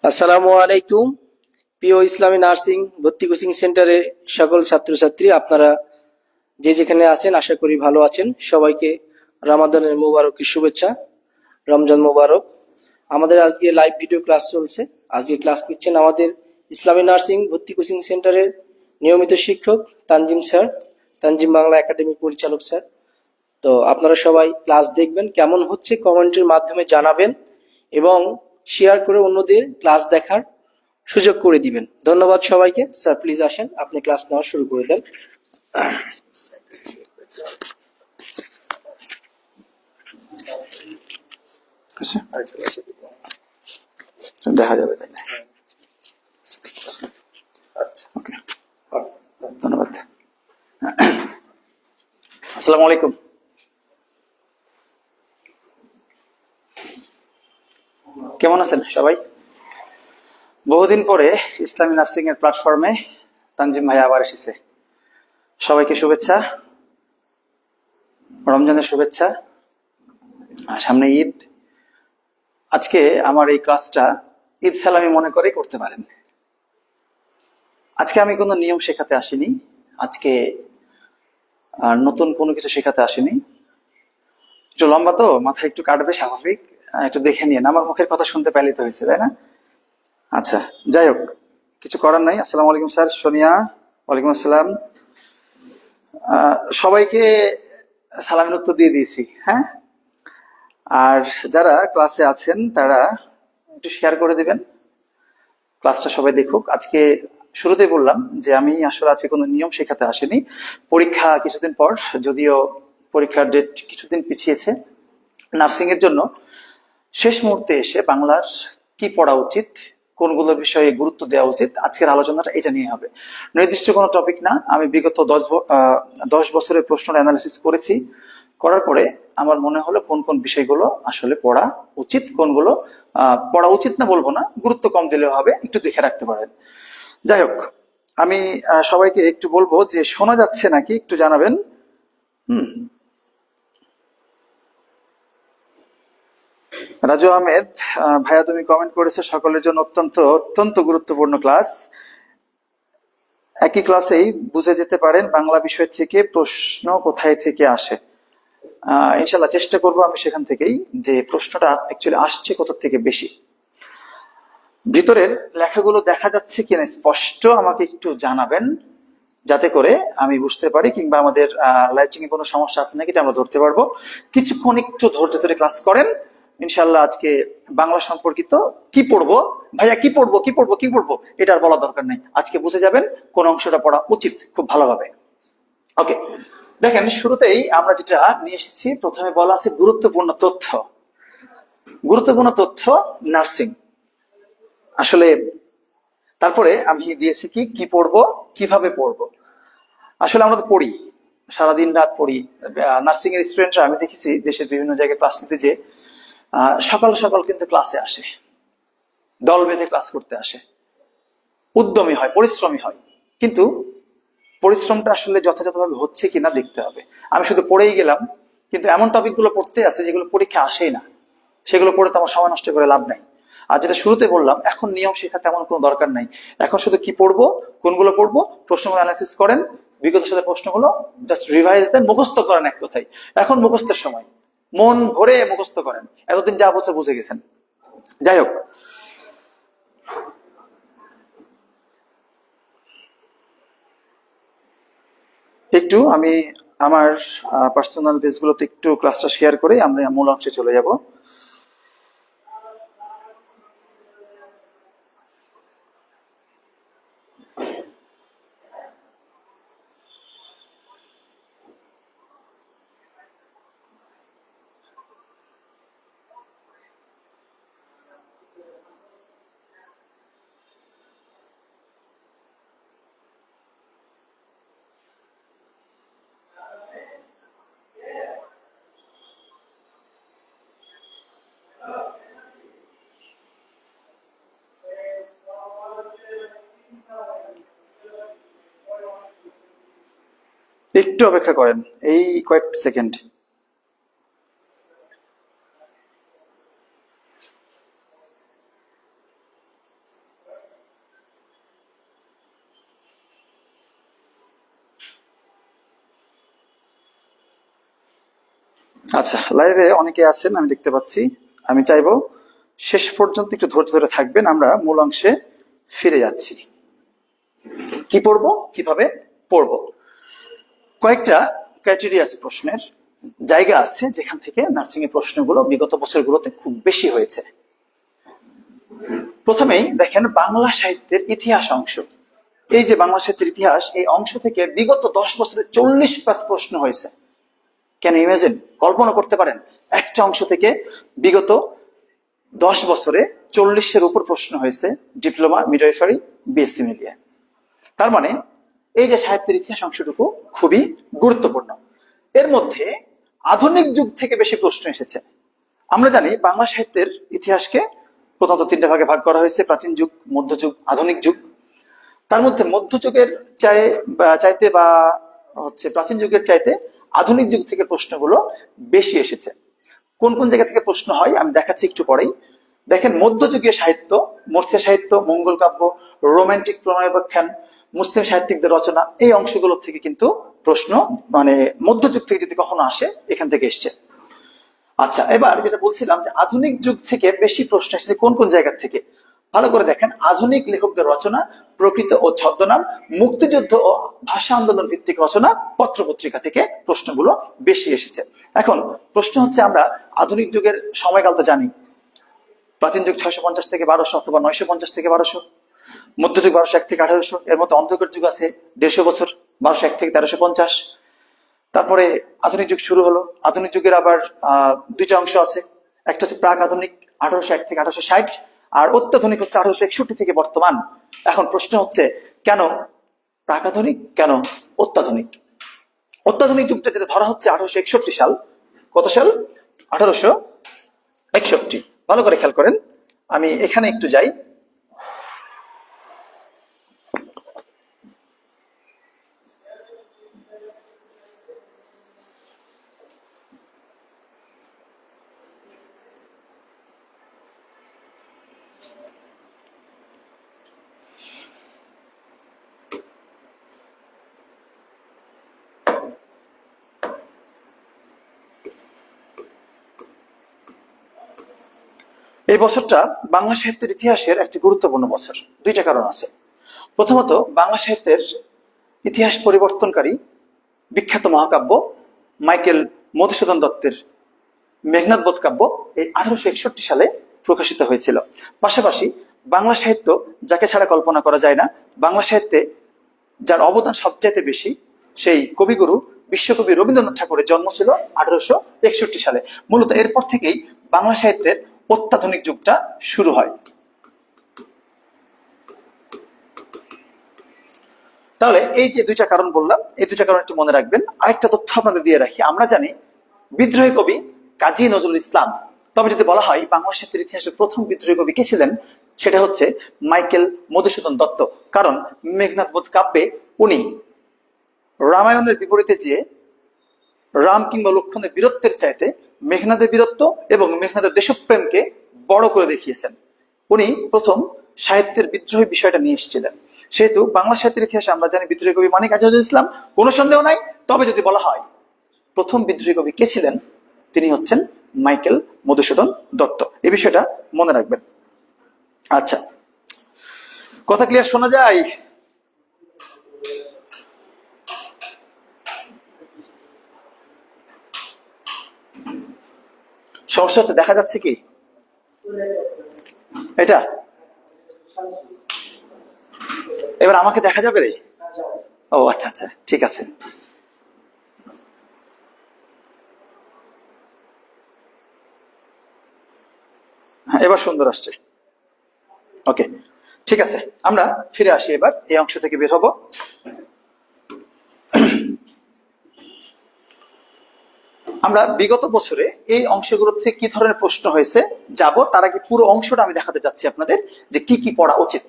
আসসালামু আলাইকুম। প্রিয় ইসলামী নার্সিং ভর্তি কোচিং সেন্টারের সকল ছাত্রছাত্রী, আপনারা যে যেখানে আছেন আশা করি ভালো আছেন। সবাইকে রমাদানের মোবারকের শুভেচ্ছা। রমজান মোবারক। আমাদের আজকে লাইভ ভিডিও ক্লাস চলছে। আজকে ক্লাস নিচ্ছেন আমাদের ইসলামী নার্সিং ভর্তি কোচিং সেন্টারের নিয়মিত শিক্ষক তানজিম স্যার, তানজিম বাংলা একাডেমি পরিচালক স্যার। তো আপনারা সবাই ক্লাস দেখবেন, কেমন হচ্ছে কমেন্টের মাধ্যমে জানাবেন এবং শেয়ার করে অন্যদের ক্লাস দেখার সুযোগ করে দিবেন। ধন্যবাদ সবাইকে। স্যার প্লিজ আসেন, আপনি ক্লাস নেওয়া শুরু করে দেন। দেখা যাবে তাই না? আচ্ছা, ওকে, ধন্যবাদ। আসসালামু আলাইকুম। কেমন আছেন সবাই? বহুদিন পরে ইসলামী নার্সিং এর প্ল্যাটফর্মে তানজিম ভাই আবার এসেছে। সবাইকে শুভেচ্ছা, রমজানের শুভেচ্ছা। সামনে ঈদ। আজকে আমার এই ক্লাসটা ঈদ সালামি মনে করে করতে পারেন। আজকে আমি কোনো নিয়ম শেখাতে আসিনি, আজকে নতুন কোনো কিছু শেখাতে আসিনি। একটু লম্বা তো, মাথায় একটু কাটবে, স্বাভাবিক। একটু দেখে নিন, আমার মুখের কথা শুনতে পেলে তো হয়েছে, তাই না? আচ্ছা, যাই হোক, কিছু করার নাই। আসসালামু আলাইকুম স্যার, সোনিয়া। ওয়ালাইকুম আসসালাম। সবাইকে সালামের উত্তর দিয়ে দিয়েছি, হ্যাঁ। আর যারা ক্লাসে আছেন তারা একটু শেয়ার করে দিবেন, ক্লাসটা সবাই দেখুক। আজকে শুরুতেই বললাম যে আমি আসলে আজকে কোনো নিয়ম শেখাতে আসিনি। পরীক্ষা কিছুদিন পর, যদিও পরীক্ষার ডেট কিছুদিন পিছিয়েছে, নার্সিং এর জন্য শেষ মুহূর্তে এসে বাংলার কি পড়া উচিত, কোনগুলো বিষয়ে গুরুত্ব দেওয়া উচিত, আজকের আলোচনাটা এটা নিয়ে হবে। নির্দিষ্ট কোনো টপিক না। আমি বিগত 10 বছরের প্রশ্ন অ্যানালিসিস করেছি, করার পরে আমার মনে হলো কোন কোন বিষয়গুলো আসলে পড়া উচিত, কোনগুলো পড়া উচিত না বলবো না, গুরুত্ব কম দিলেও হবে, একটু দেখে রাখতে পারেন। যাই হোক, আমি সবাইকে একটু বলবো যে শোনা যাচ্ছে নাকি একটু জানাবেন। রাজু আহমেদ, ভাইয়া তুমি কমেন্ট করেছো সকলের জন্য অত্যন্ত অত্যন্ত গুরুত্বপূর্ণ ক্লাস। একই ক্লাসেই বুঝে যেতে পারেন বাংলা বিষয় থেকে প্রশ্ন কোথায় থেকে আসে। ইনশাল্লাহ চেষ্টা করবো আমি সেখান থেকেই, যে প্রশ্নটা অ্যাকচুয়ালি আসছে কোথা থেকে বেশি। ভিতরের লেখাগুলো দেখা যাচ্ছে কিনা স্পষ্ট আমাকে একটু জানাবেন, যাতে করে আমি বুঝতে পারি, কিংবা আমাদের লাইটিং এ কোনো সমস্যা আছে নাকি এটা আমরা ধরতে পারবো। কিছুক্ষণ একটু ধৈর্য ধরে ক্লাস করেন, ইনশাল্লাহ আজকে বাংলা সম্পর্কিত কি পড়বো, ভাইয়া কি পড়বো কি পড়বো কি পড়বো এটা আর বলা দরকার নেই। আজকে বুঝে যাবেন কোন অংশটা পড়া উচিত খুব ভালোভাবে। ওকে, দেখেন শুরুতেই আমরা যেটা নিয়ে এসেছি, প্রথমে বলা আছে গুরুত্বপূর্ণ তথ্য। গুরুত্বপূর্ণ তথ্য নার্সিং আসলে। তারপরে আমি দিয়েছি কি কি পড়বো, কিভাবে পড়বো। আসলে আমরা তো পড়ি, সারাদিন রাত পড়ি। নার্সিং এর স্টুডেন্টরা আমি দেখেছি দেশের বিভিন্ন জায়গায় ক্লাস নিতে, যে সকাল সকাল কিন্তু ক্লাসে আসে, দল বেঁধে ক্লাস করতে আসে, উদ্যমী হয়, পরিশ্রমী হয়, কিন্তু পরিশ্রমটা আসলে যথাযথভাবে হচ্ছে কিনা দেখতে হবে। আমি শুধু পড়েই গেলাম, কিন্তু এমন টপিক গুলো পড়তে আছে যেগুলো পরীক্ষা আসেই না, সেগুলো পড়ে তো আমার সময় নষ্ট করে লাভ নাই। আর যেটা শুরুতে বললাম, এখন নিয়ম শেখা তেমন কোনো দরকার নাই। এখন শুধু কি পড়বো, কোনগুলো পড়বো, প্রশ্নগুলো অ্যানালাইসিস করেন, বিগত সাথে প্রশ্নগুলো জাস্ট রিভাইজ দেন, মুখস্থ করেন। এক কথায় এখন মুখস্থের সময়, মন ভরে মুখস্থ করেন, এতদিন যা বছর বুঝে গেছেন। যাই হোক, একটু আমি আমার পার্সোনাল পেজগুলোতে একটু ক্লাসটা শেয়ার করে আমরা মূল অংশে চলে যাব। একটু অপেক্ষা করেন, এই কয়েক সেকেন্ড। আচ্ছা, লাইভে অনেকে আছেন আমি দেখতে পাচ্ছি। আমি চাইবো শেষ পর্যন্ত একটু ধৈর্য ধরে থাকবেন, আমরা মূল অংশে ফিরে যাচ্ছি। কি পড়বো, কিভাবে পড়বো, কয়েকটা ক্রাইটেরিয়া আছে, প্রশ্নের জায়গা আছে যেখান থেকে নার্সিং এর প্রশ্নগুলো বিগত বছরগুলোতে খুব বেশি হয়েছে। প্রথমেই দেখেন বাংলা সাহিত্যের ইতিহাস অংশ। এই যে বাংলা সাহিত্যের ইতিহাস, এই অংশ থেকে বিগত 10 বছরে 40+ প্রশ্ন হয়েছে। ক্যান ইউ ইমাজিন, কল্পনা করতে পারেন একটা অংশ থেকে বিগত 10 বছরে 40-এর উপর প্রশ্ন হয়েছে, ডিপ্লোমা, মিডওয়াইফারি, বিএসসি মিলিয়ে। তার মানে এই যে সাহিত্যের ইতিহাস অংশটুকু খুবই গুরুত্বপূর্ণ। এর মধ্যে আধুনিক যুগ থেকে বেশি প্রশ্ন এসেছে। আমরা জানি বাংলা সাহিত্যের ইতিহাসকে প্রথমত 3টে ভাগে ভাগ করা হয়েছে: প্রাচীন যুগ, মধ্যযুগ, আধুনিক যুগ। তার মধ্যে মধ্যযুগের চাইতে বা প্রাচীন যুগের চাইতে আধুনিক যুগ থেকে প্রশ্নগুলো বেশি এসেছে। কোন কোন জায়গা থেকে প্রশ্ন হয় আমি দেখাচ্ছি একটু পরেই। দেখেন মধ্যযুগীয় সাহিত্য, মর্সিয়া সাহিত্য, মঙ্গল কাব্য, রোমান্টিক প্রণয়োপাখ্যান, মুসলিম সাহিত্যিকদের রচনা, এই অংশগুলো থেকে কিন্তু প্রশ্ন মধ্যযুগ থেকে যদি কখনো আসে এখান থেকে এসছে। আচ্ছা, এবার যেটা বলছিলাম যে আধুনিক যুগ থেকে বেশি প্রশ্ন এসেছে কোন কোন জায়গা থেকে, ভালো করে দেখেন। আধুনিক লেখকদের রচনা, প্রকৃত ও ছদ্মনাম, মুক্তিযুদ্ধ ও ভাষা আন্দোলন ভিত্তিক রচনা, পত্রপত্রিকা থেকে প্রশ্নগুলো বেশি এসেছে। এখন প্রশ্ন হচ্ছে, আমরা আধুনিক যুগের সময়কাল তো জানি। প্রাচীন যুগ 650 থেকে 1200 অথবা 950 থেকে 1200, মধ্যযুগ 1201 থেকে 1800, এর মধ্যে অন্ধকার যুগ আছে 150 বছর, 1201 থেকে 1350। তারপরে আধুনিক যুগ শুরু হলো। আধুনিক যুগের আবার দুইটা অংশ আছে, একটা হচ্ছে প্রাক আধুনিক 1801 থেকে 1860, আর অত্যাধুনিক হচ্ছে 1861 থেকে বর্তমান। এখন প্রশ্ন হচ্ছে, কেন প্রাক আধুনিক, কেন অত্যাধুনিক? অত্যাধুনিক যুগটা যেটা ধরা হচ্ছে 1861 সাল। কত সাল? 1861। ভালো করে খেয়াল করেন, আমি এখানে একটু যাই। এই বছরটা বাংলা সাহিত্যের ইতিহাসের একটি গুরুত্বপূর্ণ বছর। দুইটা কারণ আছে। প্রথমত, বাংলা সাহিত্যের ইতিহাস পরিবর্তনকারী বিখ্যাত মহাকাব্য মাইকেল মধুসূদন দত্তের মেঘনাদ বধ কাব্য এই 1861 সালে প্রকাশিত হয়েছিল। পাশাপাশি বাংলা সাহিত্য, যাকে ছাড়া কল্পনা করা যায় না, বাংলা সাহিত্যে যার অবদান সবচাইতে বেশি, সেই কবিগুরু বিশ্বকবি রবীন্দ্রনাথ ঠাকুরের জন্ম ছিল 1861 সালে। মূলত এরপর থেকেই বাংলা সাহিত্যের অত্যাধুনিক যুগটা শুরু হয়। তাহলে এই যে দুইটা কারণ বললাম, এই দুইটা কারণ একটু মনে রাখবেন। আরেকটা তথ্য আপনাদের দিয়ে রাখি, আমরা জানি বিদ্রোহী কবি কাজী নজরুল ইসলাম। তবে যদি বলা হয় বাংলা সাহিত্যের ইতিহাসের প্রথম বিদ্রোহী কবি কে ছিলেন, সেটা হচ্ছে মাইকেল মধুসূদন দত্ত। কারণ মেঘনাদ বধ কাব্যে উনি রামায়ণের বিপরীতে যে রাম কিংবা লক্ষ্মণের বীরত্বের চাইতে মেঘনাদের বীরত্ব এবং মেঘনাদের দেশপ্রেমকে বড় করে দেখিয়েছেন। উনি প্রথম সাহিত্যের বিদ্রোহী বিষয়টা নিয়ে এসেছিলেন। সেহেতু বাংলা সাহিত্যের ইতিহাসে আমরা জানি বিদ্রোহী কবি মানে কাজী নজরুল ইসলাম, কোনো সন্দেহ নাই। তবে যদি বলা হয় প্রথম বিদ্রোহী কবি কে ছিলেন, তিনি হচ্ছেন মাইকেল মধুসূদন দত্ত। এই বিষয়টা মনে রাখবেন। আচ্ছা, কথা ক্লিয়ার শোনা যায়? সমস্যা হচ্ছে, দেখা যাচ্ছে কি এটা? এবার আমাকে দেখা যাবে রে? ও আচ্ছা আচ্ছা, ঠিক আছে। হ্যাঁ, এবার সুন্দর আসছে। ওকে, ঠিক আছে, আমরা ফিরে আসি এবার এই অংশ থেকে বের হব। আমরা বিগত বছরে এই অংশগুলো থেকে কি ধরনের প্রশ্ন হয়েছে যাব, তার আগে পুরো অংশটা আমি দেখাতে যাচ্ছি আপনাদের যে কি কি পড়া উচিত।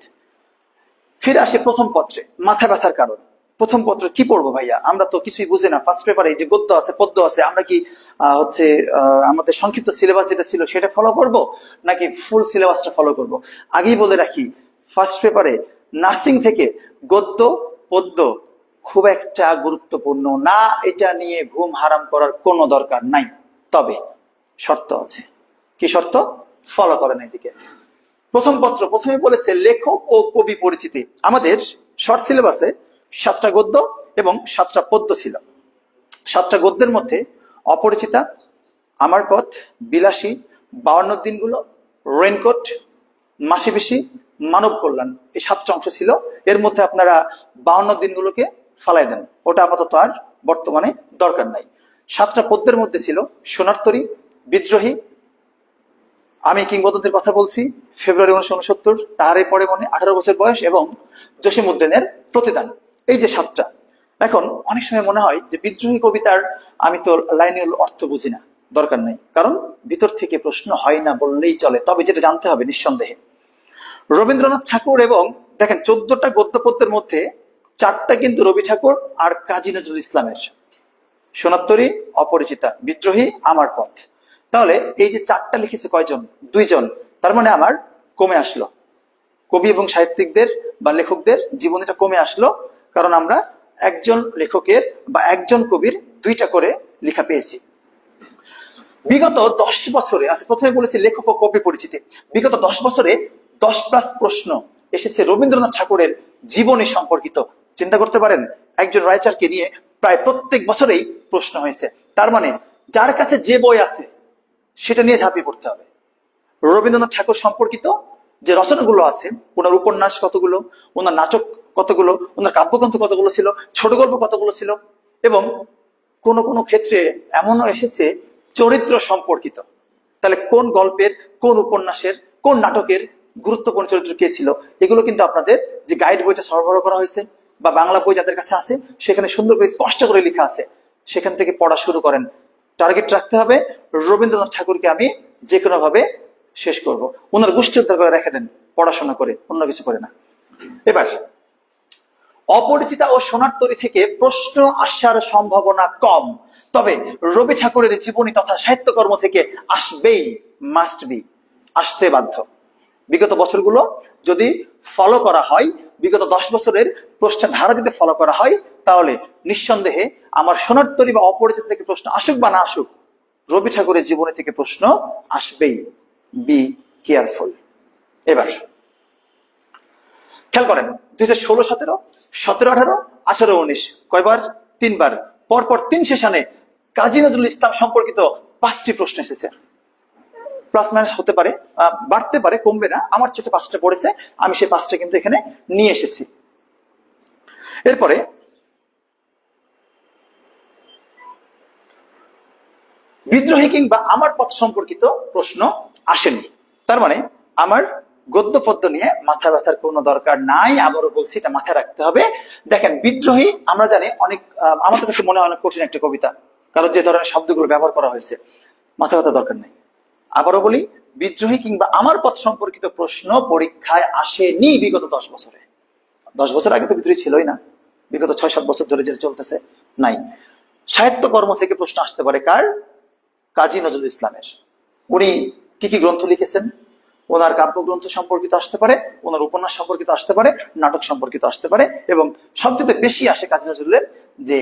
ফিরে আসি প্রথম পত্রে, মাথা ব্যথার কারণ। প্রথম পত্র কি পড়বো ভাইয়া, আমরা তো কিছুই বুঝি না। ফার্স্ট পেপারে যে গদ্য আছে, পদ্য আছে, আমরা কি আমাদের সংক্ষিপ্ত সিলেবাস যেটা ছিল সেটা ফলো করব, নাকি ফুল সিলেবাসটা ফলো করব? আগেই বলে রাখি, ফার্স্ট পেপারে নার্সিং থেকে গদ্য পদ্য খুব একটা গুরুত্বপূর্ণ না, এটা নিয়ে ঘুম হারাম করার কোনো দরকার নাই। তবে শর্ত আছে। কি শর্ত? ফলো করেন এইদিকে। প্রথম পত্র প্রথমে বলেছে লেখক ও কবি পরিচিতি। আমাদের শর্ট সিলেবাসে 7টা গদ্য এবং 7টা পদ্য ছিল। 7টা গদ্যের মধ্যে অপরিচিতা, আমার পথ, বিলাসী, 52 দিনগুলো, রেনকোট, মাসি পিসি, মানব কল্যাণ, এই 7টা অংশ ছিল। এর মধ্যে আপনারা 52 দিনগুলোকে ফালাই দেন, ওটা আপাতত আর বর্তমানে দরকার নাই। 7টা পদ্যের মধ্যে ছিল সোনার তরী, বিদ্রোহী, আমি কিংবদন্তির কথা বলছি, ফেব্রুয়ারি 1969, তারই পরে মনে 18 বছর বয়স এবং জসিমউদ্দিনের প্রতিদান। এই যে 7টা। এখন অনেক সময় মনে হয় যে বিদ্রোহী কবিতার আমি তো লাইনের অর্থ বুঝি না, দরকার নেই, কারণ ভিতর থেকে প্রশ্ন হয় না বললেই চলে। তবে যেটা জানতে হবে নিঃসন্দেহে, রবীন্দ্রনাথ ঠাকুর এবং দেখেন 14টা গদ্য পদ্যের মধ্যে 4টা কিন্তু রবি ঠাকুর আর কাজী নজরুল ইসলামের। সোনার তরী, অপরিচিতা, বিদ্রোহী, আমার পথ। তাহলে এই যে 4টা লিখেছে কয়জন? 2 জন। তার মানে আমার কমে আসলো, কবি এবং সাহিত্যিকদের বা লেখকদের জীবনীটা কমে আসলো, কারণ আমরা একজন লেখকের বা একজন কবির 2টা করে লেখা পেয়েছি। বিগত 10 বছরে, আচ্ছা প্রথমে বলেছি লেখক ও কবি পরিচিতি, বিগত 10 বছরে 10+ প্রশ্ন এসেছে রবীন্দ্রনাথ ঠাকুরের জীবনী সম্পর্কিত। চিন্তা করতে পারেন, একজন রাইটারকে নিয়ে প্রায় প্রত্যেক বছরেই প্রশ্ন হয়েছে। তার মানে যার কাছে যে বই আছে সেটা নিয়ে ঝাঁপিয়ে পড়তে হবে। রবীন্দ্রনাথ ঠাকুর সম্পর্কিত যে রচনাগুলো আছে, ওনার উপন্যাস কতগুলো, ওনার নাটক কতগুলো, ওনার কাব্যগ্রন্থ কতগুলো ছিল, ছোট গল্প কতগুলো ছিল, এবং কোন কোন ক্ষেত্রে এমনও এসেছে চরিত্র সম্পর্কিত। তাহলে কোন গল্পের, কোন উপন্যাসের, কোন নাটকের গুরুত্বপূর্ণ চরিত্র কে ছিল, এগুলো কিন্তু আপনাদের যে গাইড বইটা সরবরাহ করা হয়েছে বা বাংলা বই যাদের কাছে আছে সেখানে সুন্দর করে স্পষ্ট করে লেখা আছে। সেখান থেকে পড়া শুরু করেন। টার্গেট রাখতে হবে রবীন্দ্রনাথ ঠাকুরকে আমি যে কোনো ভাবে শেষ করব। ওনার গোষ্ঠী উদ্ধার করে রেখে দেন পড়াশোনা করে, অন্য কিছু করে না। এবার অপরিচিতা ও সোনার তরী থেকে প্রশ্ন আসার সম্ভাবনা কম, তবে রবি ঠাকুরের জীবনী তথা সাহিত্যকর্ম থেকে আসবেই, মাস্ট বি, আসতে বাধ্য। বিগত বছরগুলো যদি ফলো করা হয়, বিগত 10 বছরের প্রশ্নের ধারা যদি ফলো করা হয়, তাহলে নিঃসন্দেহে আমার সোনার তরী বা অপরিচিত থেকে প্রশ্ন আসুক বা না আসুক, রবি ঠাকুরের জীবনী থেকে প্রশ্ন আসবেই। Be careful. এবার খেয়াল করেন, 2016, 17, 17, 18, 18, 19 কয়বার? 3বার। পরপর 3 সেশনে কাজী নজরুল ইসলাম সম্পর্কিত 5টি প্রশ্ন এসেছে। প্লাস মাইনাস হতে পারে, বাড়তে পারে, কমবে না। আমার চোখে 5টা পড়েছে, আমি সেই 5টা কিন্তু এখানে নিয়ে এসেছি। এরপরে বিদ্রোহী কিংবা আমার পথ সম্পর্কিত প্রশ্ন আসেনি। তার মানে আমার গদ্য পদ্য নিয়ে মাথা ব্যথার কোনো দরকার নাই। আবারও বলছি, এটা মাথায় রাখতে হবে। দেখেন, বিদ্রোহী আমরা জানি অনেক, আমাদের কাছে মনে হয় অনেক কঠিন একটা কবিতা, কারণ যে ধরনের শব্দগুলো ব্যবহার করা হয়েছে, মাথা ব্যথার দরকার নেই। আবারও বলি, বিদ্রোহী কিংবা আমার পথ সম্পর্কিত প্রশ্ন পরীক্ষায় আসেনি বিগত 10 বছরে। 10 বছর আগে তো বিদ্রোহী ছিলই না, বিগত 6-7 বছর ধরে যেটা চলতেছে নাই। সাহিত্যকর্ম থেকে প্রশ্ন আসতে পারে কার? কাজী নজরুল ইসলামের। উনি কি কি গ্রন্থ লিখেছেন, ওনার কাব্যগ্রন্থ সম্পর্কিত আসতে পারে, ওনার উপন্যাস সম্পর্কিত আসতে পারে, নাটক সম্পর্কিত আসতে পারে, এবং সবচেয়ে বেশি আসে কাজী নজরুলের যে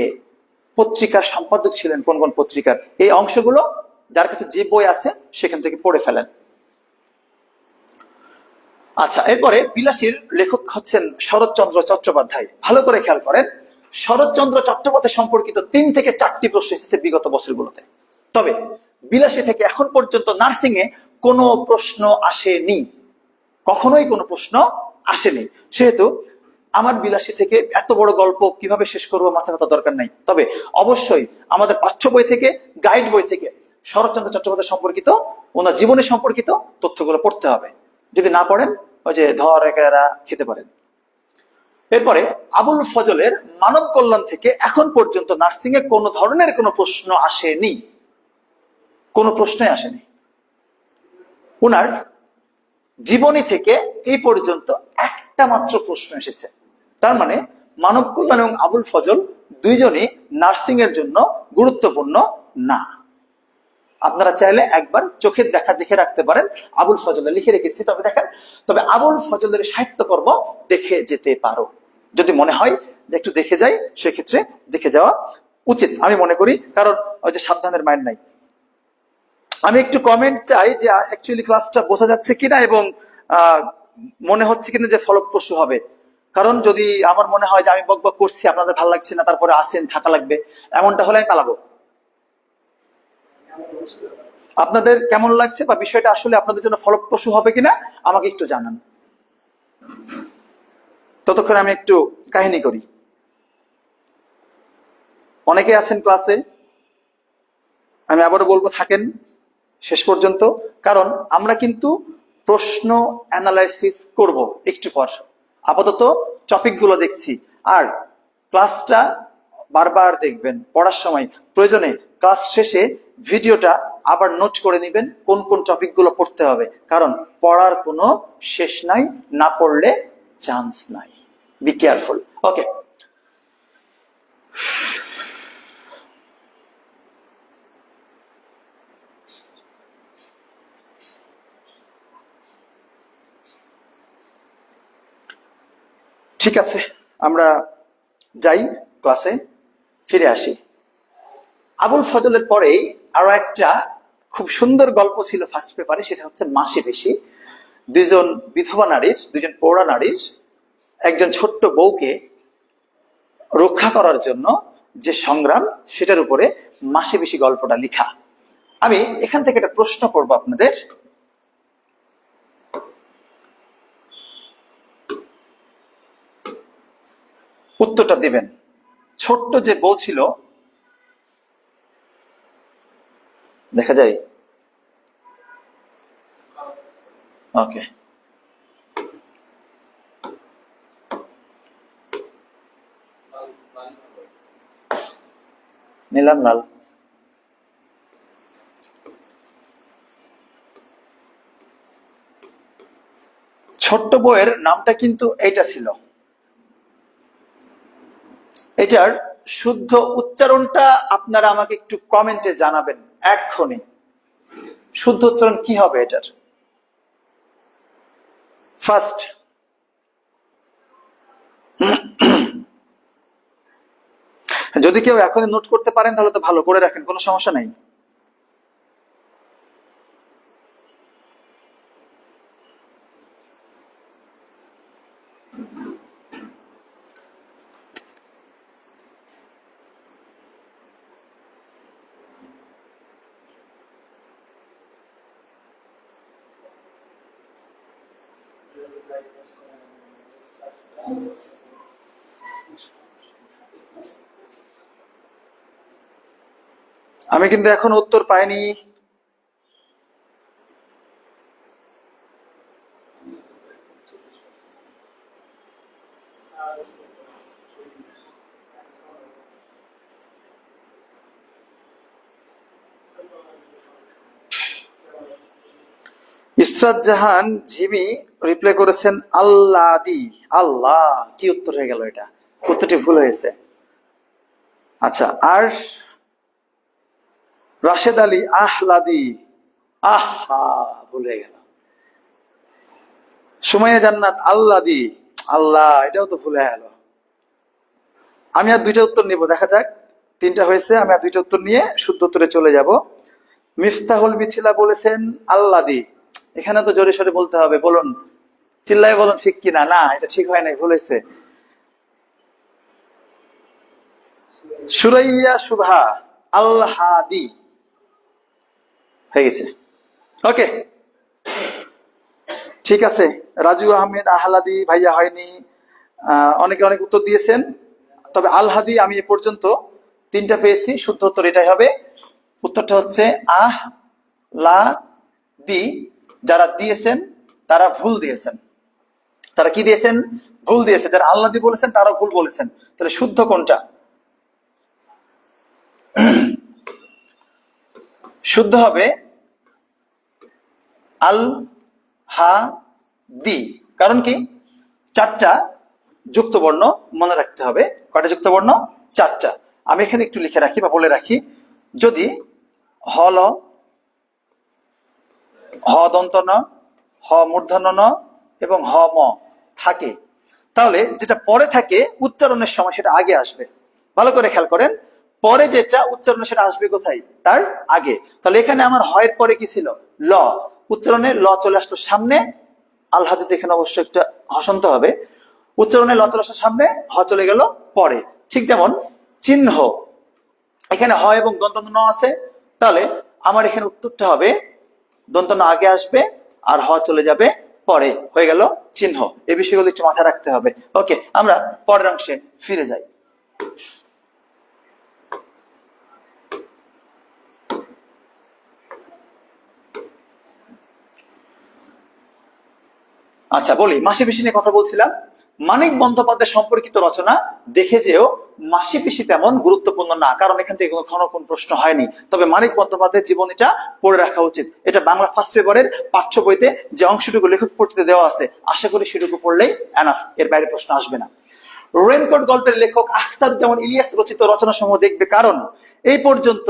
পত্রিকার সম্পাদক ছিলেন, কোন কোন পত্রিকার, এই অংশগুলো যার কাছে যে বই আছে সেখান থেকে পড়ে ফেলেন। আচ্ছা, এরপরে বিলাসীর লেখক হচ্ছেন শরৎচন্দ্র চট্টোপাধ্যায়। ভালো করে খেয়াল করেন, শরৎচন্দ্র চট্টোপাধ্যায় সম্পর্কিত 3 থেকে 4টি প্রশ্ন এসেছে বিগত বছরগুলোতে। তবে বিলাসী থেকে এখন পর্যন্ত নার্সিং এ কোনো প্রশ্ন আসেনি, কখনোই কোনো প্রশ্ন আসেনি। সেহেতু আমার বিলাসী থেকে এত বড় গল্প কিভাবে শেষ করবো মাথা ব্যথা দরকার নাই। তবে অবশ্যই আমাদের পাঠ্য বই থেকে, গাইড বই থেকে শরৎচন্দ্র চট্টোপাধ্যায় সম্পর্কিত, ওনার জীবনী সম্পর্কিত তথ্যগুলো পড়তে হবে। যদি না পড়েন, ওই যে ধর একেরা খেতে পারেন। এরপরে আবুল ফজলের মানব কল্যাণ থেকে এখন পর্যন্ত নার্সিং এ কোনো ধরনের কোনো প্রশ্ন আসেনি, কোনো প্রশ্নই আসেনি। ওনার জীবনী থেকে এই পর্যন্ত একটা মাত্র প্রশ্ন এসেছে। তার মানে মানব কল্যাণ এবং আবুল ফজল দুইজনই নার্সিং এর জন্য গুরুত্বপূর্ণ না। আপনারা চাইলে একবার চোখের দেখা দেখে রাখতে পারেন, আবুল ফজলে লিখে রেখেছি, তবে দেখেন, তবে আবুল ফজলের সাহিত্যকর্ম দেখে যেতে পারো। যদি মনে হয় যে একটু দেখে যাই, সেক্ষেত্রে দেখে যাওয়া উচিত আমি মনে করি, কারণ ওই যে সাবধানের মাইন্ড নাই। আমি একটু কমেন্ট চাই যে অ্যাকচুয়ালি ক্লাসটা বোঝা যাচ্ছে কিনা এবং মনে হচ্ছে কিনা যে ফলপ্রসূ হবে। কারণ যদি আমার মনে হয় যে আমি বকবক করছি, আপনাদের ভালো লাগছে না, তারপরে আসেন থাকা লাগবে, এমনটা হলে আমি পালাবো। আপনাদের কেমন লাগছে বা বিষয়টা আসলে আপনাদের জন্য ফলপ্রসূ হবে কিনা আমাকে একটু জানান। ততক্ষণ আমি একটু কাহিনী করি। অনেকে আছেন ক্লাসে, আমি আবারও বলবো থাকেন শেষ পর্যন্ত, কারণ আমরা কিন্তু প্রশ্ন অ্যানালাইসিস করব একটু পর। আপাতত টপিক গুলো দেখছি, আর ক্লাসটা বারবার দেখবেন পড়ার সময়। প্রয়োজনে ক্লাস শেষে ভিডিওটা আবার নোট করে নেবেন কোন কোন টপিক গুলো পড়তে হবে, কারণ পড়ার কোনো শেষ নাই, না পড়লে চান্স নাই। Be careful. ওকে, ঠিক আছে, আমরা যাই ক্লাসে ফিরে আসি। আবুল ফজলের পরেই আরো একটা খুব সুন্দর গল্প ছিল ফার্স্ট পেপারে, সেটা হচ্ছে মাসি বেশি। দুইজন বিধবা নারীর, দুইজন পৌরা নারীর একজন ছোট্ট বউকে রক্ষা করার জন্য যে সংগ্রাম, সেটার উপরে মাসি বেশি গল্পটা লেখা। আমি এখান থেকে একটা প্রশ্ন করব আপনাদের, উত্তরটা দিবেন। ছোট্ট যে বউ ছিল, দেখা যায়? ওকে, নিলাম লাল। ছোট্ট বউয়ের নামটা কিন্তু এটা ছিল। এটার শুদ্ধ উচ্চারণটা আপনারা আমাকে একটু কমেন্টে জানাবেন এক্ষুনি। শুদ্ধ উচ্চারণ কি হবে এটার? ফার্স্ট, যদি কেউ এখনই নোট করতে পারেন তাহলে তো ভালো, করে রাখেন, কোনো সমস্যা নাই। আমি কিন্তু এখন উত্তর পাইনি। ইসরাত জাহান ঝিমি রিপ্লাই করেছেন আল্লাদি। আল্লাহ, কি উত্তর হয়ে গেল এটা? উত্তরটি ভুল হয়েছে। আচ্ছা, আর রাশেদ আলী আহলাদি, আহা, ভুল হয়ে গেল। সুমাইয়া জান্নাত আল্লাদি, আল্লাহ, এটাও তো ভুল হয়ে গেল। আমি আর দুইটা উত্তর নিব, দেখা যাক। তিনটা হয়েছে, আমি আর দুইটা উত্তর নিয়ে শুদ্ধ উত্তরে চলে যাব। মিফতাহুল মিথিলা বলেছেন আল্লাদি। এখানে তো জোরে সোরে বলতে হবে, বলুন, চিল্লায় বলুন ঠিক কিনা। না, এটা ঠিক হয় নাই, ভুল হয়েছে। সুরাইয়া শুভা আল্লাহাদি হয়ে গেছে। ওকে, ঠিক আছে। রাজু আহমেদ আহলাদি ভাইয়া হয়নি। অনেকে অনেক উত্তর দিয়েছেন, তবে আলহাদি আমি এ পর্যন্ত তিনটা পেয়েছি। শুদ্ধ উত্তর এটাই হবে। উত্তরটা হচ্ছে আহ লা দি। যারা দিয়েছেন তারা ভুল দিয়েছেন। তারা কি দিয়েছেন? ভুল দিয়েছে। যারা আল্লাদি বলেছেন তারা ভুল বলেছেন। তাহলে শুদ্ধ কোনটা? শুদ্ধ হবে আল হা দি। কারণ কি? চারটা যুক্ত বর্ণ মনে রাখতে হবে। কয়টা যুক্ত বর্ণ? চারটা। আমি এখানে একটু লিখে রাখি বা বলে রাখি, যদি হল, হ দন্ত ন, হ মূর্ধন্য ন এবং হ ম থাকে, তাহলে যেটা পরে থাকে উচ্চারণের সময় সেটা আগে আসবে। ভালো করে খেয়াল করেন। পরে যেটা উচ্চারণে সেটা আসবে কোথায়, তার আগে। তাহলে এখানে আমার হয়ের পরে কি ছিল, ল, উচ্চারণে ল চলে আসলো সামনে, আল হাদিতে এখানে অবশ্যই একটা হসন্ত হবে, উচ্চারণে ল চলে আসলো সামনে, হ চলে গেল পরে। ঠিক যেমন চিহ্ন, এখানে হ এবং দন্ত ন আছে, তাহলে আমার এখানে উত্তরটা হবে দন্ত ন আগে আসবে আর হ চলে যাবে পরে, হয়ে গেল চিহ্ন। এই বিষয়গুলো একটু মাথায় রাখতে হবে। ওকে, আমরা পরের অংশে ফিরে যাই। আচ্ছা বলি, মাসি পিসি নিয়ে কথা বলছিলাম। মানিক বন্দ্যোপাধ্যায় সম্পর্কিত রচনা দেখে যেও মাসি পিসি তেমন গুরুত্বপূর্ণ না, কারণ এখান থেকে কোনো প্রশ্ন হয়নি। তবে মানিক বন্দ্যোপাধ্যায়ের জীবনীটা পড়ে রাখা উচিত। এটা বাংলা ফার্স্ট পেপারের পাঠ্য বইতে যে অংশটুকু লেখক পরিচিতি দেওয়া আছে, আশা করি সেটুকু পড়লেই এনাফ, এর বাইরে প্রশ্ন আসবে না। রেনকোট গল্পের লেখক আখতারুজ্জামান ইলিয়াস রচিত রচনা সমূহ দেখবে, কারণ এই পর্যন্ত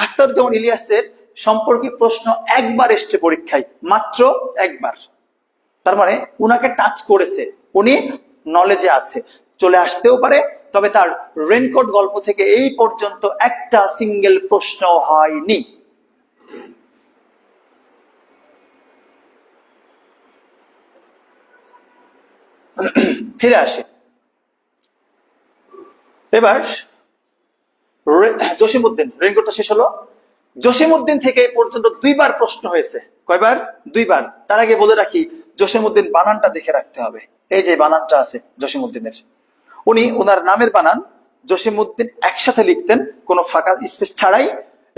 আখতারুজ্জামান ইলিয়াসের সম্পর্কে প্রশ্ন একবার এসছে পরীক্ষায়, মাত্র একবার। তার মানে উনাকে টাচ করেছে, উনি নলেজে আছে, চলে আসতেও পারে। তবে তার রেনকোট গল্প থেকে এই পর্যন্ত একটা সিঙ্গেল প্রশ্ন হয়নি। ফিরে আসে এবার জসিমউদ্দিন, রেনকোটটা শেষ হলো। জসিমউদ্দিন থেকে এই পর্যন্ত দুইবার প্রশ্ন হয়েছে। কয়বার? দুইবার। তার আগে বলে রাখি, জসিমউদ্দিন বানানটা দেখে রাখতে হবে। এই যে বানানটা আছে জসিমউদ্দিনের, উনি ওনার নামের বানান জসিমউদ্দিন একসাথে লিখতেন, কোনো ফাঁকা স্পেস ছাড়াই,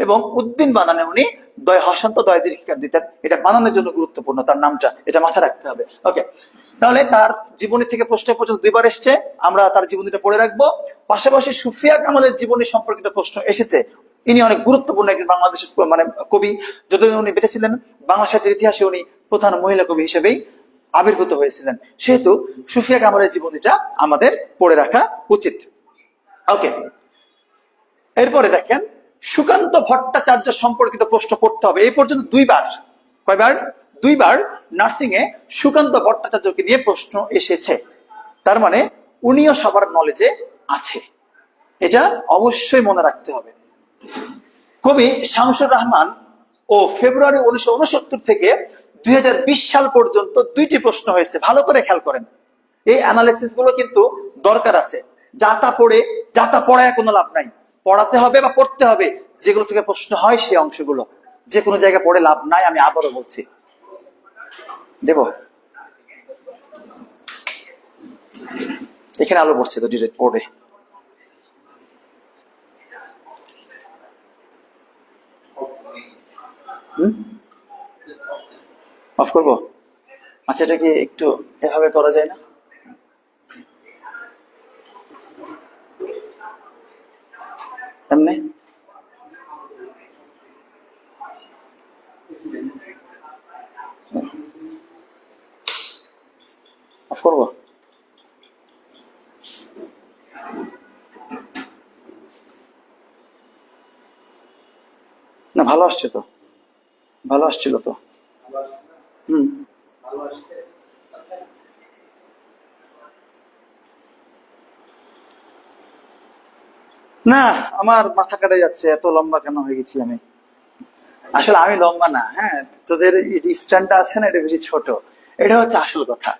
এবং উদ্দিন বানানে উনি দয় হসন্ত দয় দীর্ঘিকার দিতেন। এটা বানানোর জন্য গুরুত্বপূর্ণ, তার নামটা, এটা মাথায় রাখতে হবে। ওকে, তাহলে তার জীবনী থেকে প্রশ্ন পর্যন্ত দুইবার এসছে, আমরা তার জীবনীটা পড়ে রাখবো। পাশাপাশি সুফিয়া কামালের জীবনী সম্পর্কিত প্রশ্ন এসেছে। ইনি অনেক গুরুত্বপূর্ণ একজন বাংলাদেশের মানে কবি, যতদিন উনি বেঁচে ছিলেন বাংলা সাহিত্যের ইতিহাসে উনি প্রধান মহিলা কবি হিসেবেই আবির্ভূত হয়েছিলেন, সেহেতু সুফিয়া কামালের জীবনীটা আমাদের পড়ে রাখা উচিত। ওকে, এরপরে দেখেন সুকান্ত ভট্টাচার্য সম্পর্কিত প্রশ্ন পড়তে হবে। এই পর্যন্ত দুইবার, কয়বার? দুইবার নার্সিং এ সুকান্ত ভট্টাচার্যকে নিয়ে প্রশ্ন এসেছে। তার মানে উনিও সবার নলেজে আছে, এটা অবশ্যই মনে রাখতে হবে। কবি শামসুর রহমান ও ফেব্রুয়ারি 1969 থেকে 2020 সাল পর্যন্ত দুইটি প্রশ্ন হয়েছে। ভালো করে খেয়াল করেন, এই অ্যানালিসিস গুলো কিন্তু দরকার আছে। যা তা পড়ায় কোনো লাভ নাই, পড়াতে হবে বা পড়তে হবে। যেগুলো থেকে প্রশ্ন হয় সেই অংশগুলো, যে কোনো জায়গায় পড়ে লাভ নাই, আমি আবারও বলছি। দেব, এখানে আলো পড়ছে তো ডিরেক্ট পড়ে। অফ করবো? আচ্ছা, এটা কি একটু এভাবে করা যায় না? এমনি অফ করবো? না, ভালো আসছে তো, ভালো আসছিল তো। না, আমার মাথা কাটে যাচ্ছে, এত লম্বা কেন হয়ে গেছি আমি। আসলে আমি লম্বা না, হ্যাঁ, তোদের এই যে স্ট্যান্ডটা আছে না, এটা বেশি ছোট, এটা হচ্ছে আসল কথা।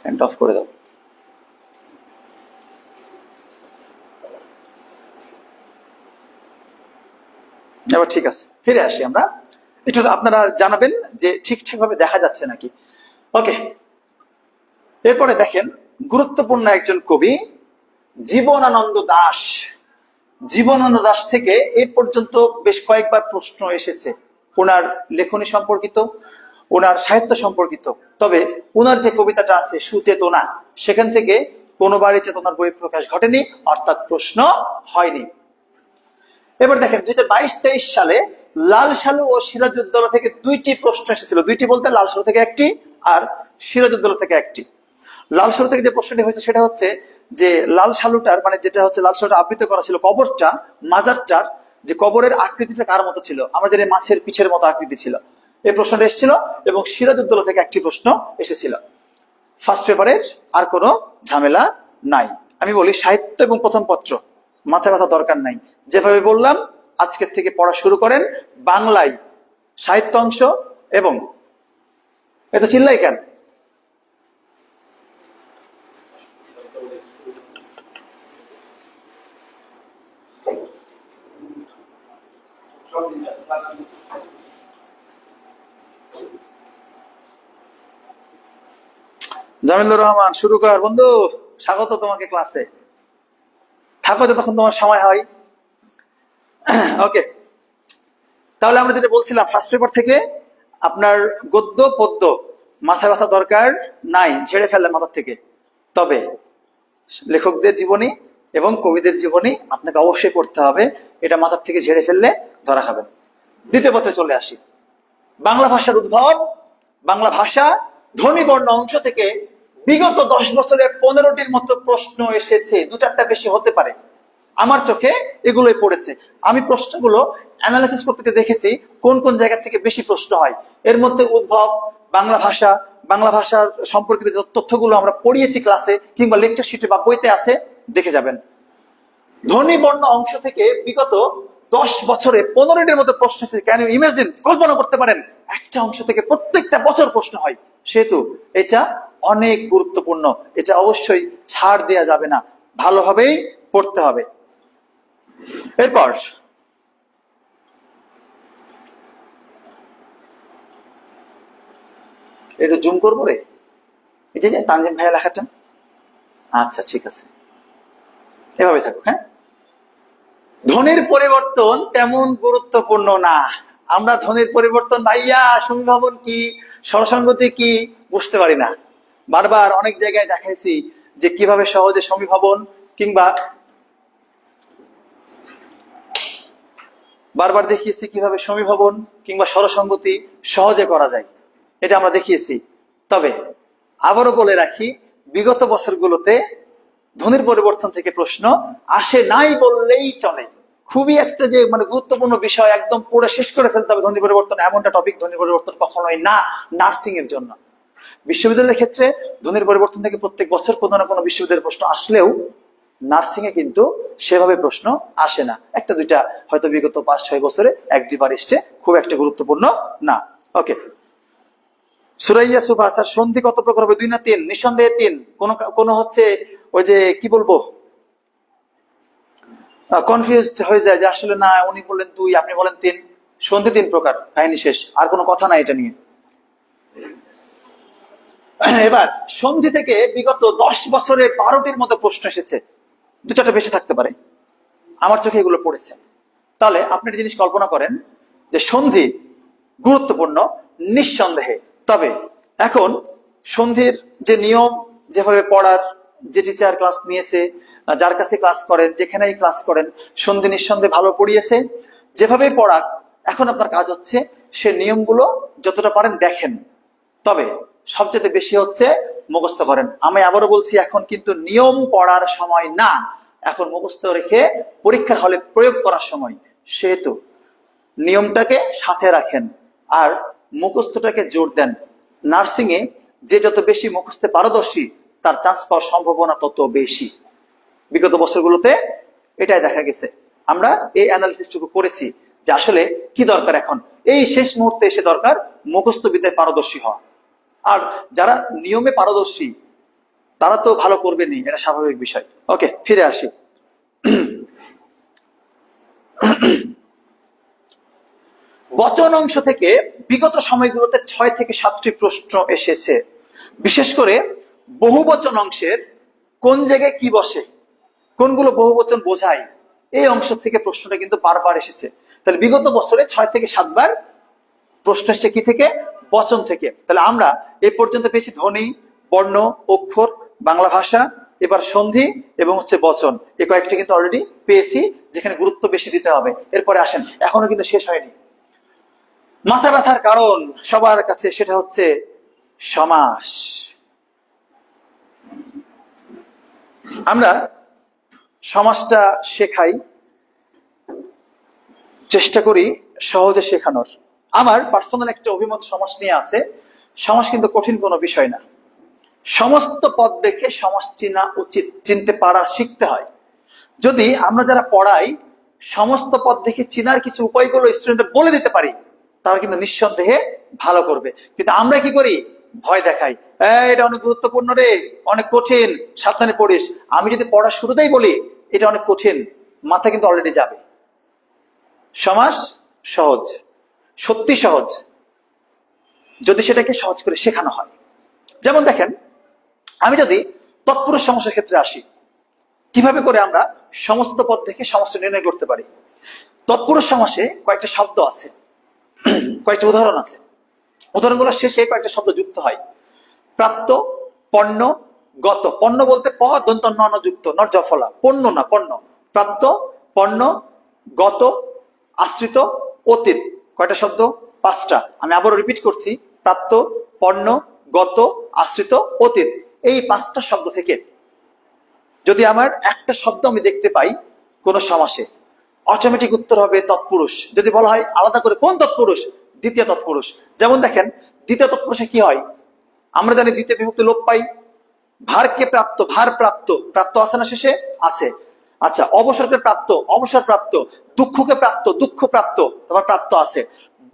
ফ্যানটা অফ করে দাও। এবার ঠিক আছে, ফিরে আসি আমরা। একটু আপনারা জানাবেন যে ঠিকঠাক ভাবে দেখা যাচ্ছে নাকি। ওকে, এরপরে দেখেন গুরুত্বপূর্ণ একজন কবি জীবনানন্দ দাশ। জীবনানন্দ দাশ থেকে এই পর্যন্ত বেশ কয়েকবার প্রশ্ন এসেছে ওনার লেখনী সম্পর্কিত, ওনার সাহিত্য সম্পর্কিত। তবে ওনার যে কবিতাটা আছে সুচেতনা, সেখান থেকে কোনোবারই চেতনার বই প্রকাশ ঘটেনি, অর্থাৎ প্রশ্ন হয়নি। এবার দেখেন 2022-23 সালে লাল সালু ও সিরাজউদ্দৌলা থেকে দুইটি প্রশ্ন এসেছিল। দুইটি বলতে লাল সালু থেকে একটি আর সিরাজউদ্দৌলা থেকে একটি। লাল সালু থেকে যে প্রশ্নটি হয়েছে সেটা হচ্ছে যে লাল সালুটার মানে যেটা হচ্ছে লাল সালুটা আবৃত করা ছিল কবরটা, মাজারটার যে কবরের আকৃতিটা কার মতো ছিল, আমাদের এই মাছের পিছের মতো আকৃতি ছিল। এই প্রশ্নটা এসেছিল এবং সিরাজউদ্দৌলা থেকে একটি প্রশ্ন এসেছিল। ফার্স্ট পেপারের আর কোনো ঝামেলা নাই। আমি বলি সাহিত্য এবং প্রথম পত্র মাথা ব্যথা দরকার নাই। যেভাবে বললাম আজকের থেকে পড়া শুরু করেন। বাংলায় সাহিত্য অংশ এবং এত চিল্লাই কেন? জামিলুর রহমান, শুরু কর বন্ধু। স্বাগত তোমাকে ক্লাসে। থাকো যতক্ষণ তোমার সময় হয়। ওকে, তাহলে আমরা যেটা বলছিলাম, ফার্স্ট পেপার থেকে আপনার গদ্য পদ্য মাথা ব্যথা দরকার নাই, ঝেড়ে ফেললেন মাথার থেকে। তবে লেখকদের জীবনী এবং কবিদের জীবনী আপনাকে অবশ্যই পড়তে হবে, এটা মাথার থেকে ঝেড়ে ফেললে ধরা খাবেন। দ্বিতীয় পত্রে চলে আসি। বাংলা ভাষার উদ্ভব। বাংলা ভাষা ধ্বনি বর্ণ অংশ থেকে বিগত 10 বছরে 15টির মতো প্রশ্ন এসেছে, 2-4টা বেশি হতে পারে। আমার চোখে এগুলোই পড়েছে। আমি প্রশ্নগুলো অ্যানালাইসিস করতে দেখেছি কোন কোন জায়গা থেকে বেশি প্রশ্ন হয়। এর মধ্যে উদ্ভব, বাংলা ভাষা, বাংলা ভাষার সম্পর্কিত যে তথ্যগুলো আমরা পড়িয়েছি ক্লাসে কিংবা লেকচার শিটে বা বইতে আছে, দেখে যাবেন। ধ্বনি বর্ণ অংশ থেকে বিগত 10 বছরে 15টির মতো প্রশ্ন এসেছে। Can you imagine? কল্পনা করতে পারেন একটা অংশ থেকে প্রত্যেকটা বছর প্রশ্ন হয়। সেহেতু এটা অনেক গুরুত্বপূর্ণ, এটা অবশ্যই ছাড় দেয়া যাবে না, ভালোভাবেই পড়তে হবে। এরপর একটু জুম করবো রে, এই যে তানজিম ভাইয়া লেখাটা। আচ্ছা ঠিক আছে, এভাবে থাকুক। হ্যাঁ, ধ্বনির পরিবর্তন তেমন গুরুত্বপূর্ণ না। আমরা ধ্বনির পরিবর্তন ভাইয়া সমীভবন কি, স্বরসঙ্গতি কি বুঝতে পারি না। বারবার অনেক জায়গায় দেখাইছি যে কিভাবে সহজে সমীভবন কিংবা বারবার দেখিয়েছি কিভাবে সমীভবন কিংবা স্বরসঙ্গতি সহজে করা যায়, এটা আমরা দেখিয়েছি। তবে আবারও বলে রাখি, বিগত বছরগুলোতে ধ্বনির পরিবর্তন থেকে প্রশ্ন আসে নাই বললেই চলে। খুবই একটা যে গুরুত্বপূর্ণ বিষয়, একদম পড়ে শেষ করে ফেলতে হবে ধ্বনি পরিবর্তন, এমনটা টপিক ধ্বনি পরিবর্তন কখনোই না নার্সিং এর জন্য। বিশ্ববিদ্যালয়ের ক্ষেত্রে ধ্বনির পরিবর্তন থেকে প্রত্যেক বছর কোনো না কোনো বিশ্ববিদ্যালয়ের প্রশ্ন আসলেও নার্সিং এ কিন্তু সেভাবে প্রশ্ন আসে না। একটা দুইটা হয়তো বিগত 5-6 বছরে 1-2বার এসছে, খুব একটা গুরুত্বপূর্ণ না। ওকে, সুরাইয়া সুভাষার সন্ধি কত প্রকার হবে? 2 না 3? নিঃসন্দেহে 3। কোন হচ্ছে ওই যে কি বলবো, কনফিউজ হয়ে যায় যে আসলে না উনি বললেন 2 আপনি বলেন 3। সন্ধি 3 প্রকার, কাহিনী শেষ, আর কোনো কথা নাই এটা নিয়ে। এবার সন্ধি থেকে বিগত 10 বছরে 12টির মতো প্রশ্ন এসেছে, 2-4টা বেশি থাকতে পারে, আমার চোখে এগুলো পড়েছে। তাহলে আপনি একটা জিনিস কল্পনা করেন যে সন্ধি গুরুত্বপূর্ণ নিঃসন্দেহে। তবে এখন সন্ধির যে নিয়ম, যেভাবে পড়ার, যে টিচার ক্লাস নিয়েছে, যার কাছে ক্লাস করেন, যেখানেই ক্লাস করেন, সন্ধি নিঃসন্দেহে ভালো পড়িয়েছে। যেভাবে পড়াক, এখন আপনার কাজ হচ্ছে সে নিয়মগুলো যতটা পারেন দেখেন, তবে সবচেয়ে বেশি হচ্ছে মুখস্থ করেন। আমি আবারও বলছি, এখন কিন্তু নিয়ম পড়ার সময় না, এখন মুখস্থ রেখে পরীক্ষার হলে প্রয়োগ করার সময়। সেহেতু নিয়মটাকে সাথে রাখেন আর মুখস্থটাকে জোর দেন। নার্সিং এ যে যত বেশি মুখস্থে পারদর্শী, তার চান্স পাওয়ার সম্ভাবনা তত বেশি। বিগত বছরগুলোতে এটাই দেখা গেছে। আমরা এই অ্যানালিসিসটুকু করেছি যে আসলে কি দরকার, এখন এই শেষ মুহূর্তে এসে দরকার মুখস্থ বিদ্যায় পারদর্শী হওয়া। আর যারা নিয়মে পারদর্শী তারা তো ভালো করবেনই, এটা স্বাভাবিক বিষয়। ওকে, ফিরে আসি। বচন অংশ থেকে বিগত সময়গুলোতে 6 থেকে 7টি প্রশ্ন এসেছে। বিশেষ করে বহুবচন অংশের কোন জায়গায় কি বসে, কোনগুলো বহুবচন বোঝায়, এই অংশ থেকে প্রশ্নটা কিন্তু বারবার এসেছে। তাহলে বিগত বছরে 6 থেকে 7বার প্রশ্ন এসেছে কি থেকে? বচন থেকে। তাহলে আমরা এই পর্যন্ত পেয়েছি ধ্বনি, বর্ণ, অক্ষর, বাংলা ভাষা, এবার সন্ধি এবং হচ্ছে বচন। এই কয়েকটি কিন্তু অলরেডি পেয়েছি, যেখানে গুরুত্ব বেশি দিতে হবে। এরপরে আসেন, এখনো কিন্তু শেষ হয়নি। মাথা ব্যথার কারণ সবার কাছে, সেটা হচ্ছে সমাস। আমরা সমাসটা শেখাই, চেষ্টা করি সহজে শেখানোর। আমার পার্সোনাল একটা অভিমত সমাস নিয়ে আছে। সমাস কিন্তু কঠিন কোনো বিষয় না। সমস্ত পদ দেখে সমাস চেনা উচিত, চিনতে পারা শিখতে হয়। যদি আমরা যারা পড়াই সমস্ত পদ দেখে চিনার কিছু উপায়গুলো স্টুডেন্টদের বলে দিতে পারি, তারা কিন্তু নিঃসন্দেহে ভালো করবে। কিন্তু আমরা কি করি, ভয় দেখাই, এটা অনেক গুরুত্বপূর্ণ রে, অনেক কঠিন, সাবধানে পড়িস। আমি যদি পড়া শুরুতেই বলি এটা অনেক কঠিন, মাথা কিন্তু অলরেডি যাবে। সমাস সহজ, সত্যি সহজ, যদি সেটাকে সহজ করে শেখানো হয়। যেমন দেখেন, আমি যদি তৎপুরুষ সমাসের ক্ষেত্রে আসি, কিভাবে করে আমরা সমস্ত পদ থেকে সমস্ত নির্ণয় করতে পারি। তৎপুরুষ সমাসে কয়েকটা শব্দ আছে, কয়েকটা উদাহরণ আছে। উদাহরণগুলোর শেষে কয়েকটা শব্দ যুক্ত হয়। প্রাপ্ত, পণ্য, গত। পণ্য বলতে প দন্ত ন যুক্ত, নট জফলা, পণ্য না, পণ্য। প্রাপ্ত, পণ্য, গত, আশ্রিত, অতীত। কয়টা শব্দ? 5টা। আমি আবারও রিপিট করছি, প্রাপ্ত, পণ্য, গত, আশ্রিত, অতীত। এই 5টা শব্দ থেকে যদি আমার একটা শব্দ আমি দেখতে পাই কোন সমাসে, অটোমেটিক উত্তর হবে তৎপুরুষ। যদি বলা হয় আলাদা করে কোন তৎপুরুষ, দ্বিতীয় তৎপুরুষ। যেমন দেখেন, দ্বিতীয় তৎপুরুষে কি হয়, আমরা জানি দ্বিতীয় বিভক্তি লোপ পাই। ভারকে প্রাপ্ত, ভার প্রাপ্ত, প্রাপ্ত আছে না শেষে? আছে। আচ্ছা, অবসরকে প্রাপ্ত, অবসর প্রাপ্ত। দুঃখকে প্রাপ্ত, দুঃখ প্রাপ্ত, তোমার প্রাপ্ত আছে।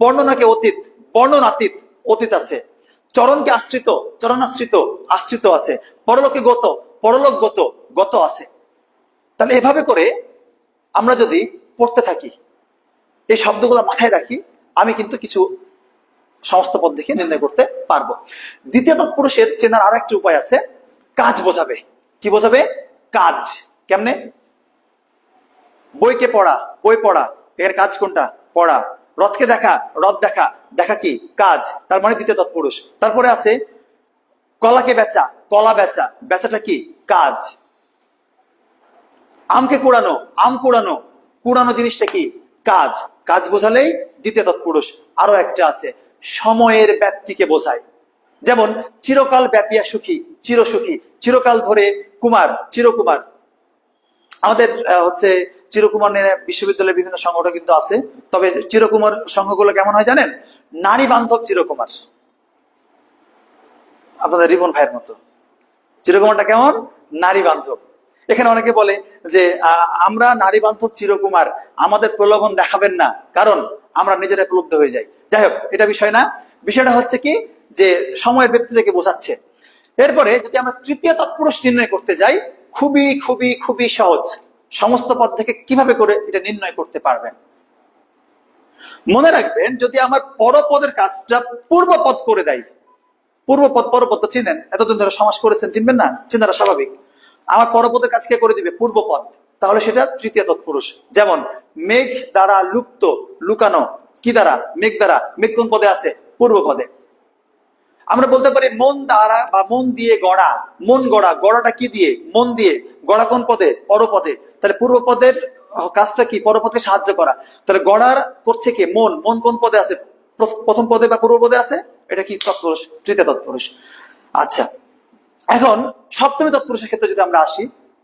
বর্ণনাকে অতীত, বর্ণনাতীত, অতীত আছে। চরণকে আশ্রিত, চরণাশ্রিত, আশ্রিত আছে। পরলোকে গত, পরলোক গত, গত আছে। তাহলে এভাবে করে আমরা যদি পড়তে থাকি, এই শব্দগুলো মাথায় রাখি, আমি কিন্তু কিছু সমস্ত পদ দেখে নির্ণয় করতে পারবো। দ্বিতীয় তৎপুরুষের চেনার আরো একটা উপায় আছে, কাজ বোঝাবে। কি বোঝাবে? কাজ। কেমনে? বইকে পড়া, বই পড়া, এর কাজ কোনটা? পড়া। রথকে দেখা, রথ দেখা, দেখা কি? কাজ। তার মানে দ্বিতীয় তৎপুরুষ। তারপরে আছে কলাকে বেচা, কলা বেচা, বেচাটা কি? কাজ। আমকে কুড়ানো, আম কুড়ানো, কুড়ানো জিনিসটা কি? কাজ। কাজ বোঝালেই দ্বিতীয় তৎপুরুষ। আরো একটা আছে, সময়ের ব্যাপ্তিকে বোঝায়। যেমন চিরকাল ব্যাপিয়া সুখী, চিরসুখী, চিরকাল ধরে কুমার, চিরকুমার। আমাদের চিরকুমার নিয়ে বিশ্ববিদ্যালয়ের বিভিন্ন সংগঠন কিন্তু আছে। তবে চিরকুমার সংঘগুলো কেমন হয় জানেন? নারী বান্ধব চিরকুমার, আপনাদের রিবন ভাইয়ের মতো। চিরকুমারটা কেমন? নারী বান্ধব। এখানে অনেকে বলে যে আমরা নারী বান্ধব চিরকুমার, আমাদের প্রলোভন দেখাবেন না, কারণ আমরা নিজেরা প্রলুব্ধ হয়ে যাই। যাই হোক, এটা বিষয় না। বিষয়টা হচ্ছে কি, যে সময়ের ব্যক্তি থেকে বোঝাচ্ছে। এরপরে যদি আমরা তৃতীয় তৎপুরুষ নির্ণয় করতে যাই, খুবই খুবই খুবই সহজ। সমস্ত পদ থেকে কিভাবে করে এটা নির্ণয় করতে পারবেন? মনে রাখবেন, যদি আমার পরপদের কাজটা পূর্বপদ করে দেয়, পূর্বপদ পরপদ তো চিনেন, এতদিন ধরে সমাস করেছেন, চিনবেন না? চিনারা স্বাভাবিক। আমার পরপদের কাজ কে করে দিবে? পূর্বপদ। তাহলে সেটা তৃতীয় তৎপুরুষ। যেমন মেঘ দ্বারা লুপ্ত, লুকানো। কি দ্বারা? মেঘ দ্বারা। মেঘ কোন পদে আছে? পূর্ব পদে। আমরা বলতে পারি মন দ্বারা বা মন দিয়ে গড়া, মন গড়া। গড়াটা কি দিয়ে? মন দিয়ে। গড়া কোন পদে? পরপদে। তাহলে পূর্ব পদের কাজটা কি? পরপদকে সাহায্য করা। তাহলে গড়ার করছে কি? মন। মন কোন পদে আছে? প্রথম পদে বা পূর্ব পদে আছে। এটা কি তৎপুরুষ? তৃতীয় তৎপুরুষ। আচ্ছা, এখন সপ্তমী তৎপুরুষের ক্ষেত্রে যদি আমরা আসি,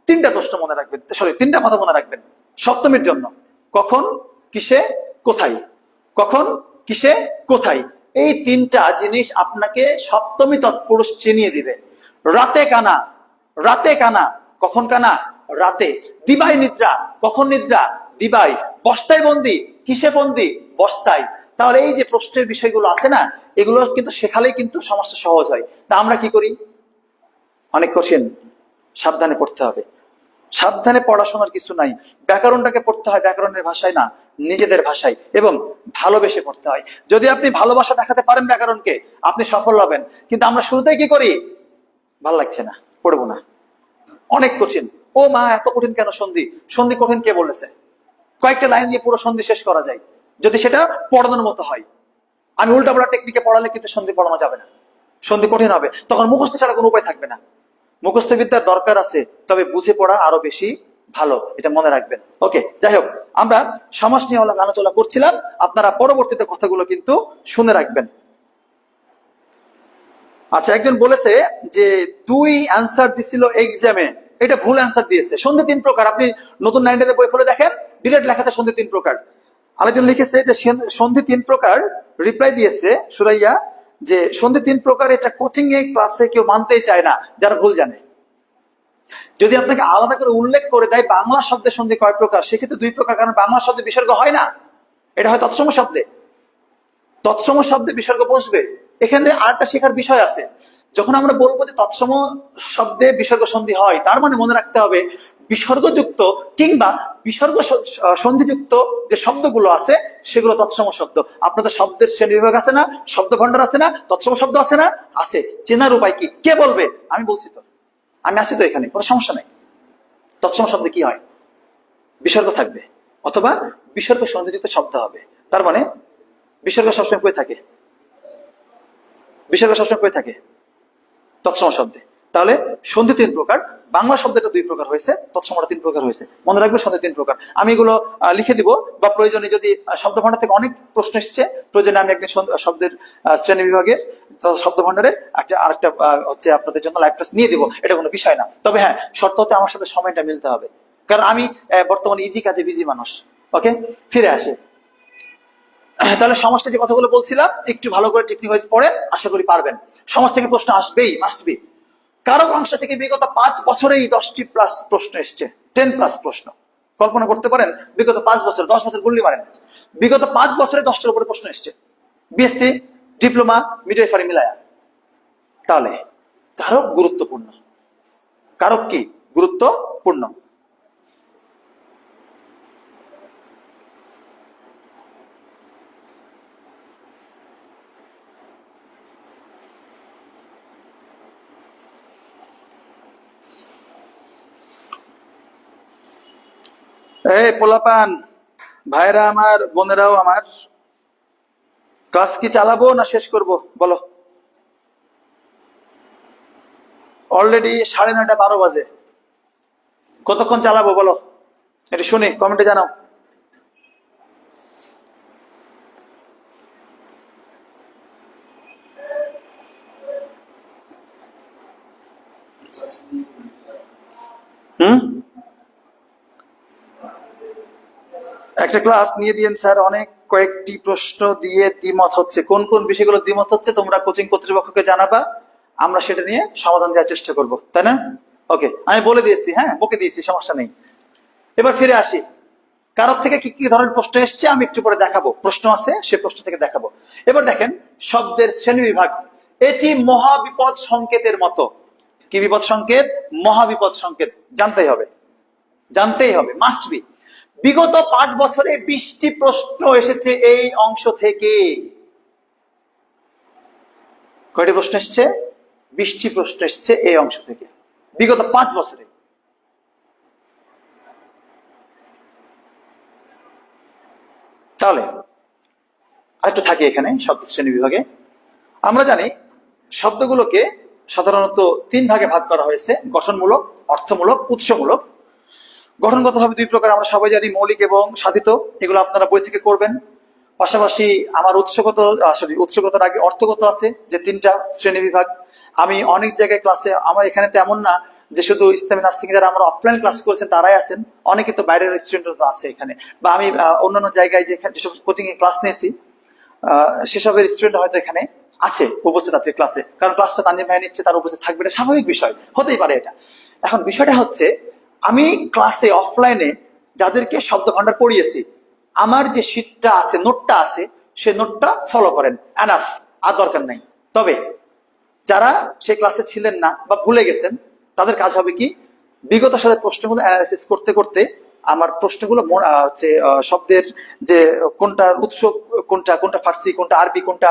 3টা প্রশ্ন মনে রাখবেন, 3টা কথা মনে রাখবেন সপ্তমীর জন্য। কখন, কিসে, কোথায়। কখন, কিসে, কোথায়। এই 3টা জিনিস আপনাকে সপ্তমী তৎপুরুষ চিনিয়ে দিবে। রাতে কানা, রাতে কানা, কখন কানা? রাতে। দিবাই নিদ্রা, কখন নিদ্রা? দিবাই। বস্তায় বন্দি, কিসে বন্দি? বস্তায়। তাহলে এই যে প্রশ্নের বিষয়গুলো আছে না, এগুলো কিন্তু শেখালেই কিন্তু সমাজটা সহজ হয়। তা আমরা কি করি? অনেক কঠিন। সাবধানে পড়তে হবে। সাবধানে পড়াশোনার কিছু নাই। ব্যাকরণটাকে পড়তে হয় ব্যাকরণের ভাষায় না, নিজেদের ভাষায়, এবং ভালোবেসে পড়তে হয়। যদি আপনি ভালোবাসা দেখাতে পারেন ব্যাকরণকে, আপনি সফল হবেন। কিন্তু আমরা শুরুতেই কি করি? ভাল লাগছে না, পড়বো না, অনেক কঠিন। ও মা, এত কঠিন কেন সন্ধি? সন্ধি কঠিন কে বলেছে? কয়েকটা লাইন দিয়ে পুরো সন্ধি শেষ করা যায়, যদি সেটা পড়ানোর মতো হয়। আমি উল্টাপাল্টা টেকনিকে পড়ালে কিন্তু সন্ধি পড়ানো যাবে না, সন্ধি কঠিন হবে। তখন মুখস্থ ছাড়া কোনো উপায় থাকবে না। মুখস্থ বিদ্যার দরকার আছে, তবে বুঝে পড়া আরো বেশি ভালো, এটা মনে রাখবেন। ওকে, যাই হোক, আমরা সমাস নিয়ে আলোচনা করছিলাম। আপনারা পরবর্তীতে কথাগুলো কিন্তু শুনে রাখবেন। আচ্ছা, একজন বলেছে যে 2 অ্যান্সার দিছিল এক্সামে, এটা ভুল অ্যান্সার দিয়েছে। সন্ধি 3 প্রকার। আপনি নতুন 9 বই খুলে দেখেন, ডিরেক্ট লেখাতে সন্ধি 3 প্রকার। আরেকজন লিখেছে যে সন্ধি 3 প্রকার, রিপ্লাই দিয়েছে সুরাইয়া, যে সন্ধি 3 প্রকার, এটা কোচিং এ ক্লাসে কেউ মানতেই চায় না, যারা ভুল জানে। যদি আপনাকে আলাদা করে উল্লেখ করে দেয় বাংলা শব্দের সন্ধি কয় প্রকার, সেক্ষেত্রে দুই প্রকার, কারণ বাংলা শব্দে বিসর্গ হয় না, এটা হয় তৎসম শব্দে। তৎসম শব্দে বিসর্গ বসবে। এখানে আরেকটা শেখার বিষয় আছে, যখন আমরা বলবো যে তৎসম শব্দে বিসর্গ সন্ধি হয়, তার মানে মনে রাখতে হবে বিসর্গযুক্ত কিংবা বিসর্গ সন্ধিযুক্ত যে শব্দগুলো আছে সেগুলো তৎসম শব্দ। আপনাদের শব্দের শ্রেণী বিভাগ আছে না, শব্দ ভান্ডার আছে না, তৎসম শব্দ আছে না, আছে। চেনার উপায় কি, কে বলবে? আমি বলছি তো, আমি আছি তো এখানে, কোনো সমস্যা নাই। তৎসম শব্দে কি হয়, বিসর্গ থাকবে অথবা বিসর্গ সন্ধিযুক্ত শব্দ হবে। তার মানে বিসর্গ সবসময় কই থাকে, বিসর্গ সবসময় কই থাকে তৎসম শব্দে। তাহলে সন্ধি তিন প্রকার, বাংলা শব্দটা দুই প্রকার হয়েছে, তৎসমটা তিন প্রকার হয়েছে। মনে রাখবে সন্ধি তিন প্রকার। আমি এগুলো লিখে দিব, বা প্রয়োজনে যদি শব্দ ভান্ডার থেকে অনেক প্রশ্ন এসছে, প্রয়োজনে আমি একদিন শব্দের শ্রেণী বিভাগে শব্দ ভান্ডারে আরেকটা হচ্ছে আপনাদের জন্য লাইভ ক্লাস নিয়ে দিব, এটা কোনো বিষয় না। তবে হ্যাঁ, শর্ত হচ্ছে আমার সাথে সময়টা মিলতে হবে, কারণ আমি বর্তমানে ইজি কাজে বিজি মানুষ। ওকে, ফিরে আসে। তাহলে সমাজটা যে কথাগুলো বলছিলাম, একটু ভালো করে টেকনিক ওয়াইজ পড়েন, আশা করি পারবেন। সমাজ থেকে প্রশ্ন আসবেই, মাস্ট বি। কারক অংশ থেকে বিগত 5 বছরেই 10টি প্লাস প্রশ্ন এসছে, 10 প্লাস প্রশ্ন। কল্পনা করতে পারেন, বিগত 5 বছর, 10 বছর গুল্লি মারেন, বিগত 5 বছরে 10টার উপরে প্রশ্ন এসছে, বিএসসি, ডিপ্লোমা, মিডওয়াইফারি মিলায়া। তাহলে কারক গুরুত্বপূর্ণ। কারক কি গুরুত্বপূর্ণ? এই পোলাপান, ভাইরা আমার, বোনেরাও আমার, ক্লাস কি চালাবো না শেষ করব বলো? অলরেডি 9:30 12 বাজে, কতক্ষণ চালাবো বলো, এটা শুনি, কমেন্টে জানাও। হুম, একটা ক্লাস নিয়ে দিয়েন স্যার, অনেক কয়েকটি প্রশ্ন দিয়ে দ্বিমত হচ্ছে। কোন কোন বিষয়গুলো দ্বিমত হচ্ছে তোমরা কোচিং কর্তৃপক্ষকে জানাবা, আমরা সেটা নিয়ে সমাধান দেওয়ার চেষ্টা করব, তাই না? ওকে, আমি বলে দিয়েছি, হ্যাঁ বকে দিয়েছি, সমস্যা নেই। এবার ফিরে আসি, কারোর থেকে কি কি ধরনের প্রশ্ন এসছে আমি একটু পরে দেখাবো, প্রশ্ন আছে সে প্রশ্ন থেকে দেখাবো। এবার দেখেন শব্দের শ্রেণী বিভাগ, এটি মহাবিপদ সংকেতের মতো। কি বিপদ সংকেত? মহাবিপদ সংকেত। জানতেই হবে, জানতেই হবে, মাস্ট বি। বিগত 5 বছরে 20টি প্রশ্ন এসেছে এই অংশ থেকে। কয়টি প্রশ্ন এসছে? 20টি প্রশ্ন এসছে এই অংশ থেকে বিগত 5 বছরে। তাহলে আরেকটু থাকি এখানে শব্দ শ্রেণী বিভাগে। আমরা জানি শব্দগুলোকে সাধারণত 3 ভাগে ভাগ করা হয়েছে, গঠনমূলক, অর্থমূলক, উৎসমূলক। গঠনগতভাবে 2 প্রকার আমরা সবাই জানি, মৌলিক এবং সাধিত। এগুলো আপনারা বই থেকে করবেন। পাশাপাশি আমার উৎসগতর আগে অর্থগত আছে, যে 3টা শ্রেণী বিভাগ। আমি অনেক জায়গায় ক্লাসে, আমার এখানে তো এমন না যে শুধু ইসলামী নার্সিং যারা আমরা অফলাইন ক্লাস করেছেন তারাই আছেন, অনেকে তো বাইরের স্টুডেন্ট আছে এখানে, বা আমি অন্যান্য জায়গায় যেসব কোচিং এ ক্লাস নিয়েছি সেসবের স্টুডেন্ট হয়তো এখানে আছে, উপস্থিত আছে ক্লাসে, কারণ ক্লাসটা তানজিম ভাই নিচ্ছে, তার উপস্থিত থাকবে, এটা স্বাভাবিক বিষয়, হতেই পারে এটা। এখন বিষয়টা হচ্ছে, আমি ক্লাসে অফলাইনে যাদেরকে শব্দ ভান্ডার পড়িয়েছি, আমার যে শীটটা আছে, নোটটা আছে, সে নোটটা ফলো করেন, এনাফ, আর দরকার নাই। তবে যারা সেই ক্লাসে ছিলেন না বা ভুলে গেছেন, তাদের কাজ হবে কি, বিগত সালের প্রশ্নগুলো অ্যানালাইসিস করতে করতে আমার প্রশ্নগুলো হচ্ছে শব্দের যে কোনটা উৎস, কোনটা কোনটা ফার্সি, কোনটা আরবি, কোনটা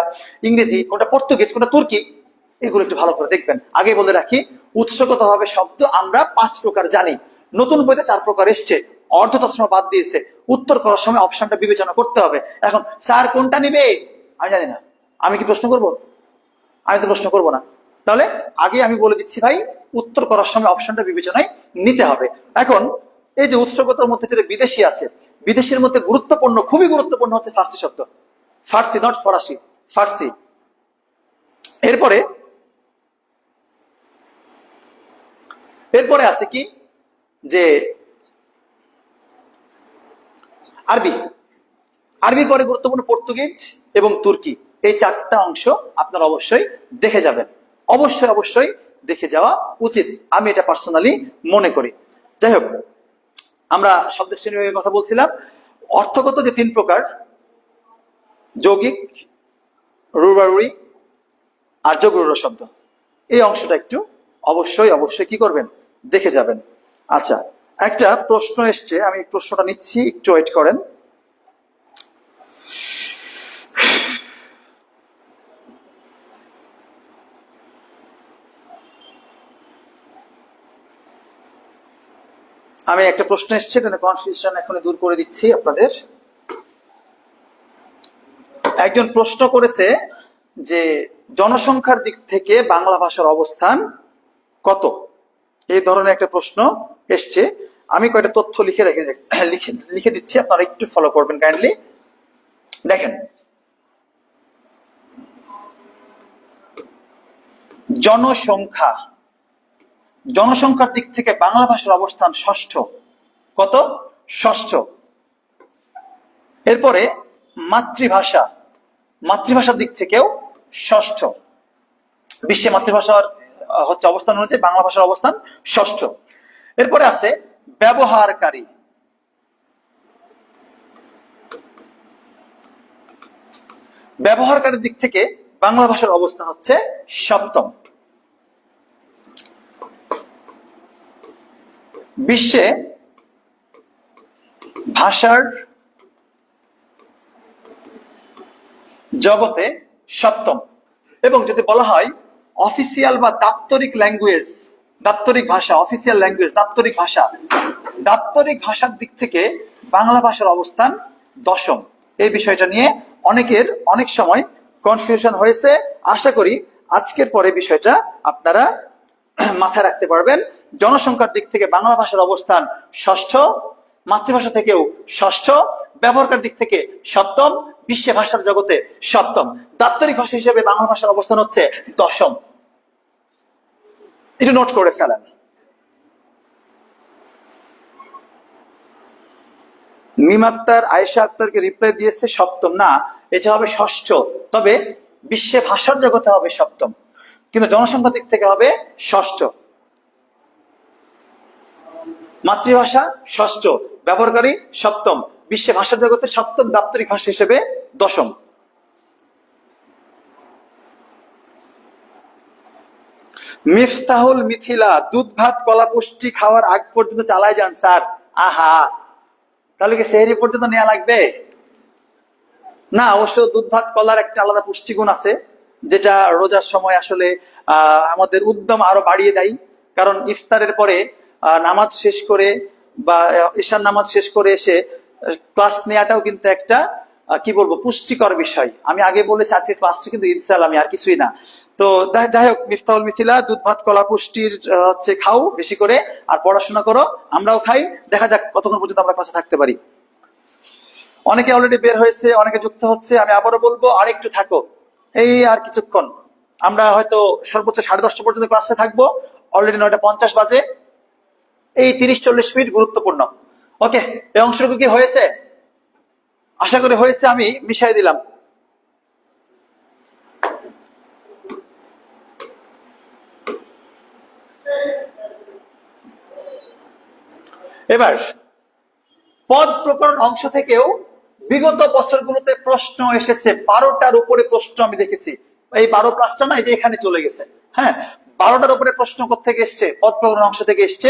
ইংরেজি, কোনটা পর্তুগিজ, কোনটা তুর্কি, এগুলো একটু ভালো করে দেখবেন। আগে বলে রাখি, উৎসগত ভাবে শব্দ আমরা 5 প্রকার জানি, নতুন বইতে 4 প্রকার এসছে, অর্ধ তৎসম বাদ দিয়েছে। উত্তর করার সময় অপশনটা বিবেচনা করতে হবে। এখন স্যার কোনটা নিবে আমি জানি না, আমি কি প্রশ্ন করব? আমি তো প্রশ্ন করব না। তাহলে আগে আমি বলে দিচ্ছি ভাই, উত্তর করার সময় অপশনটা বিবেচনায় নিতে হবে। এখন এই যে উৎসগতার মধ্যে যেটা বিদেশি আছে, বিদেশের মধ্যে গুরুত্বপূর্ণ, খুবই গুরুত্বপূর্ণ হচ্ছে ফার্সি শব্দ। ফার্সি, নট ফরাসি, ফার্সি। এরপরে আছে কি, যে আরবি। আরবির পরে গুরুত্বপূর্ণ পর্তুগিজ এবং তুর্কি। এই 4টা অংশ আপনারা অবশ্যই দেখে যাবেন, অবশ্যই অবশ্যই দেখে যাওয়া উচিত, আমি এটা পার্সোনালি মনে করি। যাই হোক, আমরা শব্দের শ্রেণীর কথা বলছিলাম। অর্থগত যে 3 প্রকার, যৌগিক, রূঢ় আর যোগরূঢ় শব্দ, এই অংশটা একটু অবশ্যই কি করবেন, দেখে যাবেন। আচ্ছা, একটা প্রশ্ন এসছে, আমি প্রশ্নটা নিচ্ছি, একটু ওয়েট করেন। আমি একটা প্রশ্ন এসছে, এটা কনফিউশন এখনই দূর করে দিচ্ছি আপনাদের। একজন প্রশ্ন করেছে যে জনসংখ্যার দিক থেকে বাংলা ভাষার অবস্থান কত, এই ধরনের একটা প্রশ্ন এসছে। আমি কয়েকটা তথ্য লিখে দিচ্ছি, আপনারা একটু ফলো করবেন কাইন্ডলি। দেখেন, জনসংখ্যার দিক থেকে বাংলা ভাষার অবস্থান ষষ্ঠ। কত? ষষ্ঠ। এরপরে মাতৃভাষার দিক থেকেও ষষ্ঠ। বিশ্বে মাতৃভাষার হচ্ছে অবস্থান অনুযায়ী বাংলা ভাষার অবস্থান ষষ্ঠ। এরপরে আছে ব্যবহারকারীর দিক থেকে বাংলা ভাষার অবস্থান হচ্ছে সপ্তম। বিশ্বে ভাষার জগতে সপ্তম। এবং যদি বলা হয় অফিসিয়াল বা দাপ্তরিক ভাষার দিক থেকে বাংলা ভাষার অবস্থান দশম। এই বিষয়টা নিয়ে অনেকের অনেক সময় কনফিউশন হয়েছে। আশা করি আজকের পরে বিষয়টা আপনারা মাথায় রাখতে পারবেন। জনসংখ্যার দিক থেকে বাংলা ভাষার অবস্থান ষষ্ঠ, মাতৃভাষা থেকেও ষষ্ঠ, ব্যবহারকার দিক থেকে সপ্তম, বিশ্ব ভাষার জগতে সপ্তম, দাপ্তরিক ভাষা হিসেবে বাংলা ভাষার অবস্থান হচ্ছে দশম। একটু নোট করে ফেলেন। মিম আক্তার আয়েশা আক্তারকে রিপ্লাই দিয়েছে সপ্তম না, এটা হবে ষষ্ঠ। তবে বিশ্বে ভাষার জগতে হবে সপ্তম, কিন্তু জনসংখ্যার দিক থেকে হবে ষষ্ঠ। মাতৃভাষা ষষ্ঠ, ব্যবহারকারী সপ্তম, বিশ্বে ভাষার জগতে সপ্তম, দাপ্তরিক ভাষা হিসেবে দশম। মিফতাহুল মিথিলা, দুধ ভাত কলা পুষ্টি খাওয়ার আগ পর্যন্ত চালায় যান স্যার। আহা, তাহলে কি সেহরি পর্যন্ত নেওয়া লাগবে? না, অবশ্য দুধ ভাত কলার একটা আলাদা পুষ্টিগুণ আছে, যেটা রোজার সময় আসলে আমাদের উদ্যম আরো বাড়িয়ে দেয়। কারণ ইফতারের পরে নামাজ শেষ করে বা ঈশার নামাজ শেষ করে এসে ক্লাস নেওয়াটাও কিন্তু একটা কি বলবো পুষ্টিকর বিষয়। আমি আগে বলেছি আজকে ক্লাসটা কিন্তু ইনশাআল্লাহ আর কিছুই না। তো যাই হোক, মিফতাহুল মিথিলা, দুধ ভাত কলা পুষ্টির হচ্ছে খাও বেশি করে, আর পড়াশোনা করো, আমরাও খাই। দেখা যাক কতক্ষণ পর্যন্ত আমরা ক্লাসে থাকতে পারি। অনেকে অলরেডি বের হয়েছে, অনেকে যুক্ত হচ্ছে। আমি আবারও বলবো, আর একটু থাকো, এই আর কিছুক্ষণ। আমরা হয়তো সর্বোচ্চ 10:30 পর্যন্ত ক্লাসে থাকবো। অলরেডি 9:50 বাজে। এই 30-40 মিনিট গুরুত্বপূর্ণ। ওকে, এই অংশটুকু কি হয়েছে? আশা করি হয়েছে। আমি মিশাই দিলাম। এবার পদ প্রকরণ অংশ থেকেও বিগত বছরগুলোতে প্রশ্ন এসেছে। 12টার উপরে প্রশ্ন আমি দেখেছি। এই 12+টা না, এই যে এখানে চলে গেছে। হ্যাঁ, 12টার উপরে প্রশ্ন কোথেকে এসছে? পদ প্রকরণ অংশ থেকে এসছে।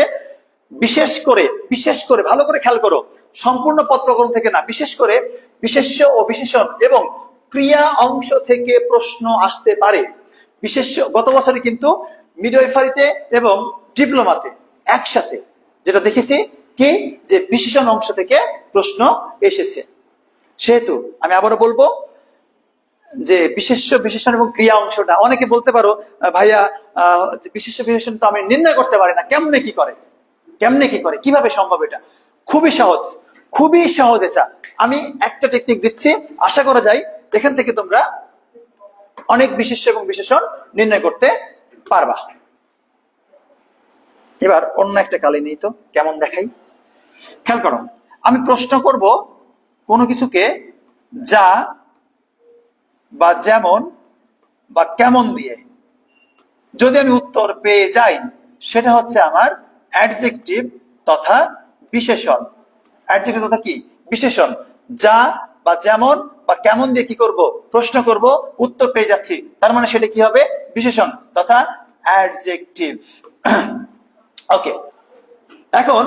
বিশেষ করে ভালো করে খেয়াল করো, সম্পূর্ণ পদ প্রকরণ থেকে না, বিশেষ করে বিশেষ্য ও বিশেষণ এবং ক্রিয়া অংশ থেকে প্রশ্ন আসতে পারে। বিশেষ্য গত বছরে কিন্তু মিডওয়াইফারিতে এবং ডিপ্লোমাতে একসাথে যেটা দেখেছি কি, যে বিশেষণ অংশ থেকে প্রশ্ন এসেছে। সেহেতু আমি আবারও বলবো যে বিশেষ্য, বিশেষণ এবং ক্রিয়া অংশটা, অনেকে বলতে পারো ভাইয়া বিশেষ্য বিশেষণ তো আমি নির্ণয় করতে পারি না, কেমনে কি করে, কিভাবে সম্ভব? এটা খুবই সহজ। এটা আমি একটা টেকনিক দিচ্ছি, আশা করা যায় এখান থেকে তোমরা অনেক বিশেষ্য এবং বিশেষণ নির্ণয় করতে পারবা। এবার অন্য একটা কালি নেই তো, কেমন দেখাই খেয়াল করো। আমি প্রশ্ন করব কোনো কিছুকে যা বা যেমন বা কেমন দিয়ে, যদি আমি উত্তর পেয়ে যাই সেটা হচ্ছে আমার অ্যাডজেক্টিভ তথা বিশেষণ। অ্যাডজেক্টিভ তথা কি? বিশেষণ। যা বা যেমন বা কেমন দিয়ে কি করব? প্রশ্ন করব, উত্তর পেয়ে যাচ্ছি, তার মানে সেটা কি হবে? বিশেষণ তথা অ্যাডজেক্টিভ। ওকে, এখন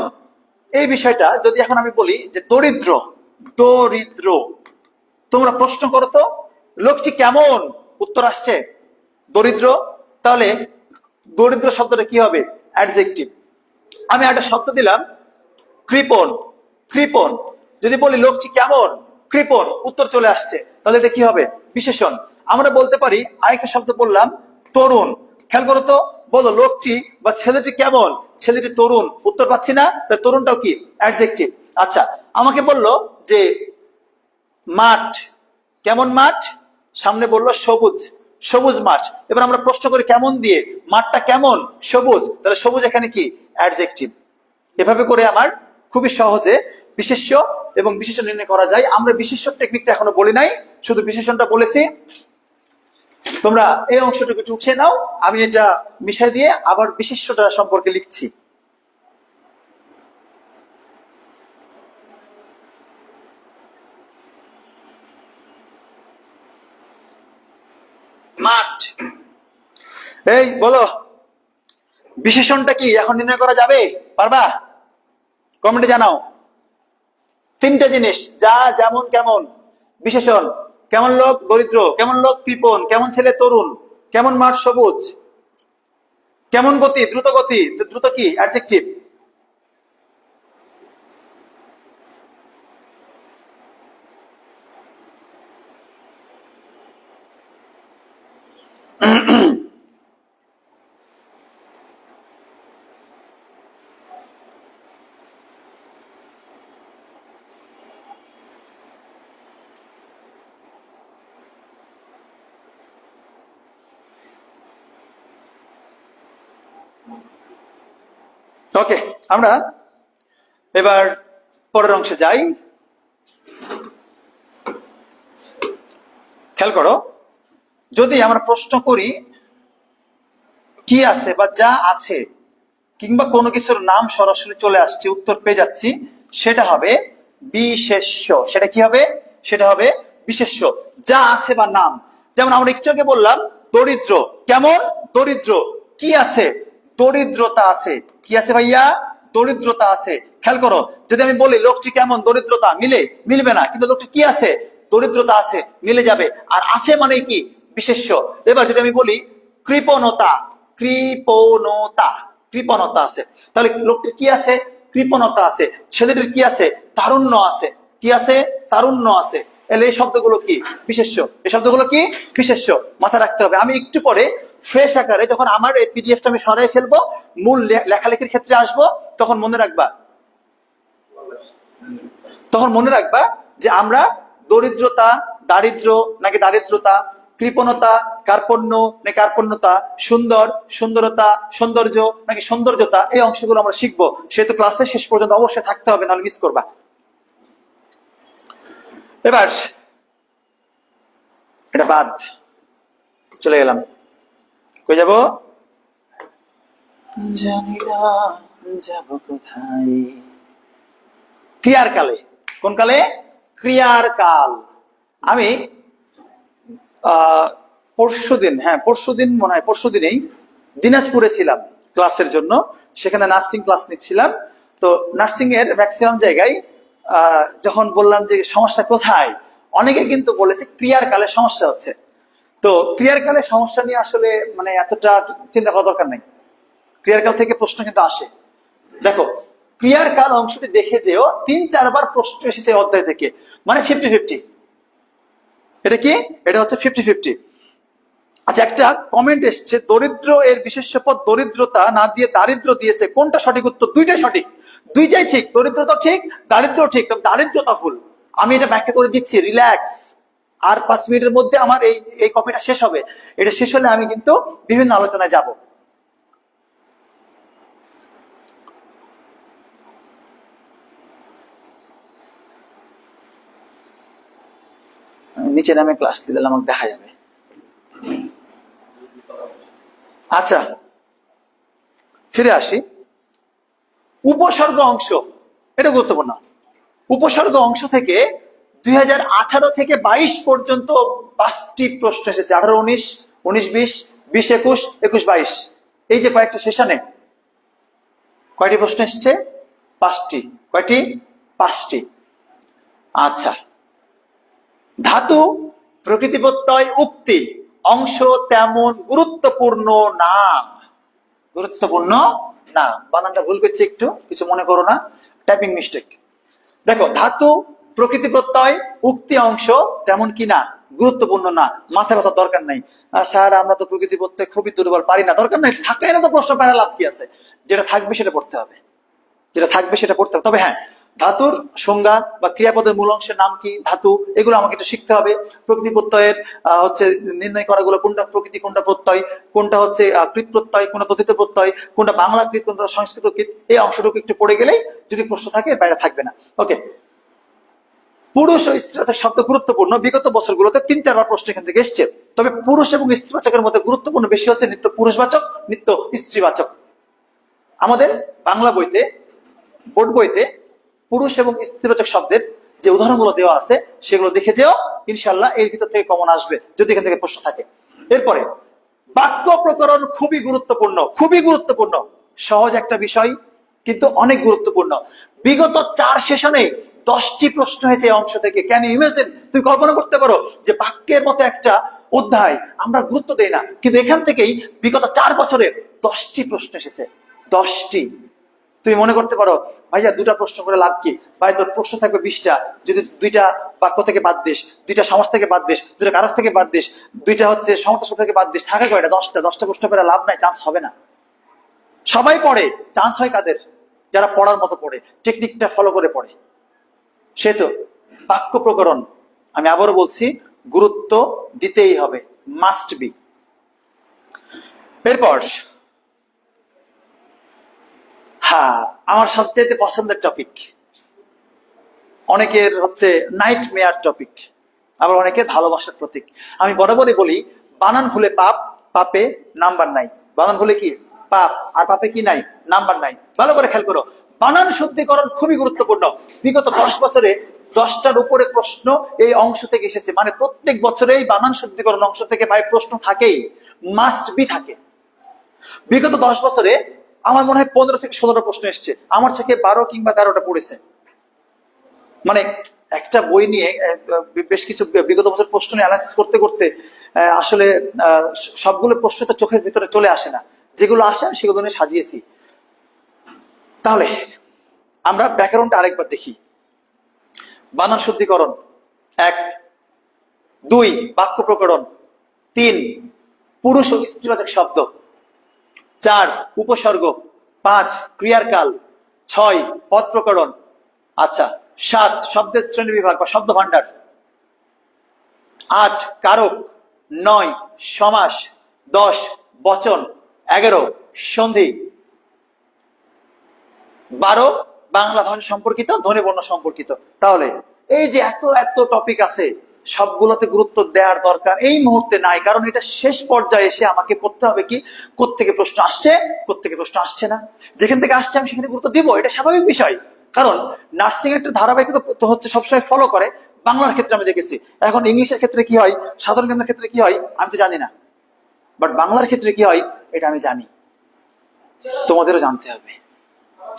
এই বিষয়টা যদি এখন আমি বলি যে দরিদ্র, দরিদ্র, তোমরা প্রশ্ন করো তো লোকটি কেমন, উত্তর আসছে দরিদ্র, তাহলে দরিদ্র শব্দটা কি হবে? অ্যাডজেক্টিভ। আমি একটা শব্দ দিলাম কৃপণ, কৃপণ, যদি বলি লোকটি কেমন, কৃপণ, উত্তর চলে আসছে, তাহলে এটা কি হবে? বিশেষণ। আমরা বলতে পারি আরেকটা শব্দ বললাম তরুণ, খেয়াল করো তো, বলো লোকটি বা ছেলেটি কেমন, ছেলেটি তরুণ, উত্তর পাচ্ছি না, তাই তরুণটাও কি? অ্যাডজেক্টিভ। আচ্ছা, আমাকে বললো যে মাঠ, কেমন মাঠ, সামনে বললো সবুজ, সবুজ মাঠ। এবার আমরা প্রশ্ন করি কেমন দিয়ে, মাঠটা কেমন, সবুজ, তাহলে সবুজ এখানে কি? অ্যাডজেক্টিভ। এভাবে করে আমার খুবই সহজে বিশেষ্য এবং বিশেষণ নির্ণয় করা যায়। আমরা বিশেষ্য টেকনিকটা এখনো বলি নাই, শুধু বিশেষণটা বলেছি। তোমরা এই অংশটুকু একটু উঠিয়ে নাও, আমি এটা মিশাই দিয়ে আবার বিশেষ্যটা সম্পর্কে লিখছি। মাঠ, এই বলো বিশেষণটা কি এখন নির্ণয় করা যাবে? পারবা? কমেন্টে জানাও। তিনটা জিনিস, যা, যেমন, কেমন। বিশেষণ, কেমন লোক দরিদ্র, কেমন লোক কৃপণ, কেমন ছেলে তরুণ, কেমন মাঠ সবুজ, কেমন গতি দ্রুত গতি, দ্রুত কি? অ্যাডজেক্টিভ। ওকে, আমরা এবার পরের অংশে যাই। খেয়াল করো, যদি আমরা প্রশ্ন করি কি আছে বা যা আছে, কিংবা কোনো কিছুর নাম সরাসরি চলে আসছে, উত্তর পেয়ে যাচ্ছি, সেটা হবে বিশেষ্য। সেটা কি হবে? সেটা হবে বিশেষ্য। যা আছে বা নাম, যেমন আমরা একটু আগে বললাম দরিদ্র, কেমন? দরিদ্র। কি আছে? দরিদ্রতা আছে। কি আছে ভাইয়া? দরিদ্রতা আছে। খেয়াল করো, যদি আমি বলি লোকটি কেমন, দরিদ্রতা, মিলবে না, কিন্তু লোকটি কি আছে? দরিদ্রতা আছে, মিলে যাবে। আর আছে মানে কি? বিশেষ্য। এবার যদি আমি বলি কৃপণতা, কৃপণতা, কৃপণতা আছে, তাহলে লোকটির কি আছে? কৃপণতা আছে। ছেলেটির কি আছে? তারুণ্য আছে। কি আছে? তারুণ্য আছে। এলে এই শব্দগুলো কি? বিশেষ্য। এই শব্দগুলো কি? বিশেষ্য। মাথায় রাখতে হবে। আমি একটু পরে ফ্রেশ আকারে যখন আমার এই পিডিএফটা আমি সরাই ফেলবো, মূল লেখালেখির ক্ষেত্রে আসবো, তখন মনে রাখবা, তখন মনে রাখবা যে আমরা দরিদ্রতা, দারিদ্র নাকি দারিদ্রতা, কৃপণতা, কার্পণ্য নাকি কার্পণ্যতা, সুন্দর, সুন্দরতা, সৌন্দর্য নাকি সৌন্দর্যতা, এই অংশগুলো আমরা শিখবো। সেহেতু ক্লাসে শেষ পর্যন্ত অবশ্যই থাকতে হবে, নাহলে মিস করবা। এবার এটা বাদ, চলে গেলাম। কই যাব? জানি না যাব কোথায়। ক্রিয়ার কালে, কোন কালে? ক্রিয়ার কাল। আমি পরশুদিন, হ্যাঁ পরশুদিন মনে হয়, পরশুদিনেই দিনাজপুরে ছিলাম ক্লাসের জন্য, সেখানে নার্সিং ক্লাস নিচ্ছিলাম। তো নার্সিং এর ম্যাক্সিমাম জায়গায় যখন বললাম যে সমস্যা কোথায়, অনেকে কিন্তু বলেছে ক্রিয়ার কালে সমস্যা হচ্ছে। তো ক্রিয়ার কালে সমস্যা নিয়ে আসলে মানে এতটা চিন্তা করা দরকার নেই। ক্রিয়ার কাল থেকে প্রশ্ন কিন্তু আসে। দেখো, ক্রিয়ার কাল অংশটি দেখে যেও 3-4 বার প্রশ্ন এসেছে অধ্যায় থেকে, মানে 50-50। এটা কি? এটা হচ্ছে 50-50। আচ্ছা, একটা কমেন্ট এসছে দরিদ্র এর বিশেষ্য পদ দরিদ্রতা না দিয়ে দারিদ্র দিয়েছে, কোনটা সঠিক উত্তর? দুইটাই সঠিক, দুইটাই ঠিক। দরিদ্রতা ঠিক, দারিদ্র ঠিক, তবে দারিদ্রতা ভুল। আমি এটা ব্যাখ্যা করে দিচ্ছি, রিল্যাক্স। আর 5 মিনিটের মধ্যে আমার এই এই কপিটা শেষ হবে। এটা শেষ হলে আমি কিন্তু বিভিন্ন আলোচনায় যাব। নিচে নামে ক্লাস দিলে আমাকে দেখা যাবে। আচ্ছা, ফিরে আসি। উপসর্গ অংশ, এটা গুরুত্বপূর্ণ। উপসর্গ অংশ থেকে 2018 থেকে 22 পর্যন্ত 5টি প্রশ্ন এসেছে। 18, 19, 19, 20, 20, 21, 21, 22, এই যে কয়েকটা সেশনে কয়টি প্রশ্ন এসেছে? 5টি। কয়টি? 5টি। আচ্ছা, ধাতু, প্রকৃতি প্রত্যয়, উক্তি অংশ তেমন গুরুত্বপূর্ণ না। গুরুত্বপূর্ণ না, বানানটা ভুল করছি একটু, কিছু মনে করো না, টাইপিং মিস্টেক। দেখো, ধাতু, প্রকৃতি প্রত্যয়, উক্তি অংশ তেমন কি না, গুরুত্বপূর্ণ না। মাথা ব্যথার দরকার নাই, স্যার আমরা তো প্রকৃতি প্রত্যয় খুবই দুর্বল, পারি না। দরকার নাই, থাকলে না তো প্রশ্ন পায় লাভ কি আছে? যেটা থাকবে সেটা পড়তে হবে, যেটা থাকবে সেটা পড়তে হবে। তবে হ্যাঁ, ধাতুর সংজ্ঞা বা ক্রিয়াপদের মূল অংশের নাম কি, ধাতু, এগুলো আমাকে একটু শিখতে হবে। প্রকৃতি প্রত্যয়ের হচ্ছে নির্ণয় করা গুলো, কোনটা প্রকৃতি, কোনটা প্রত্যয়, কোনটা হচ্ছে কৃত প্রত্যয়, কোনটা তথিত প্রত্যয়, কোনটা বাংলা কৃত, কোনটা সংস্কৃত কৃত, এই অংশটুকু একটু পড়ে গেলেই যদি প্রশ্ন থাকে বাইরে থাকবে না। ওকে, পুরুষ ও স্ত্রীবাচক শব্দ গুরুত্বপূর্ণ। বিগত বছরগুলোতে 3-4 বার প্রশ্ন এখান থেকে এসছে। তবে পুরুষ এবং স্ত্রীবাচকের মধ্যে গুরুত্বপূর্ণ বেশি হচ্ছে নিত্য পুরুষবাচক, নিত্য স্ত্রীবাচক। আমাদের বাংলা বইতে, বোর্ড বইতে পুরুষ এবং স্ত্রীবাচক শব্দের যে উদাহরণগুলো দেওয়া আছে সেগুলো দেখে যেও, ইনশাল্লাহ এর ভিতর থেকে কমন আসবে যদি এখান থেকে প্রশ্ন থাকে। এরপরে বাক্য প্রকরণ খুবই গুরুত্বপূর্ণ, খুবই গুরুত্বপূর্ণ। সহজ একটা বিষয় কিন্তু অনেক গুরুত্বপূর্ণ। বিগত 4 সেশনে 10টি প্রশ্ন হয়েছে এই অংশ থেকে। Can you imagine? তুমি কল্পনা করতে পারো যে বাক্যের মতো একটা অধ্যায় আমরা গুরুত্ব দেই না, কিন্তু এখান থেকেই বিগত 4 বছরে 10টি প্রশ্ন এসেছে। 10টি। তুমি মনে করতে পারো ভাইয়া 2টা প্রশ্ন করে লাভ কি? ভাই তোর প্রশ্ন থাকবে 20টা, যদি 2টা বাক্য থেকে বাদ দিস, 2টা সমাজ থেকে বাদ দিস, 2টা কারক থেকে বাদ দিস, 2টা হচ্ছে সমর্থ থেকে বাদ দিস, থাকে কয়টা? 10টা। 10টা প্রশ্ন করে লাভ নাই, চান্স হবে না। সবাই পড়ে, চান্স হয় কাদের? যারা পড়ার মতো পড়ে, টেকনিকটা ফলো করে পড়ে। সে তো বাক্য প্রকরণ আমি আবারও বলছি, গুরুত্ব দিতেই হবে, মাস্ট বি। এরপর হ্যাঁ, আমার সবচেয়ে পছন্দের টপিক, অনেকের হচ্ছে নাইট মেয়ার টপিক, আবার অনেকের ভালোবাসার প্রতীক। আমি বরাবরই বলি, বানান ভুলে পাপ, পাপে নাম্বার নাই। বানান ভুলে কি? পাপ, আর পাপে কি নাই? নাম্বার নাই। ভালো করে খেয়াল করো, বানান শুদ্ধিকরণ খুবই গুরুত্বপূর্ণ। বিগত 10 বছরে 10টার উপরে প্রশ্ন এই অংশ থেকে এসেছে। মানে প্রত্যেক বছরে এই বানান শুদ্ধিকরণ অংশ থেকে ভাই প্রশ্ন থাকেই, মাস্ট বি থাকে। বিগত 10 বছরে আমার মনে হয় 15 থেকে 16টা প্রশ্ন এসছে, আমার থেকে 12 কিংবা 13টা পড়েছে। মানে একটা বই নিয়ে বেশ কিছু বিগত বছর প্রশ্ন নিয়ে অ্যানালাইসিস করতে করতে আসলে সবগুলো প্রশ্ন তো চোখের ভিতরে চলে আসে না, যেগুলো আসে আমি সেগুলো নিয়ে সাজিয়েছি। তাহলে আমরা ব্যাকরণটা আরেকবার দেখি। বানান শুদ্ধিকরণ 1, 2 বাক্য প্রকরণ, 3 পুরুষ ও স্ত্রীবাচক শব্দ, 4 উপসর্গ, 5 ক্রিয়ার কাল, 6 পদ প্রকরণ, আচ্ছা 7 শব্দের শ্রেণী বিভাগ বা শব্দ ভান্ডার, 8 কারক, 9 সমাস, 10 বচন, 11 সন্ধি, 12 বাংলা ভাষা সম্পর্কিত, ধ্বনি বর্ণ সম্পর্কিত। তাহলে এই যে এত এত টপিক আছে, সবগুলোতে গুরুত্ব দেওয়ার দরকার এই মুহূর্তে নাই, কারণ এটা শেষ পর্যায়ে এসে আমাকে পড়তে হবে কি, কোত্থেকে প্রশ্ন আসছে, কোত্থেকে প্রশ্ন আসছে না। যেখান থেকে আসছে আমি সেখানে গুরুত্ব দিব, এটা স্বাভাবিক বিষয়। কারণ নার্সিং একটা ধারাবাহিকতা হচ্ছে সবসময় ফলো করে। বাংলার ক্ষেত্রে আমি দেখেছি, এখন ইংলিশের ক্ষেত্রে কি হয়, সাধারণ জ্ঞানের ক্ষেত্রে কি হয় আমি তো জানি না, বাট বাংলার ক্ষেত্রে কি হয় এটা আমি জানি। তোমাদেরও জানতে হবে,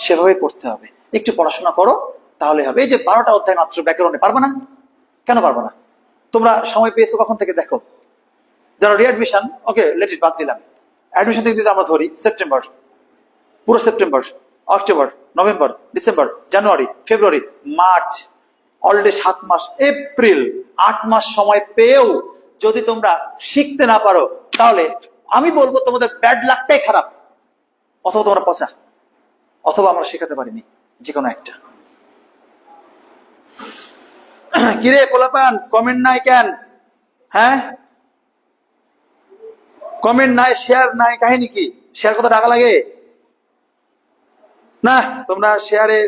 সেভাবে পড়তে হবে। একটু পড়াশোনা করো তাহলে হবে। এই যে 12টা অধ্যায় মাত্র ব্যাকরণে, পারবা না? কেন পারবো না? তোমরা সময় পেয়েছো কখন থেকে দেখো। যারা রিঅ্যাডমিশন, ওকে লেট ইট, বাদ দিলাম। অ্যাডমিশন থেকে যদি আমরা ধরি সেপ্টেম্বর, পুরো সেপ্টেম্বর, অক্টোবর, নভেম্বর, ডিসেম্বর, জানুয়ারি, ফেব্রুয়ারি, মার্চ, অলরেডি 7 মাস, এপ্রিল, 8 মাস সময় পেয়েও যদি তোমরা শিখতে না পারো, তাহলে আমি বলবো তোমাদের ব্যাড লাকটাই খারাপ, অথবা তোমরা পচা, অথবা আমরা শেখাতে পারিনি, যে কোনো একটা। কিরে পোলাপান, কমেন্ট নাই কেন? হ্যাঁ, কমেন্ট নাই, শেয়ার নাই, কাহিনী কি? শেয়ার কত টাকা লাগে? না তোমরা শেয়ারে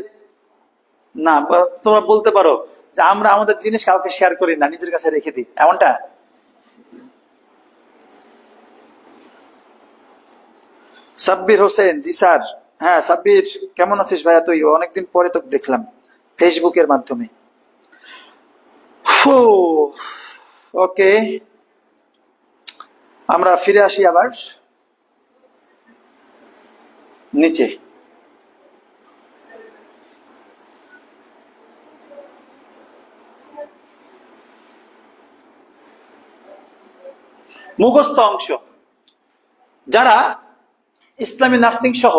না, তোমরা বলতে পারো যে আমরা আমাদের জিনিস কাউকে শেয়ার করি না, নিজের কাছে রেখে দিই, এমনটা। সাব্বির হোসেন, জি স্যার। হ্যাঁ সাব্বির, কেমন আছিস ভাইয়া? তুই অনেকদিন পরে তোকে দেখলাম ফেসবুকের মাধ্যমে। ওকে, আমরা ফিরে আসি আবার নিচে। মুখস্থ অংশ, যারা ইসলামী নার্সিং সহ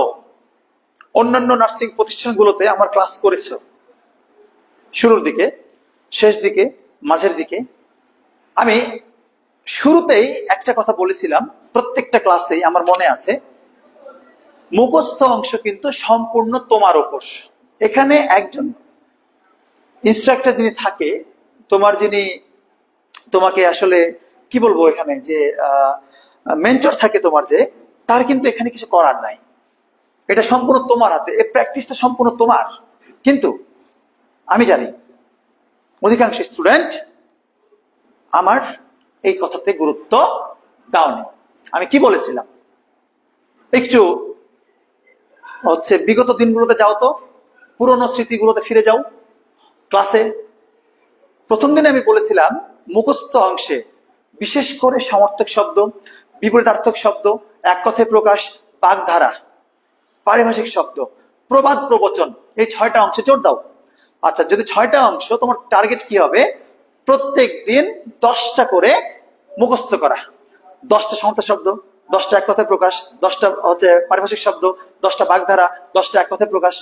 অন্যান্য নার্সিং প্রতিষ্ঠানগুলোতে আমার ক্লাস করেছো, শুরুর দিকে, শেষ দিকে, মাঝের দিকে, আমি শুরুতেই একটা কথা বলেছিলাম, প্রত্যেকটা ক্লাসেই আমার মনে আছে, মুখস্থ অংশ কিন্তু সম্পূর্ণ তোমার উপর। এখানে একজন ইনস্ট্রাক্টর যিনি থাকে, যিনি তোমাকে আসলে কি বলবো, এখানে যে মেন্টর থাকে তোমার, যে তার কিন্তু এখানে কিছু করার নাই। এটা সম্পূর্ণ তোমার হাতে, এই প্র্যাকটিসটা সম্পূর্ণ তোমার। কিন্তু আমি জানি অধিকাংশ স্টুডেন্ট আমার এই কথাতে গুরুত্ব দাওনি। আমি কি বলেছিলাম, একটু বিগত দিনগুলোতে যাও তো, পুরোনো স্মৃতিগুলোতে ফিরে যাও। ক্লাসে প্রথম দিনে আমি বলেছিলাম মুখস্থ অংশে বিশেষ করে সমর্থক শব্দ, বিপরীতার্থক শব্দ, এক কথায় প্রকাশ, বাগধারা, পারিভাষিক শব্দ, প্রবাদ, প্রবচন, এই 6টা অংশে জোর দাও। আচ্ছা, যদি 6টা অংশ, তোমার টার্গেট কি হবে? প্রত্যেক দিন 10টা করে মুখস্থ করা। 10টা সমর্থক শব্দ, 10টা এক কথায় প্রকাশ, 10টা পারিভাষিক শব্দ, 10টা বাগধারা, 10টা এক কথায় প্রকাশ,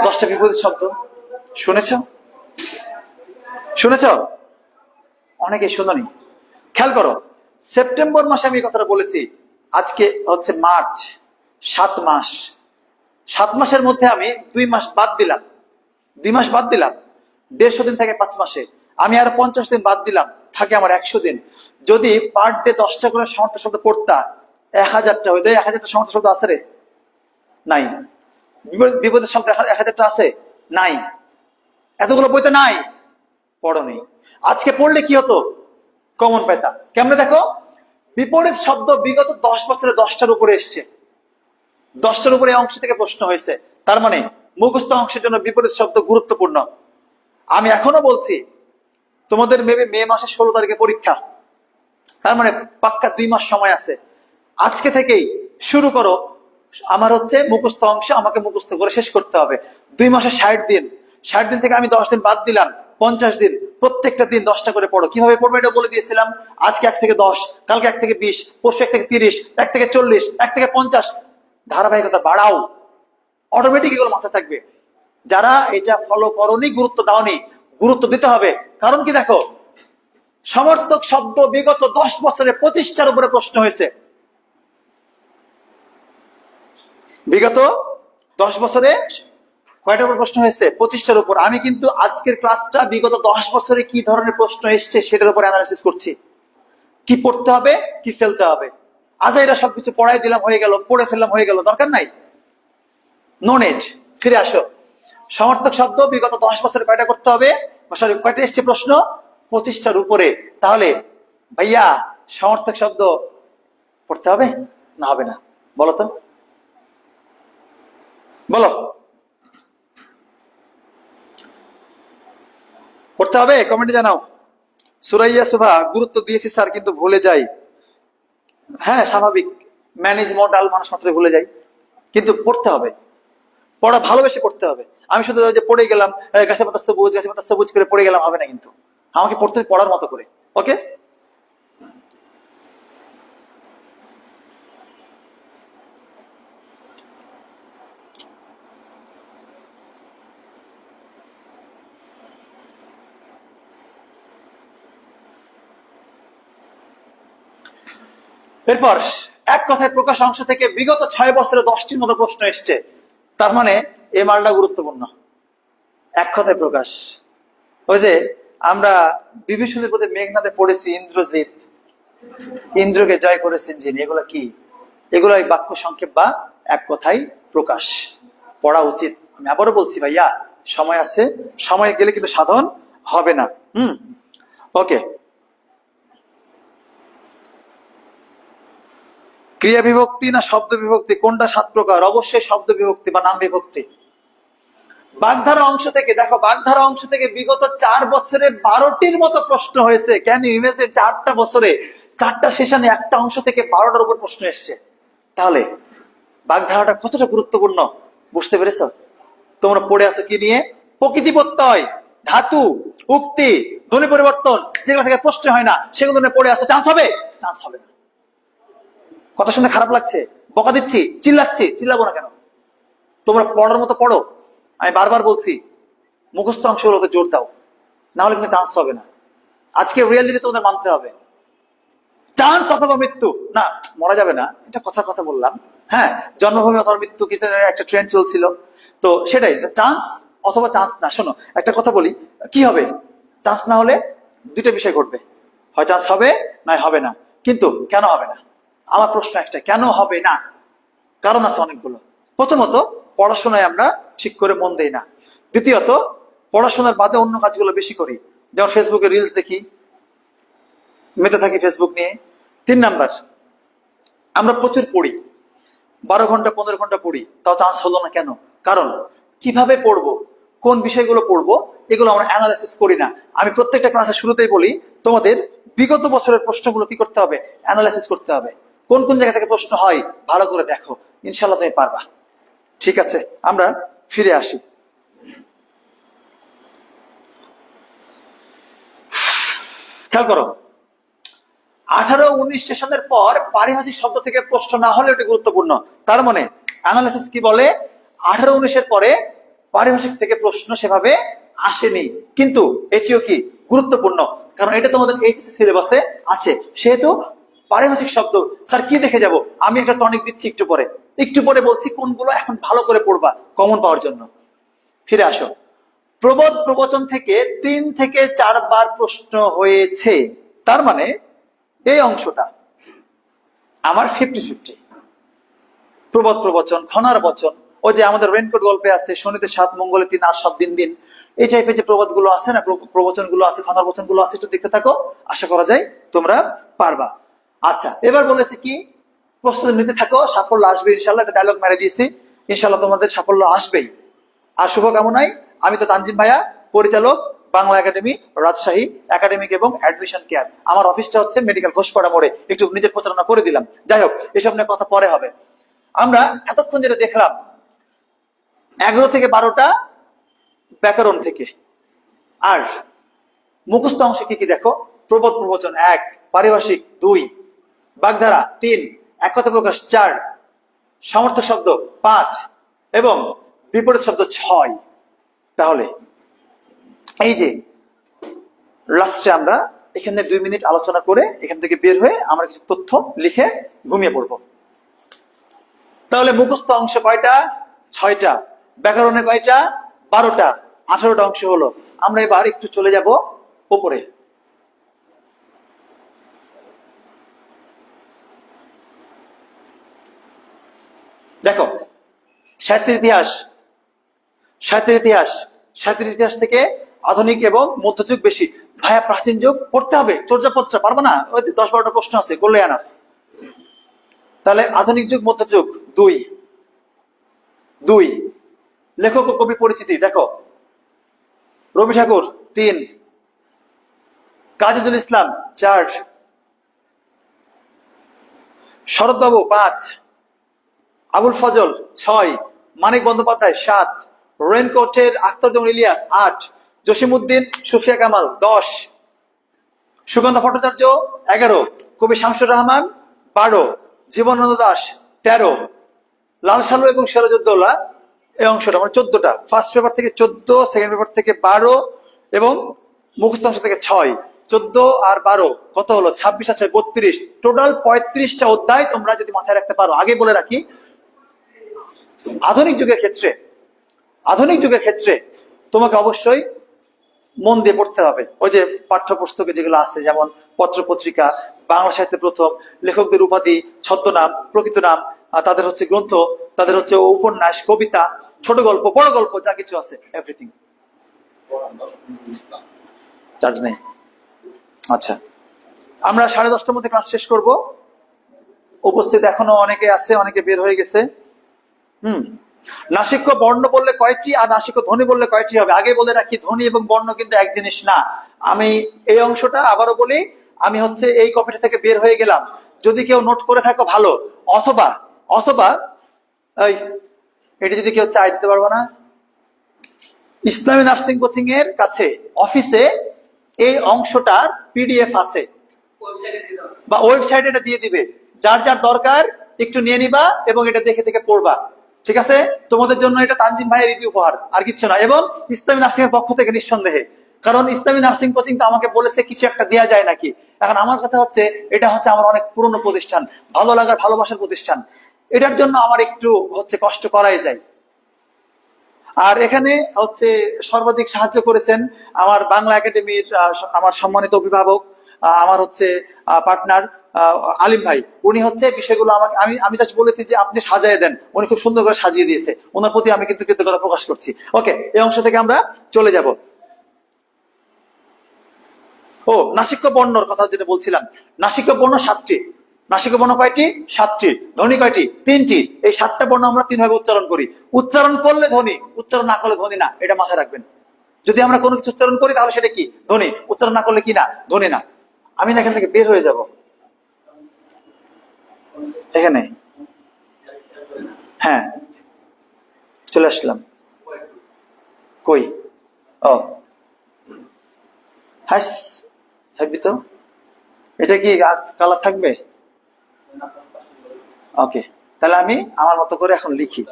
10টা বিপরীত শব্দ। শুনেছ? শুনেছ? অনেকে শুনোনি। খেয়াল করো, সেপ্টেম্বর মাসে আমি এই কথাটা বলেছি, আজকে মার্চ, 7 মাস। 7 মাসের মধ্যে আমি 2 মাস বাদ দিলাম, 2 মাস বাদ দিলাম, 150 দিন থাকে 5 মাসে। আমি আর 50 দিন বাদ দিলাম, থাকে আমার 100 দিন। যদি পার ডে 10টা করে সমর্থক শব্দ পড়তা, 1000টা হইতো। 1000টা সমর্থক শব্দ আছে রে? নাই। বিপদের শব্দ 1000টা আছে? নাই। এতগুলো বইতে নাই, পড়ো নেই। আজকে পড়লে কি হতো? কমন পাইতা। কেমনে দেখো, বিপরীত শব্দ বিগত 10 বছরে 10টার উপরে এসছে, 10টার উপরে অংশ থেকে প্রশ্ন হয়েছে। তার মানে মুখস্থ অংশের জন্য বিপরীত শব্দ গুরুত্বপূর্ণ। আমি এখনো বলছি, তোমাদের মেবি মে মাসের 16 তারিখে পরীক্ষা, তার মানে পাক্কা 2 মাস সময় আছে। আজকে থেকেই শুরু করো। আমার মুখস্থ অংশ আমাকে মুখস্থ করে শেষ করতে হবে। 2 মাসে 60 দিন, 60 দিন থেকে আমি 10 দিন বাদ দিলাম, 50 দিন। প্রত্যেকটা দিন 10টা করে পড়ো। কিভাবে পড়বে এটা বলে দিয়েছিলাম। আজকে 1 থেকে 10, কালকে 1 থেকে 20, পরশু 1 থেকে 30, 1 থেকে 40, 1 থেকে 50। ধারাবাহিকতা বাড়াও, অটোমেটিক এগুলো মাথায় থাকবে। যারা এটা ফলো করনি, গুরুত্ব দাওনি, গুরুত্ব দিতে হবে। কারণ কি দেখো, সমর্থক শব্দ বিগত 10 বছরে 25টার উপরে প্রশ্ন হয়েছে। বিগত 10 বছরে কয়টার উপর প্রশ্ন হয়েছে? 25টার উপর। আমি কিন্তু আজকের ক্লাসটা বিগত 10 বছরে কি ধরনের প্রশ্ন এসছে সেটার উপর অ্যানালাইসিস করছি। কি পড়তে হবে, কি ফেলতে হবে। আজ এরা সবকিছু পড়াই দিলাম, হয়ে গেল, পড়ে ফেললাম, হয়ে গেল, দরকার নাই। No net. ফিরে আসো। সমর্থক শব্দ বিগত 10 বছরে কয়টা করতে হবে, সরি কয়টা এসছে প্রশ্ন? 25টার উপরে। তাহলে ভাইয়া সমর্থক শব্দ পড়তে হবে না হবে না? বলো তো, বলো। পড়তে হবে? কমেন্টে জানাও। সুরাইয়া সুভা, গুরুত্ব দিয়েছি স্যার কিন্তু ভুলে যাই। হ্যাঁ স্বাভাবিক, ম্যানেজ মডাল মানুষ মাত্র ভুলে যাই, কিন্তু পড়তে হবে। পড়া ভালোবেসে পড়তে হবে। আমি শুধু যে পড়ে গেলাম, গাছে পাতা সবুজ, গাছে পাতা সবুজ করে পড়ে গেলাম, হবে না। কিন্তু আমাকে পড়তে হবে পড়ার মতো করে। ওকে, এরপর এক কথায় প্রকাশ অংশ থেকে বিগত 6 বছরে 10টির মতো প্রশ্ন এসছে। তার মানে এই মালটা গুরুত্বপূর্ণ। এক কথায় প্রকাশ, ওই যে আমরা বিভীষণের প্রতি মেঘনাদে পড়েছি, ইন্দ্রজিৎ, ইন্দ্রকে জয় করেছেন যিনি, এগুলো কি? এগুলো বাক্য সংক্ষেপ বা এক কথায় প্রকাশ। পড়া উচিত। আমি আবারও বলছি ভাইয়া, সময় আছে, সময় গেলে কিন্তু সাধন হবে না। ওকে, ক্রিয়া বিভক্তি না শব্দ বিভক্তি, কোনটা 7 প্রকার? অবশ্যই শব্দ বিভক্তি বা নাম বিভক্তি। বাগধারা অংশ থেকে দেখো, বাগধারা অংশ থেকে বিগত 4 বছরে 12টির মতো প্রশ্ন হয়েছে। Can you imagine? 4টা বছরে 4টা সেশনে একটা অংশ থেকে 12টার উপর প্রশ্ন এসছে। তাহলে বাগধারাটা কতটা গুরুত্বপূর্ণ বুঝতে পেরেছ? তোমরা পড়ে আছো কি নিয়ে? প্রকৃতি প্রত্যয়, ধাতু, উক্তি, ধ্বনি পরিবর্তন, যেগুলো থেকে প্রশ্ন হয় না সেগুলো নিয়ে পড়ে আছো। চান্স হবে? চান্স হবে না। কথা শুনে খারাপ লাগছে? বকা দিচ্ছি? চিল্লাচ্ছি? চিল্লাবো না কেন? তোমরা পড়ার মতো পড়ো। আমি বারবার বলছি, মুখস্থ অংশগুলোকে জোর দাও, না হলে কিন্তু চান্স হবে না। আজকে রিয়েলিটি তোমাদের মানতে হবে। চান্স অথবা মৃত্যু, না মরা যাবে না, এটা কথা কথা বললাম। হ্যাঁ, জন্মভূমি অথবা মৃত্যু কিছুদিন একটা ট্রেন্ড চলছিল, তো সেটাই চান্স অথবা চান্স না। শোনো, একটা কথা বলি, কি হবে? চান্স না হলে দুইটা বিষয় ঘটবে, হয় চান্স হবে নয় হবে না। কিন্তু কেন হবে না? আমার প্রশ্ন একটা, কেন হবে না? কারণ আছে অনেকগুলো। প্রথমত, পড়াশোনায় আমরা ঠিক করে মন দেই না। দ্বিতীয়ত, পড়াশোনার বাদে অন্য কাজগুলো বেশি করি, যেমন ফেসবুকে রিলস দেখি, মেতে থাকি ফেসবুক নিয়ে। 3 নাম্বার, আমরা প্রচুর পড়ি, 12 ঘন্টা 15 ঘন্টা পড়ি, তাও চান্স হলো না কেন? কারণ কিভাবে পড়বো, কোন বিষয়গুলো পড়বো, এগুলো আমরা অ্যানালাইসিস করি না। আমি প্রত্যেকটা ক্লাসের শুরুতেই বলি, তোমাদের বিগত বছরের প্রশ্নগুলো কি করতে হবে? অ্যানালাইসিস করতে হবে। কোন কোন জায়গা থেকে প্রশ্ন হয় ভালো করে দেখো, ইনশাল্লাহ তুমি পারবা। ঠিক আছে, আমরা ফিরে আসি। খেয়াল করো, 18-19 সেশনের পর পারিভাষিক শব্দ থেকে প্রশ্ন না হলে ওটা গুরুত্বপূর্ণ। তার মানে অ্যানালাইসিস কি বলে? 18-19-এর পরে পারিভাষিক থেকে প্রশ্ন সেভাবে আসেনি, কিন্তু এটিও কি গুরুত্বপূর্ণ, কারণ এটা তোমাদের এইচএসসি সিলেবাসে আছে। সেহেতু পারিভাষিক শব্দ স্যার কি দেখে যাব? আমি একটা টনিক দিচ্ছি একটু পরে বলছি কোনগুলো এখন ভালো করে পড়বা কমন পাওয়ার জন্য। ফিরে আসো, প্রবোধ প্রবচন থেকে 3 থেকে 4 বার প্রশ্ন হয়েছে। তার মানে এই অংশটা আমার 50-50। প্রবাদ প্রবচন, খনার বচন, ওই যে আমাদের রেনকোট গল্পে আছে, শনিতে 7 মঙ্গলে 3 আর 7 দিন দিন, এই টাইপের যে প্রবাদ গুলো আছে না, প্রবচন গুলো আছে, খনার বচন গুলো আছে, একটু দেখতে থাকো, আশা করা যায় তোমরা পারবা। আচ্ছা, এবার বলেছে কি, প্রস্তুতি নিতে থাকো, সাফল্য আসবে ইনশাল্লাহ। একটা ডায়লগ মেরে দিয়েছি, ইনশাল্লাহ তোমাদের সাফল্য আসবেই। আর শুভকামনায়, আমি তো তানজিম ভাইয়া, পরিচালক, বাংলা একাডেমি, রাজশাহী একাডেমিক এবং অ্যাডমিশন কেয়ার। আমার অফিসটা হচ্ছে মেডিকেল ঘোষপাড়া মোড়ে। একটু নিজের প্রচারণা করে দিলাম। যাই হোক, এসব নিয়ে কথা পরে হবে। আমরা এতক্ষণ যেটা দেখলাম, 11 থেকে 12টা ব্যাকরণ থেকে। আর মুখস্থ অংশ কি কি দেখো? প্রবোধ প্রবচন 1, পারিভাষিক 2, বাগধারা 3, এক কথা প্রকাশ 4, সমর্থক শব্দ 5 এবং বিপরীত শব্দ 6। তাহলে এই যে লাস্টে আমরা এখানে 2 মিনিট আলোচনা করে এখান থেকে বের হয়ে আমরা কিছু তথ্য লিখে ঘুমিয়ে পড়বো। তাহলে মুখস্থ অংশ কয়টা? 6টা। ব্যাকরণে কয়টা? 12টা। 18টা অংশ হলো। আমরা এবার একটু চলে যাব উপরে। দেখো, সাহিত্যের ইতিহাস থেকে আধুনিক এবং মধ্যযুগ বেশি। ভাইয়া প্রাচীন যুগ পড়তে হবে, চর্যাপত্রা পারবো না, ওই 10-12টা প্রশ্ন আছে, করলে আনা। তাহলে আধুনিক যুগ মধ্যযুগ 2। লেখক ও কবি পরিচিতি দেখো, রবি ঠাকুর 3, কাজী নজরুল ইসলাম 4, শরৎবাবু 5, আবুল ফজল 6, মানিক বন্দ্যোপাধ্যায় 7, রেনকোটের আখতার ইলিয়াস 8, জসিমউদ্দিন সুফিয়া কামাল 10, সুগন্ধা ভট্টাচার্য 11, কবি শামসুর রহমান 12, জীবনানন্দ দাশ 13, লাল সালু এবং সিরাজউদ্দৌলা এই অংশটা মানে 14টা। ফার্স্ট পেপার থেকে 14, সেকেন্ড পেপার থেকে 12 এবং মুখস্থ অংশ থেকে 6। 14 আর 12 কত হলো? 26 আর 6 32। টোটাল 35টা অধ্যায় তোমরা যদি মাথায় রাখতে পারো। আগে বলে রাখি, আধুনিক যুগের ক্ষেত্রে তোমাকে অবশ্যই মন দিয়ে পড়তে হবে। ওই যে পাঠ্যপুস্তকে যেগুলো আছে, যেমন পত্র পত্রিকা, বাংলা সাহিত্যে প্রথম, লেখকদের উপাধি, ছদ্মনাম, প্রকৃত নাম, তাদের হচ্ছে গ্রন্থ, তাদের হচ্ছে উপন্যাস, কবিতা, ছোট গল্প, বড় গল্প, যা কিছু আছে এভরিথিং। চার্জ নেই। আচ্ছা, আমরা 10:30টার মধ্যে ক্লাস শেষ করব। উপস্থিত এখনো অনেকে আছে, অনেকে বের হয়ে গেছে। নাসিক্য বর্ণ বললে কয়টি আর নাসিক্য ধ্বনি বললে কয়টি হবে? আগে বলে রাখি, ধ্বনি এবং বর্ণ কিন্তু এক জিনিস না। আমি এই অংশটা আবারও বলি, আমি হচ্ছে এই কপিটা থেকে বের হয়ে গেলাম, যদি কেউ নোট করে থাকো ভালো, অথবা অথবা এই এটা যদি কেউ চাই দিতে পারবো না, ইসলামী নার্সিং কোচিং এর কাছে অফিসে এই অংশটার পিডিএফ আছে, বা ওয়েবসাইটে এটা দিয়ে দিবে, যার যার দরকার একটু নিয়ে নিবা এবং এটা দেখে দেখে পড়বা। ঠিক আছে? তোমাদের জন্য এটা তানজিম ভাইয়ের ইতি উপহার, আর কিছু না। এবং ইসলামী নার্সিং এর পক্ষ থেকে নিঃসন্দেহে, কারণ ইসলামী নার্সিং কোচিং তো আমাকে বলেছে কিছু একটা দেওয়া যায় নাকি। এখন আমার কথা হচ্ছে, এটা হচ্ছে আমার অনেক পুরনো প্রতিষ্ঠান, ভালো লাগার ভালোবাসার প্রতিষ্ঠান, এটার জন্য আমার একটু হচ্ছে কষ্ট করাই যায়। আর এখানে হচ্ছে সর্বাধিক সাহায্য করেছেন আমার বাংলা একাডেমির আমার সম্মানিত অভিভাবক, আমার হচ্ছে পার্টনার আলিম ভাই। উনি হচ্ছে বিষয়গুলো আমাকে, আমি আমি জাস্ট বলেছি যে আপনি সাজিয়ে দেন, উনি খুব সুন্দর করে সাজিয়ে দিয়েছে, ওনার প্রতি আমি কিন্তু কৃতজ্ঞতা প্রকাশ করছি। ওকে, এই অংশ থেকে আমরা চলে যাব। ও, নাসিক্য বর্ণর কথা যেটা বলছিলাম, নাসিক্য বর্ণ 7টি। নাসিক্য বর্ণ কয়টি? 7টি। ধ্বনি কয়টি? 3টি। এই 7টা বর্ণ আমরা 3 ভাবে উচ্চারণ করি। উচ্চারণ করলে ধ্বনি, উচ্চারণ না করলে ধ্বনি না, এটা মাথায় রাখবেন। যদি আমরা কোনো কিছু উচ্চারণ করি তাহলে সেটা কি? ধ্বনি। উচ্চারণ না করলে কি না? ধ্বনি না। আমি না এখান থেকে বের হয়ে যাব, এখানে, হ্যাঁ চলে আসলাম। কই? ও হাস, হ্যাপি তো, এটা কি কালার থাকবে? ওকে, তাহলে আমি আমার মতো করে এখন লিখি।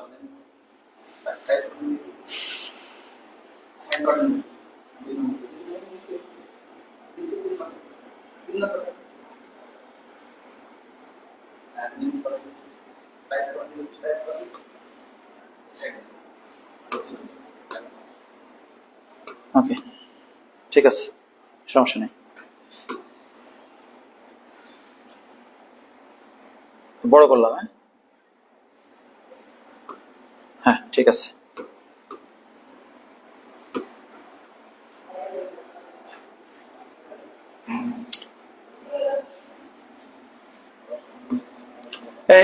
ওকে, ঠিক আছে, সমস্যা নেই। বড় করলাম, হ্যাঁ হ্যাঁ ঠিক আছে।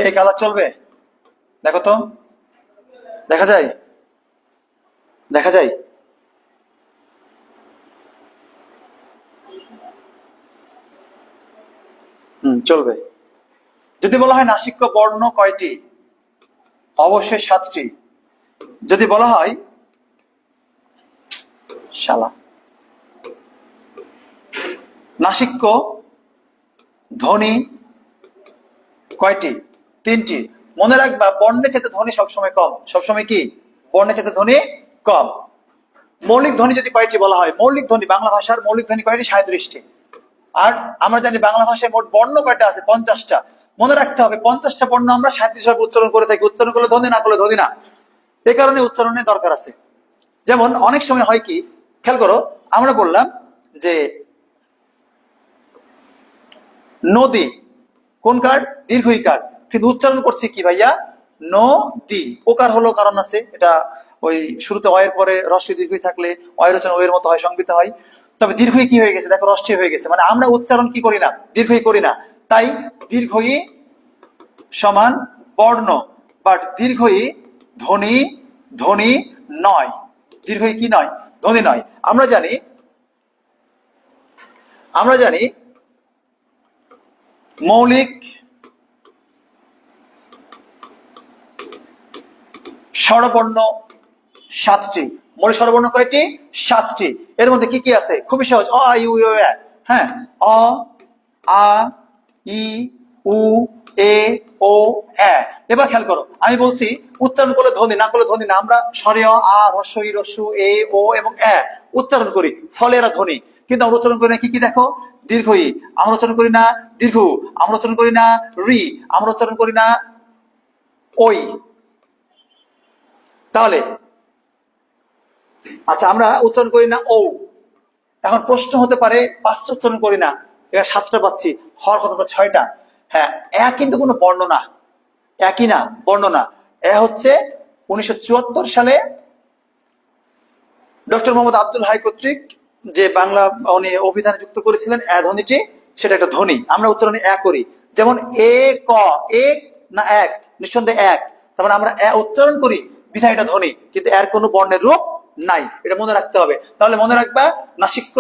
এই কালার চলবে? দেখো তো, দেখা যায়? দেখা যায়? চলবে। যদি বলা হয় নাসিক্য বর্ণ কয়টি, অবশ্যই 7টি। যদি বলা হয় শালা, নাসিক্য ধ্বনি কয়টি? 3টি। মনে রাখবা, বর্ণের চেয়ে ধ্বনি সবসময় কম। সবসময় কি? বর্ণের চেয়ে ধ্বনি কম। মৌলিক ধ্বনি যদি কয়টি বলা হয়, মৌলিক ধ্বনি, বাংলা ভাষার মৌলিক ধ্বনি কয়টি? 37টি। আর আমরা জানি বাংলা ভাষায় মোট বর্ণ কয়টা আছে? 50টা। মনে রাখতে হবে 50টা বর্ণ আমরা 37 ভাবে উচ্চারণ করে থাকি। উচ্চারণ করলে ধ্বনি, না করলে ধ্বনি না। এই কারণে উচ্চারণের দরকার আছে। যেমন অনেক সময় হয় কি, খেয়াল করো, আমরা বললাম যে নদী, কোন কার? দীর্ঘইকার, কিন্তু উচ্চারণ করছি কি ভাইয়া? নদী। ওকার হলো কারণ আছে, এটা ওই শুরুতে অয়ের পরে রস্বই দীর্ঘই থাকলে অয়ের রচনা ওয়ের মতো হয়, সংবিত হয়। তবে দীর্ঘই কি হয়ে গেছে? দেখো, রস্বই হয়ে গেছে, মানে আমরা উচ্চারণ কি করি না? দীর্ঘই করি না। তাই দীর্ঘই সমান বর্ণ, বাট দীর্ঘই ধ্বনি, ধ্বনি নয়। দীর্ঘই কি নয়? ধ্বনি নয়। আমরা জানি, আমরা জানি মৌলিক স্বরবর্ণ 7টি। মৌলিক স্বরবর্ণ কয়টি? 7টি। এর মধ্যে কি কি আছে? খুবই সহজ। অ, আ, ই, উ, এ। হ্যাঁ, অ, আ, ই, উ, এ, ও, এ। এবার খেয়াল করো, আমি বলছি উচ্চারণ করলে ধ্বনি, না করলে ধ্বনি না। আমরা স্বরে আ, হ্রস্ব ই, হ্রস্ব এ, ও এবং এ উচ্চারণ করি, ফলে এরা ধ্বনি। কিন্তু আমরা উচ্চারণ করি না কি কি? দেখো, দীর্ঘ ই আমরা উচ্চারণ করি না, দীর্ঘ আমরা উচ্চারণ করি না, রি আমরা উচ্চারণ করি না, ওই। তাহলে আচ্ছা, আমরা উচ্চারণ করি না ও। এখন প্রশ্ন হতে পারে 5টা উচ্চারণ করি না, এবার 7টা পাচ্ছি, হওয়ার কথা তো 6টা। হ্যাঁ, কিন্তু কোনো বর্ণ না, একই না, বর্ণ না। হচ্ছে 1974 সালে ডক্টর মোহাম্মদ আব্দুল হাই কর্তৃক যে বাংলা উনি অভিধানে যুক্ত করেছিলেন ধ্বনিটি, সেটা একটা ধ্বনি। আমরা উচ্চারণে করি, যেমন এ ক, এক না এক, নিঃসন্দেহে এক। তার মানে আমরা উচ্চারণ করি বিধায় এটা ধ্বনি, কিন্তু এর কোনো বর্ণের রূপ নাই, এটা মনে রাখতে হবে। তাহলে মনে রাখবা নাসিক্য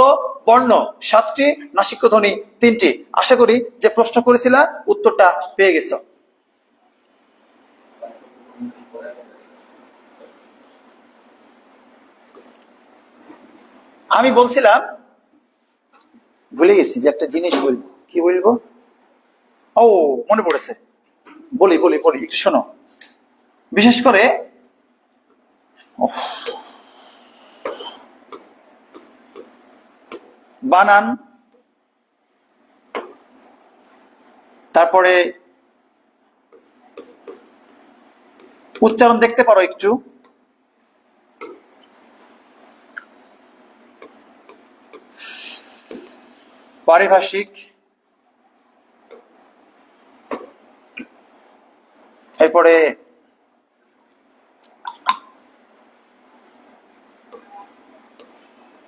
বর্ণ 7টি, নাসিক্য ধ্বনি 3টি। আশা করি যে প্রশ্ন করেছিলা উত্তরটা পেয়ে গেছো। আমি বলছিলাম, ভুলে গেছি যে একটা জিনিস বলবো, কি বলবো, ও মনে পড়েছে, বলি বলি বলি, একটু শোনো। বিশেষ করে বানান, তারপরে উচ্চারণ দেখতে পারো একটু, পারিভাষিক, এরপরে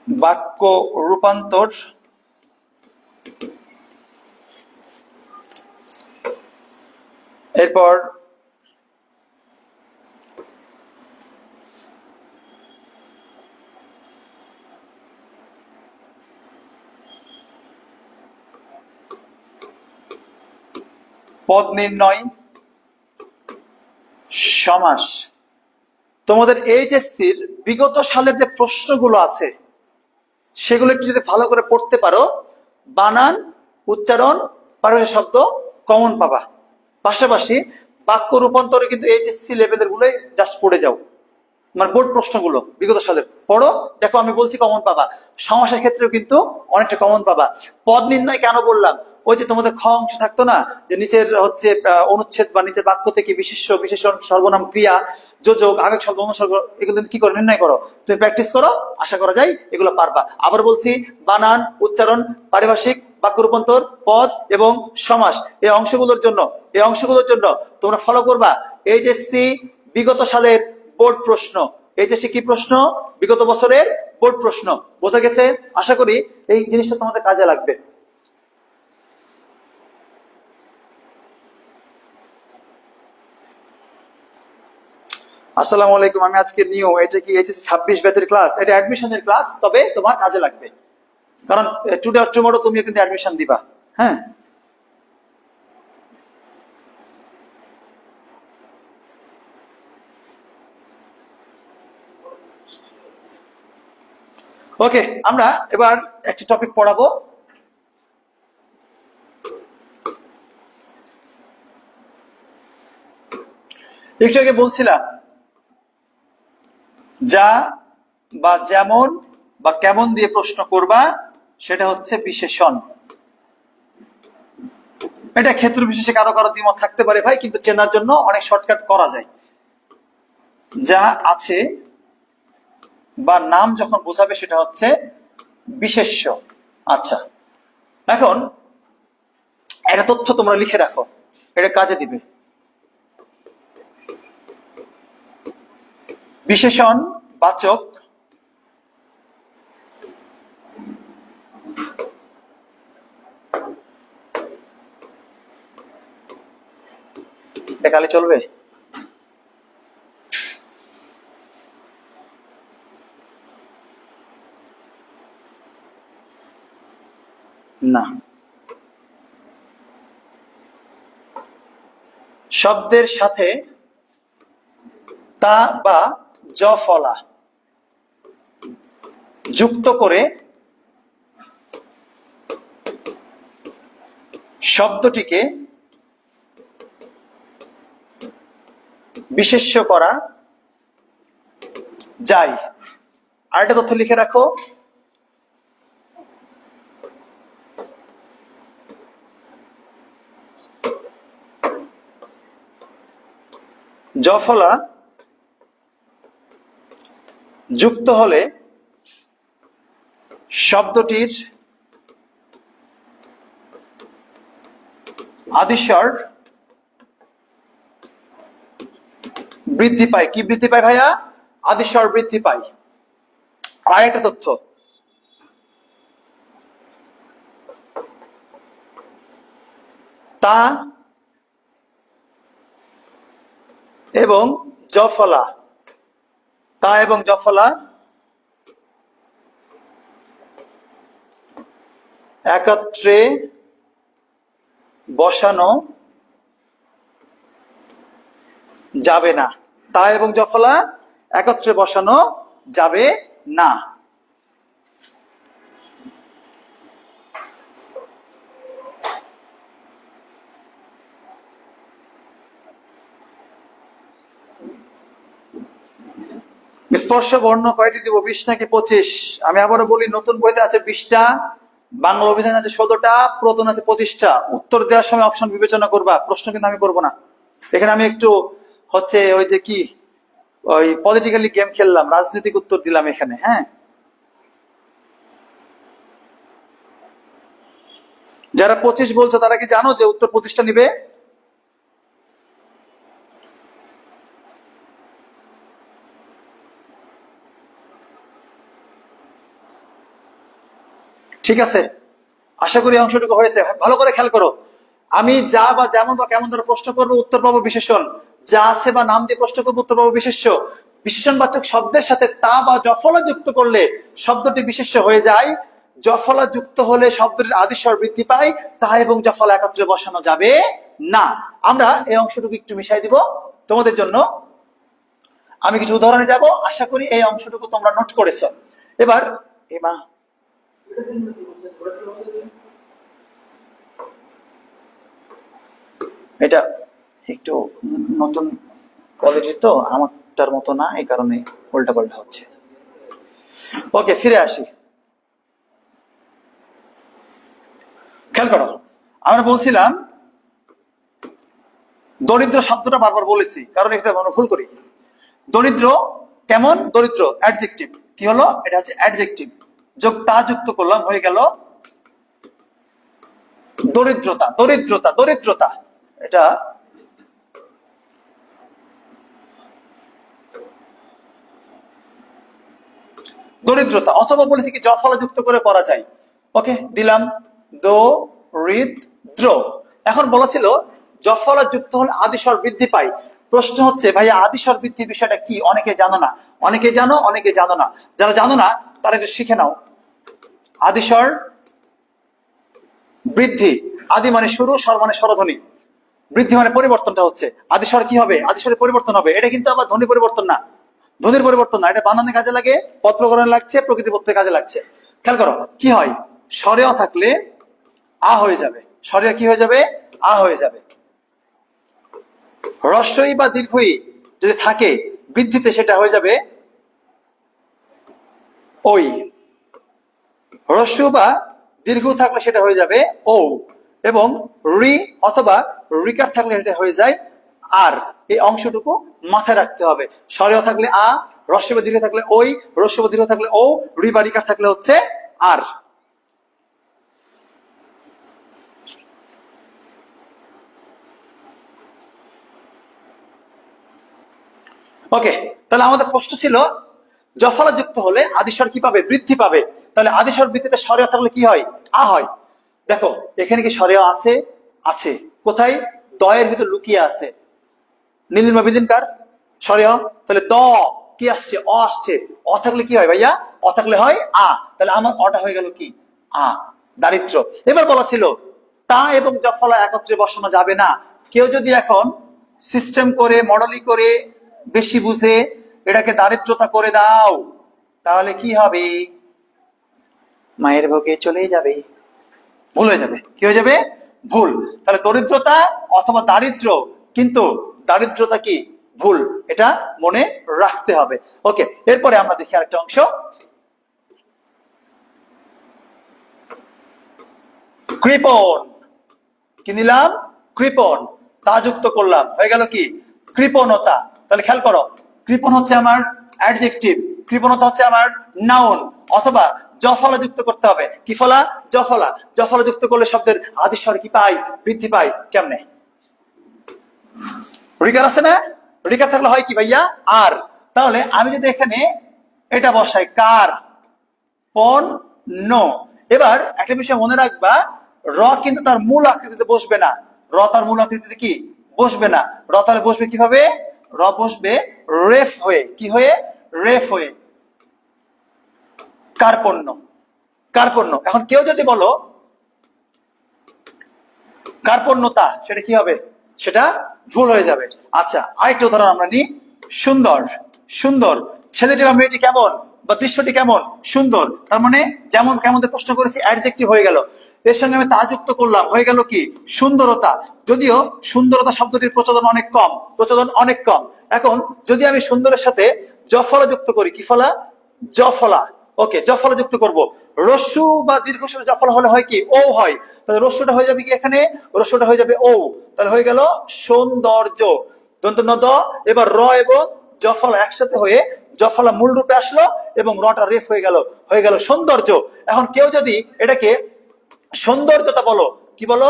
বাক্য রূপান্তর, এরপর পদ নির্ণয়, সমাস। তোমাদের এইচএসসির বিগত সালের যে প্রশ্নগুলো আছে সেগুলো একটু যদি ভালো করে পড়তে পারো, বানান, উচ্চারণ, পারিভাষিক শব্দ কমন পাবা। পাশাপাশি বাক্য রূপান্তরে কিন্তু এইচএসসি লেভেলের গুলোই জাস্ট পড়ে যাও, মানে বোর্ড প্রশ্নগুলো বিগত সালের পড়ো, দেখো আমি বলছি কমন পাবা। সমাসের ক্ষেত্রেও কিন্তু অনেকটা কমন পাবা। পদ নির্ণয় কেন বললাম, ওই যে তোমাদের খ অংশ থাকতো না, যে নিচের হচ্ছে অনুচ্ছেদ বা নিচের বাক্য থেকে বিশেষ্য, বিশেষণ, সর্বনাম, ক্রিয়া, যোজক, আবেগ শব্দ, অনুসর্গ, এগুলো কি করে নির্ণয় করো, তুমি প্র্যাকটিস করো, আশা করা যায় এগুলো পারবা। আবার বলছি, বানান, উচ্চারণ, পারিভাষিক, বাক্য রূপান্তর, পদ এবং সমাস, এই অংশগুলোর জন্য তোমরা ফলো করবা এইচএসসি বিগত সালের বোর্ড প্রশ্ন। এইচএসসি কি প্রশ্ন, বিগত বছরের বোর্ড প্রশ্ন। বোঝা গেছে? আশা করি এই জিনিসটা তোমাদের কাজে লাগবে। আসসালামু আলাইকুম, আমি আজকে নিউ, এটা কি এইচএসসি 26 ব্যাচের ক্লাস? এটা অ্যাডমিশনের ক্লাস, তবে তোমার কাজে লাগবে, কারণ টুডে অর টুমরো তুমি কিন্তু অ্যাডমিশন দিবা। হ্যাঁ, ওকে। আমরা এবার একটি টপিক পড়াবো। একটু আগে বলছিলাম যা বা যেমন বা কেমন দিয়ে প্রশ্ন করবা, সেটা হচ্ছে বিশেষণ। এটা ক্ষেত্র বিশেষে কারো কারো দ্বিমত থাকতে পারে ভাই, কিন্তু চেনার জন্য অনেক শর্টকাট করা যায়। যা আছে বা নাম যখন বোঝাবে সেটা হচ্ছে বিশেষ্য। আচ্ছা, এখন একটা তথ্য তোমরা লিখে রাখো, এটা কাজে দিবে। বিশেষণ বাচক দেখালে চলবে? না, শব্দের সাথে তা বা জ ফলা যুক্ত করে শব্দটিকে বিশেষ্য করা যায়। আরেকটা তথ্য লিখে রাখো, জফলা যুক্ত হলে শব্দটির আদিস্বর বৃদ্ধি পায়। কি বৃদ্ধি পায় ভাইয়া? আদিস্বর বৃদ্ধি পায়। আর একটা তথ্য, তা এবং জফলা, তা এবং জফলা একত্রে বসানো যাবে না। তা এবং জফলা একত্রে বসানো যাবে না। স্পর্শ বর্ণ কয়টি দিব, 20 নাকি 25? আমি আবারও বলি, নতুন বইতে আছে 20টা, বাংলা অভিধান আছে 16টা, পুরাতন আছে 25টা। উত্তর দেওয়ার সময় অপশন বিবেচনা করবা, প্রশ্ন কিন্তু আমি করবো না। এখানে আমি একটু হচ্ছে ওই যে কি, ওই পলিটিক্যালি গেম খেললাম, রাজনৈতিক উত্তর দিলাম এখানে। হ্যাঁ, যারা 25 বলছো তারা কি জানো যে উত্তর 25টা নিবে? ঠিক আছে, আশা করি অংশটুকু হয়েছে। ভালো করে খেয়াল করো, আমি যা বা যেমন বা কেমন ধরে প্রশ্ন করবো, উত্তর পাবো বিশেষণ। যা আছে বা নাম দিয়ে প্রশ্ন করবো, উত্তর পাবো বিশেষ্য। বিশেষণবাচক শব্দের সাথে তা বা জফলা যুক্ত করলে শব্দটি বিশেষ্য হয়ে যায়। জফলা যুক্ত হলে শব্দটির আদিস্বর বৃদ্ধি পায়। তা এবং জফলা একত্রে বসানো যাবে না। আমরা এই অংশটুকু একটু মিশাই দিব তোমাদের জন্য। আমি কিছু উদাহরণে যাব, আশা করি এই অংশটুকু তোমরা নোট করেছো। এবার এমা এটা একটু নতুন কোয়ালিটি তো, আমারটার মতো না, এই কারণে উল্টা পাল্টা হচ্ছে। ওকে, ফিরে আসি। খেয়াল করো, আমরা বলছিলাম দরিদ্র শব্দটা বারবার বলেছি, কারণ এখানে আমরা ভুল করি। দরিদ্র কেমন? দরিদ্র অ্যাডজেক্টিভ। কি হলো? এটা হচ্ছে অ্যাডজেক্টিভ। যোগ তা যুক্ত করলাম, হয়ে গেল দরিদ্রতা। দরিদ্রতা, দরিদ্রতা এটা দরিদ্রতা। অথবা বলেছি কি জফলা যুক্ত করে করা যায়। ওকে, দিলাম দরিদ্র। এখন বলেছিল জফলা যুক্ত হলে আদিস্বর বৃদ্ধি পায়। প্রশ্ন হচ্ছে ভাইয়া আদিস্বর বৃদ্ধি বিষয়টা কি? অনেকে জানো না। অনেকে জানো, অনেকে জানো না। যারা জানো না তারা একটু শিখে নাও। আদিস্বর বৃদ্ধি, আদি মানে শুরু, স্বর মানে স্বরধ্বনি, বৃদ্ধি মানে পরিবর্তনটা হচ্ছে। আদিস্বর কি হবে? আদিস্বরে পরিবর্তন হবে। এটা কিন্তু আবার ধ্বনি পরিবর্তন না, ধ্বনির পরিবর্তন না। এটা বানানে কাজে লাগে, পত্রকরণে লাগছে, প্রকৃতিপত্রে কাজে লাগছে। খেয়াল করো কি হয়, স্বরেও থাকলে আ হয়ে যাবে। স্বরে কি হয়ে যাবে? আ হয়ে যাবে। হ্রস্বই বা দীর্ঘই যদি থাকে বৃদ্ধিতে, সেটা হয়ে যাবে ওই। হ্রস্ব বা দীর্ঘ থাকলে সেটা হয়ে যাবে ও। এবং রি অথবা রিকার থাকলে এটা হয়ে যায় আর। এই অংশটুকু মাথায় রাখতে হবে। স্বরেও থাকলে আ, হ্রস্ব বা দীর্ঘ থাকলে ওই, হ্রস্ব বা দীর্ঘ থাকলে ও, রি বা রিকার থাকলে হচ্ছে আর। ওকে, তাহলে আমাদের প্রশ্ন ছিল জফলা যুক্ত হলে আদিস্বর কি পাবে? বৃদ্ধি পাবে। তাহলে আদিস্বর বৃদ্ধিতে স্বরেও থাকলে কি হয়? আ হয়। দেখো এখানে কি স্বরেও আছে? আছে। কোথায়? দয়ের ভিতর লুকিয়ে আছে। নীলিমা বিদিনকার স্বরেও। তাহলে দ কি আসছে? অ আসছে। অ থাকলে কি হয় ভাইয়া? অ থাকলে হয় আ। তাহলে আমার অটা হয়ে গেল কি? আ। দারিদ্র। এবার বলা ছিল তা এবং জফলা একত্রে বসানো যাবে না। কেউ যদি এখন সিস্টেম করে, মডেলি করে, বেশি বুঝে এটাকে দারিদ্রতা করে দাও, তাহলে কি হবে? মায়ের ভোগে চলে যাবে, ভুল হয়ে যাবে। কি হয়ে যাবে? ভুল। তাহলে দরিদ্রতা অথবা দারিদ্র, কিন্তু দারিদ্রতা কি? ভুল। এটা মনে রাখতে হবে। ওকে, এরপরে আমরা দেখি আরেকটা অংশ। কৃপণ। কি নিলাম? কৃপণ। তা যুক্ত করলাম, হয়ে গেল কি? কৃপণতা। তাহলে খেয়াল করো, কৃপণ হচ্ছে আমার অ্যাডজেক্টিভ, কৃপণতা হচ্ছে আমার নাউন। অথবা জফলা যুক্ত করতে হবে। কি ফলা? জফলা। জফলা যুক্ত করলে শব্দের আদিস্বর কি পাই? বৃদ্ধি পাই। কেমনে? রিকার আছে না? রিকার থাকলে হয় কি ভাইয়া? আর। তাহলে আমি যদি এখানে এটা বসাই, কার পন ন। এবার একটা বিষয় মনে রাখবা, র কিন্তু তার মূল আকৃতিতে বসবে না। র তার মূল আকৃতিতে কি বসবে না, র তাহলে বসবে কিভাবে, র বসবে রেফ হয়ে, কি হয়ে, রেফ হয়ে, কার্পণ্য, কার্পণ্য। এখন কেউ যদি বলো কার্পণ্যতা, সেটা কি হবে, সেটা ভুল হয়ে যাবে। আচ্ছা, আরেকটা উদাহরণ আমরা নিই, সুন্দর, সুন্দর, ছেলেটি বা মেয়েটি কেমন, বা দৃশ্যটি কেমন, সুন্দর, তার মানে যেমন কেমন প্রশ্ন করেছি, অ্যাডজেক্টিভ হয়ে গেল, এর সঙ্গে আমি তা যুক্ত করলাম, হয়ে গেল কি সুন্দরতা। যদিও সুন্দরতা শব্দটির প্রচলন অনেক কম, প্রচলন অনেক কম। এখন যদি আমি সুন্দরের সাথে জফলা যুক্ত করি, কি ফলা, জফলা, ওকে, জফলা যুক্ত করব, রস্যু বা দীর্ঘস্বর জফলা হলে হয় কি ও হয়, তাহলে রস্যুটা হয়ে যাবে কি এখানে, রস্যুটা হয়ে যাবে ও, তাহলে হয়ে গেল সৌন্দর্য, দন্ত ন দ, এবার র এবং জফলা একসাথে হয়ে জফলা মূল রূপে আসলো এবং রটা রেফ হয়ে গেল সৌন্দর্য। এখন কেউ যদি এটাকে সৌন্দর্যতা বলো, কি বলো,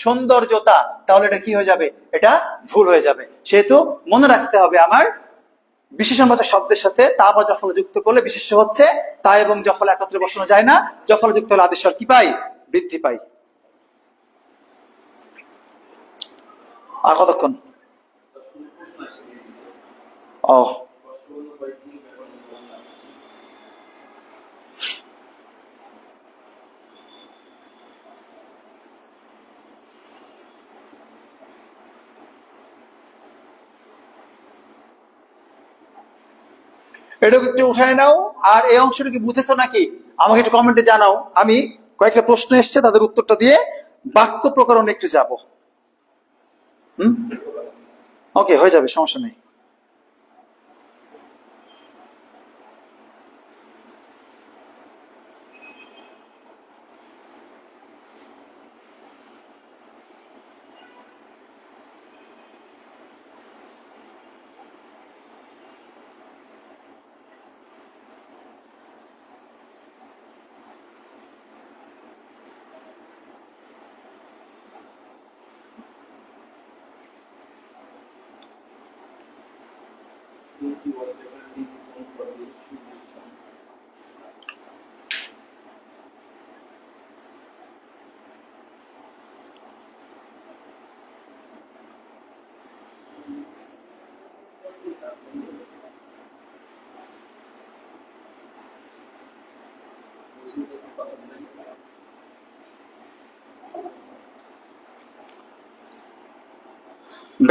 সৌন্দর্যতা, তাহলে এটা কি হয়ে যাবে, এটা ভুল হয়ে যাবে। সেহেতু মনে রাখতে হবে আমার বিশেষণবাচক শব্দের সাথে তা বা জফলা যুক্ত করলে বিশেষ্য হচ্ছে, তা এবং জফলা একত্রে বসানো যায় না, জফলা যুক্ত হলে আদেশ কি পাই, বৃদ্ধি পাই। আর কতক্ষণ, ও এটাকে একটু উঠায় নাও, আর এই অংশটা কি বুঝেছো নাকি আমাকে একটু কমেন্টে জানাও। আমি কয়েকটা প্রশ্ন এসছে, তাদের উত্তরটা দিয়ে বাক্য প্রকরণে একটু যাব। ওকে, হয়ে যাবে, সমস্যা নেই।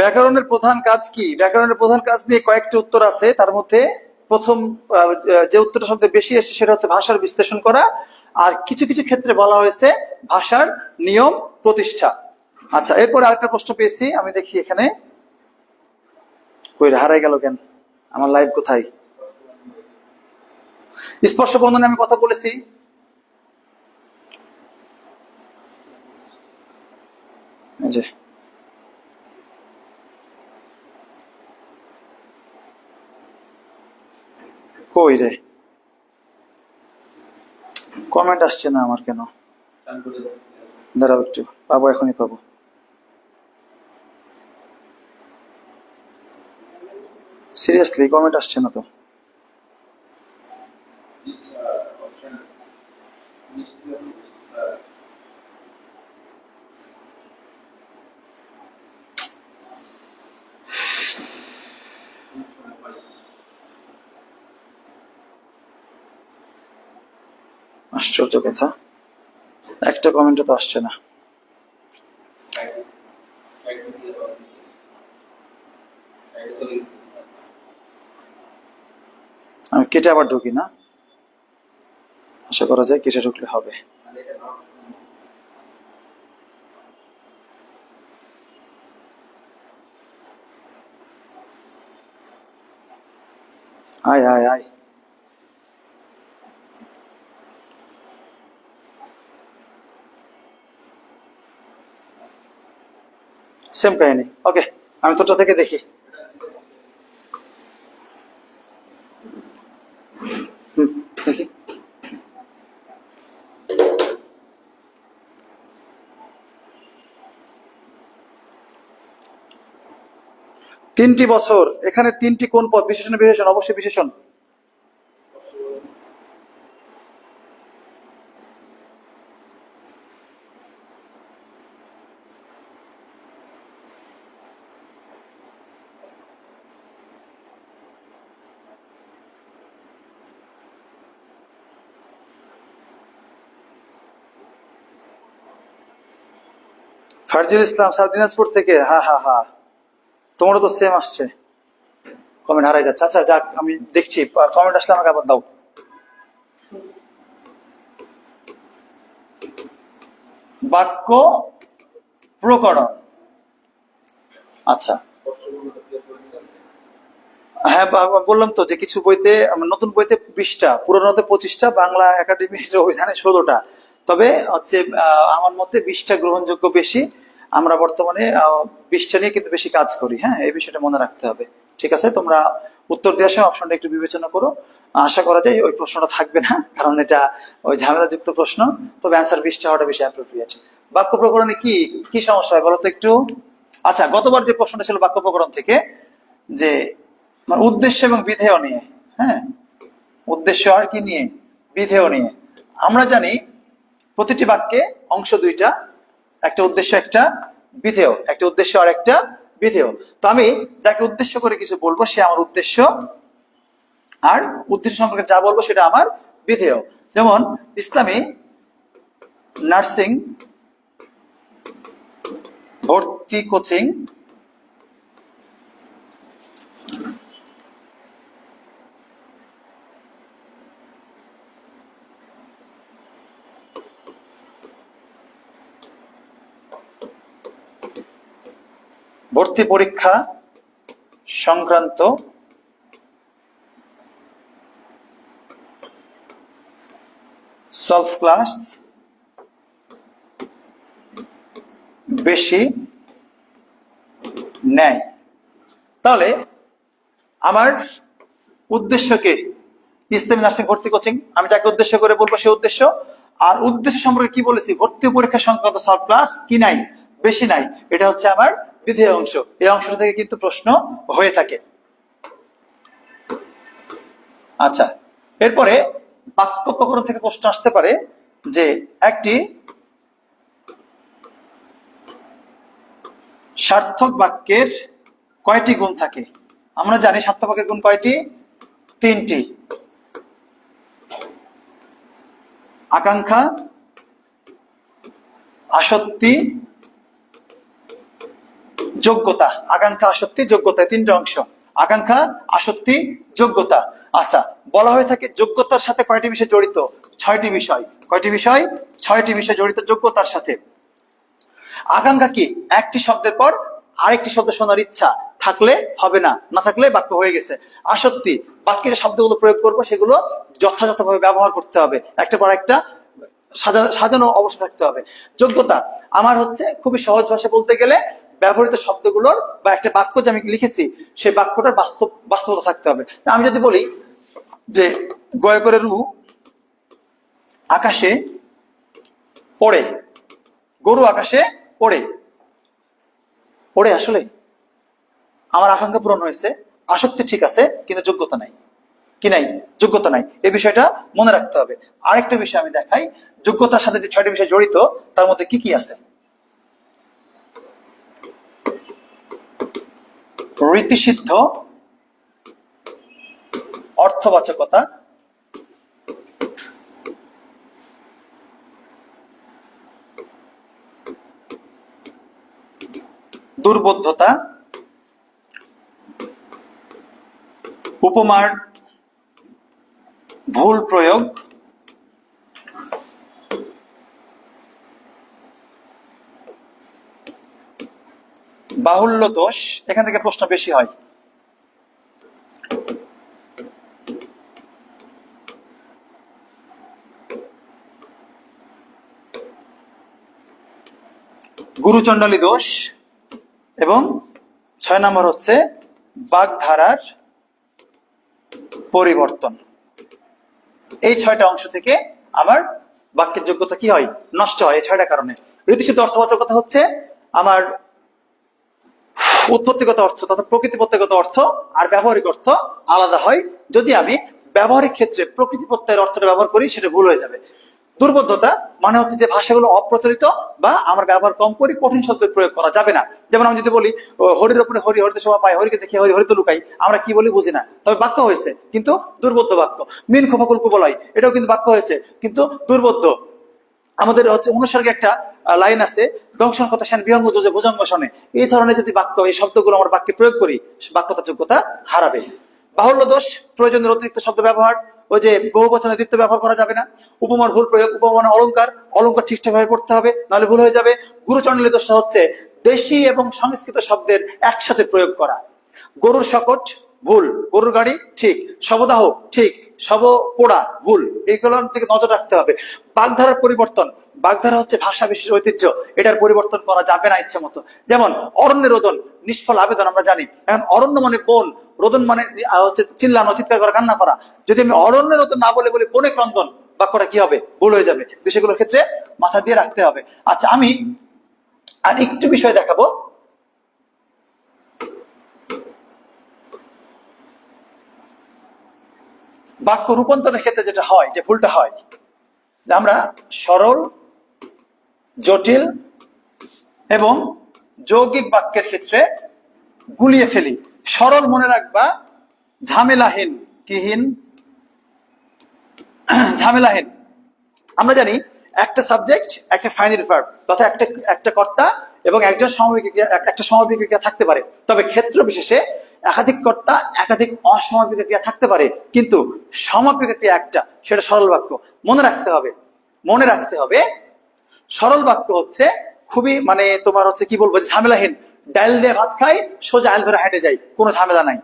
ব্যাকরণের প্রধান কাজ কি, ব্যাকরণের প্রধান কাজ নিয়ে কয়েকটি উত্তর আছে, তার মধ্যে প্রথম যে উত্তরটা সবচেয়ে বেশি এসেছে সেটা হচ্ছে ভাষার বিশ্লেষণ করা, আর কিছু কিছু ক্ষেত্রে বলা হয়েছে ভাষার নিয়ম প্রতিষ্ঠা। আচ্ছা, এরপর আরেকটা প্রশ্ন পেয়েছি, আমি দেখি এখানে, কই হারাই গেল কেন, আমার লাইভ কোথায়, স্পর্শ বন্ধনে আমি কথা বলেছি, এই যে কই রে, কমেন্ট আসছে না আমার কেন, দাঁড়াও একটু, পাবো, এখনই পাবো। সিরিয়াসলি কমেন্ট আসছে না তো, আশ্চর্য কথা, একটা কমেন্টে তো আসছে না। আমি কেটে আবার ঢুকি না, আশা করা যায় কেটে ঢুকলে হবে। আয় আয় আয়, সেম কাহিনী। ওকে, আমি তোরটা থেকে দেখি। দেখি। 3টি বছর, এখানে 3টি কোন পদ, বিশেষণ বিশেষণ, অবশ্যই বিশেষণ। ফারজুল ইসলাম স্যার দিনাজপুর থেকে, হ্যাঁ হ্যাঁ হ্যাঁ, তোমারও তো সেম আসছে, কমেন্ট হারাই যাচ্ছে। আচ্ছা যাক, আমি দেখছি, কমেন্ট আসলে আমাকে আবার দাও। বাক্য প্রকরণ, আচ্ছা হ্যাঁ বললাম তো যে কিছু বইতে, নতুন বইতে 20টা, পুরোনোতে 25টা, বাংলা একাডেমির অভিধানে 16টা। তবে হচ্ছে আমার মতে 20টা গ্রহণযোগ্য বেশি। আমরা বর্তমানে 20টা নিয়ে কিন্তু বেশি কাজ করি। হ্যাঁ, এই বিষয়টা মনে রাখতে হবে। ঠিক আছে, তোমরা উত্তর দেওয়ার সময় অপশনটা একটু বিবেচনা করো। আশা করা যায় ওই প্রশ্নটা থাকবে না, কারণ এটা ওই ঝামেলাযুক্ত প্রশ্ন। তবে অ্যান্সার 20টা হওয়াটা বেশি অ্যাপ্রোপ্রিয়েট। বাক্য প্রকরণে কি কি সমস্যা হয় বলো তো একটু। আচ্ছা, গতবার যে প্রশ্নটা ছিল বাক্য প্রকরণ থেকে, যে মানে উদ্দেশ্য এবং বিধেয় নিয়ে, হ্যাঁ, উদ্দেশ্য আর কি নিয়ে, বিধেয় নিয়ে। আমরা জানি প্রতিটি বাক্যে অংশ দুইটা, একটা উদ্দেশ্য একটা বিধেয়, একটা উদ্দেশ্য আর একটা বিধেয়। তো আমি যাকে উদ্দেশ্য করে কিছু বলবো সে আমার উদ্দেশ্য, আর উদ্দেশ্য সম্পর্কে যা বলবো সেটা আমার বিধেয়। যেমন ইসলামী নার্সিং ভর্তি কোচিং ভর্তি পরীক্ষা সংক্রান্ত সলভ ক্লাস বেশি নেয়। তাহলে আমার উদ্দেশ্যকে ইসলামী নার্সিং ভর্তি কোচিং, আমি যাকে উদ্দেশ্য করে বলবো সে উদ্দেশ্য। আর উদ্দেশ্য সম্পর্কে কি বলেছি, ভর্তি পরীক্ষা সংক্রান্ত সলভ ক্লাস কি নাই, বেশি নাই, এটা হচ্ছে আমার বিধেয় অংশ। এই অংশটা থেকে কিন্তু প্রশ্ন হয়ে থাকে। আচ্ছা, এরপরে বাক্য প্রকরণ থেকে প্রশ্ন আসতে পারে যে একটি সার্থক বাক্যের কয়টি গুণ থাকে। আমরা জানি সার্থক বাক্যের গুণ কয়টি, 3টি। আকাঙ্ক্ষা, আসক্তি, যোগ্যতা। আকাঙ্ক্ষা, আসক্তি, যোগ্যতা, 3টা অংশ। আকাঙ্ক্ষা, আসক্তি, যোগ্যতা। আচ্ছা, বলা হয়ে থাকে যোগ্যতার সাথে কয়টি বিষয় জড়িত, 6টি বিষয়। কয়টি বিষয়, 6টি বিষয় জড়িত যোগ্যতার সাথে। আকাঙ্ক্ষা কি, একটি শব্দের পর আরেকটি শব্দ শোনার ইচ্ছা থাকলে হবে না, না থাকলে বাক্য হয়ে গেছে। আসক্তি, বাক্যে যে শব্দগুলো প্রয়োগ করবো সেগুলো যথাযথভাবে ব্যবহার করতে হবে, একটা পর একটা সাজানো অবস্থা থাকতে হবে। যোগ্যতা আমার হচ্ছে খুবই সহজ ভাষা বলতে গেলে ব্যবহৃত শব্দগুলোর বা একটা বাক্য যে আমি লিখেছি সেই বাক্যটার বাস্তবতা থাকতে হবে। আমি যদি বলি যে গয় করে রু আকাশে পড়ে, গরু আকাশে পড়ে, পড়ে আসলে আমার আকাঙ্ক্ষা পূরণ হয়েছে, আসক্তি ঠিক আছে, কিন্তু যোগ্যতা নাই। কি নাই, যোগ্যতা নাই। এই বিষয়টা মনে রাখতে হবে। আরেকটা বিষয় আমি দেখাই, যোগ্যতার সাথে যে 6টি বিষয় জড়িত তার মধ্যে কি কি আছে। রীতিসিদ্ধ অর্থবাচকতা, দুর্বোধ্যতা, উপমার ভুল প্রয়োগ, বাহুল্য দোষ। এখান থেকে প্রশ্ন বেশি হয়। গুরুচণ্ডালী দোষ, এবং 6 নম্বর হচ্ছে বাগধারার পরিবর্তন। এই 6টা অংশ থেকে আমার বাক্যের যোগ্যতা কি হয়, নষ্ট হয়, এই 6টা কারণে। রীতিসিদ্ধ অর্থবাচকতা হচ্ছে আমার উৎপত্তিগত অর্থ তথা প্রকৃতিপ্রত্যয়গত অর্থ আর ব্যবহারিক অর্থ আলাদা হয়। যদি আমি ব্যবহারিক ক্ষেত্রে প্রকৃতি প্রত্যয়ের অর্থটা ব্যবহার করি সেটা ভুল হয়ে যাবে। দুর্বোধ্যতা মানে হচ্ছে যে ভাষাগুলো অপ্রচলিত বা আমার ব্যবহার কম করি, কঠিন শব্দ প্রয়োগ করা যাবে না। যেমন আমি যদি বলি হরির উপরে হরি, হরিতে শোভা পাই, হরিকে দেখে হরি, হরিতে লুকাই, আমরা কি বলি বুঝি না, তবে বাক্য হয়েছে কিন্তু দুর্বোধ্য বাক্য। মিন খোফাকুল কুবলয়, এটাও কিন্তু বাক্য হয়েছে কিন্তু দুর্বোধ্য। আমাদের হচ্ছে অনুসর্গে একটা লাইন আছে, দংশন কথা সেন বিহঙ্গ যোজে ভুজঙ্গ শনে। এই ধরনের যদি বাক্য, এই শব্দগুলো আমার বাক্যে প্রয়োগ করি, বাক্যতার যোগ্যতা হারাবে। বাহুল্য দোষ, প্রয়োজনের অতিরিক্ত শব্দ ব্যবহার, ওই যে বহু বচনে দ্বিতীয় ব্যবহার করা যাবে না। উপমার ভুল প্রয়োগ, উপমানে অলংকার, অলংকার ঠিকঠাক ভাবে পড়তে হবে, নাহলে ভুল হয়ে যাবে। গুরুচণ্ডলী দোষটা হচ্ছে দেশি এবং সংস্কৃত শব্দের একসাথে প্রয়োগ করা। গরুর শকট ভুল, গরুর গাড়ি ঠিক, শবদাহ ঠিক, শব পোড়া ভুল, এইগুলোর দিকে নজর রাখতে হবে। বাগধারার পরিবর্তন, বাগধারা হচ্ছে ভাষা বিশেষ ঐতিহ্য, এটার পরিবর্তন করা যাবে না ইচ্ছে মতো। যেমন অরণ্যে রোদন, নিষ্ফল আবেদন আমরা জানি। এখন অরণ্য মানে বন, রোদন মানে হচ্ছে চিল্লানো, চিৎকার করা, কান্না করা। যদি আমি অরণ্যে রোদন না বলে বলি বনে ক্রন্দন, বাক্যটা কি হবে? ভুল হয়ে যাবে। বিষয়গুলোর ক্ষেত্রে মাথা দিয়ে রাখতে হবে। আচ্ছা, আমি আর একটু বিষয় দেখাবো। বাক্য রূপান্তরের ক্ষেত্রে যেটা হয়, যে ভুলটা হয়, যে আমরা সরল, জটিল এবং যৌগিক বাক্যের ক্ষেত্রে গুলিয়ে ফেলি। সরল মনে রাখবা ঝামেলাহীন, কিহীন, ঝামেলাহীন। আমরা জানি একটা সাবজেক্ট, একটা ফাইনাল ভার্ব, তথা একটা কর্তা এবং একজন সমাপিক ক্রিয়া, একটা সমাপিক ক্রিয়া থাকতে পারে। তবে ক্ষেত্র বিশেষে একাধিক কর্তা, একাধিক অসমাপিক ক্রিয়া থাকতে পারে, কিন্তু সমাপিক ক্রিয়া একটা, সেটা সরল বাক্য। মনে রাখতে হবে, মনে রাখতে হবে। সরল বাক্য হচ্ছে খুবই মানে তোমার হচ্ছে কি বলবো, ঝামেলাহীন। ডাল দিয়ে ভাত খাই, সোজা আইল ধরে হেঁটে যাই, কোনো ঝামেলা নাই।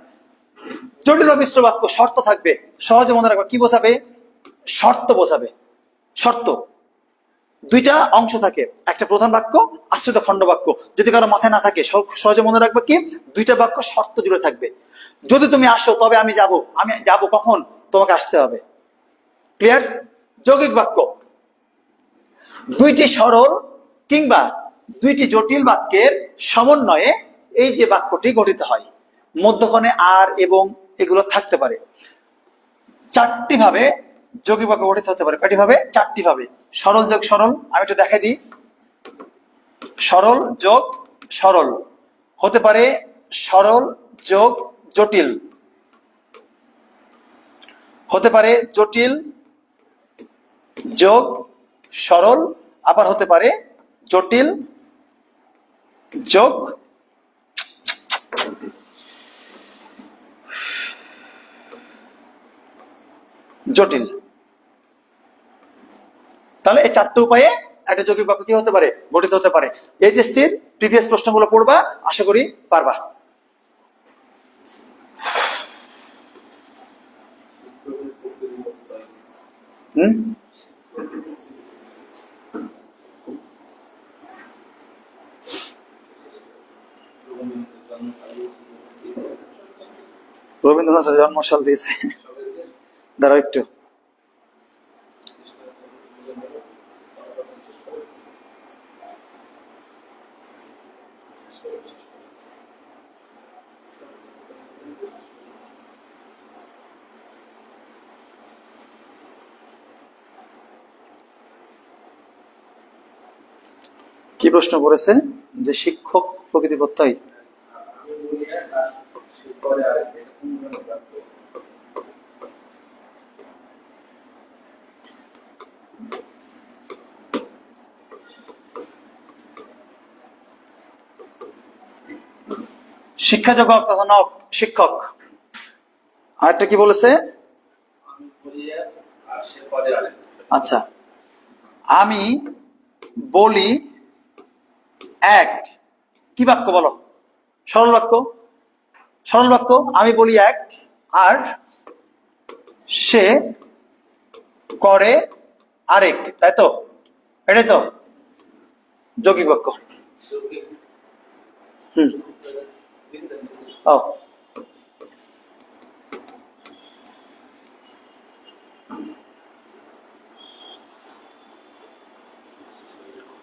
জটিল বা মিশ্র বাক্য শর্ত থাকবে, সহজে মনে রাখবা। কি বোঝাবে? শর্ত বোঝাবে। শর্ত দুইটা অংশ থাকে, একটা প্রধান বাক্য, আশ্রিত খণ্ড বাক্য। যদি কারো মাথায় না থাকে, সহজে মনে রাখবে কি, দুইটা বাক্য শর্ত জুড়ে থাকবে। যদি তুমি আসো তবে আমি যাব, আমি যাব কখন? তোমাকে আসতে হবে। ক্লিয়ার? যৌগিক বাক্য দুইটি সরল কিংবা দুইটি জটিল বাক্যের সমন্বয়ে এই যে বাক্যটি গঠিত হয়। মধ্যখানে আর এবং এগুলো থাকতে পারে। চারটি ভাবে যৌগিক বাক্য গঠিত হতে পারে। কয়টি ভাবে? চারটি ভাবে। সরল যোগ সরল, আমি একটু দেখাই দিই। সরল যোগ সরল হতে পারে, সরল যোগ জটিল হতে পারে, জটিল যোগ সরল, আবার হতে পারে জটিল যোগ জটিল। তাহলে এই চারটি উপায়ে একটা যৌগিক বাক্য কি হতে পারে? গঠিত হতে পারে। এইচএসসির প্রিভিয়াস প্রশ্নগুলো পড়বা, আশা করি পারবা। রবীন্দ্রনাথের জন্মসাল দিয়েছে, দাঁড়াও একটু। কি প্রশ্ন করেছে? যে শিক্ষক প্রকৃতি প্রত্যয়। শিক্ষা জগৎ তথা নক, শিক্ষক। আরেকটা কি বলেছে? আচ্ছা, আমি বলি এক, কি বাক্য বলো? সরল বাক্য। সরল বাক্য, আমি বলি এক আর সে করে আরেক, তাই তো? এটাই তো যৌগিক বাক্য। ও,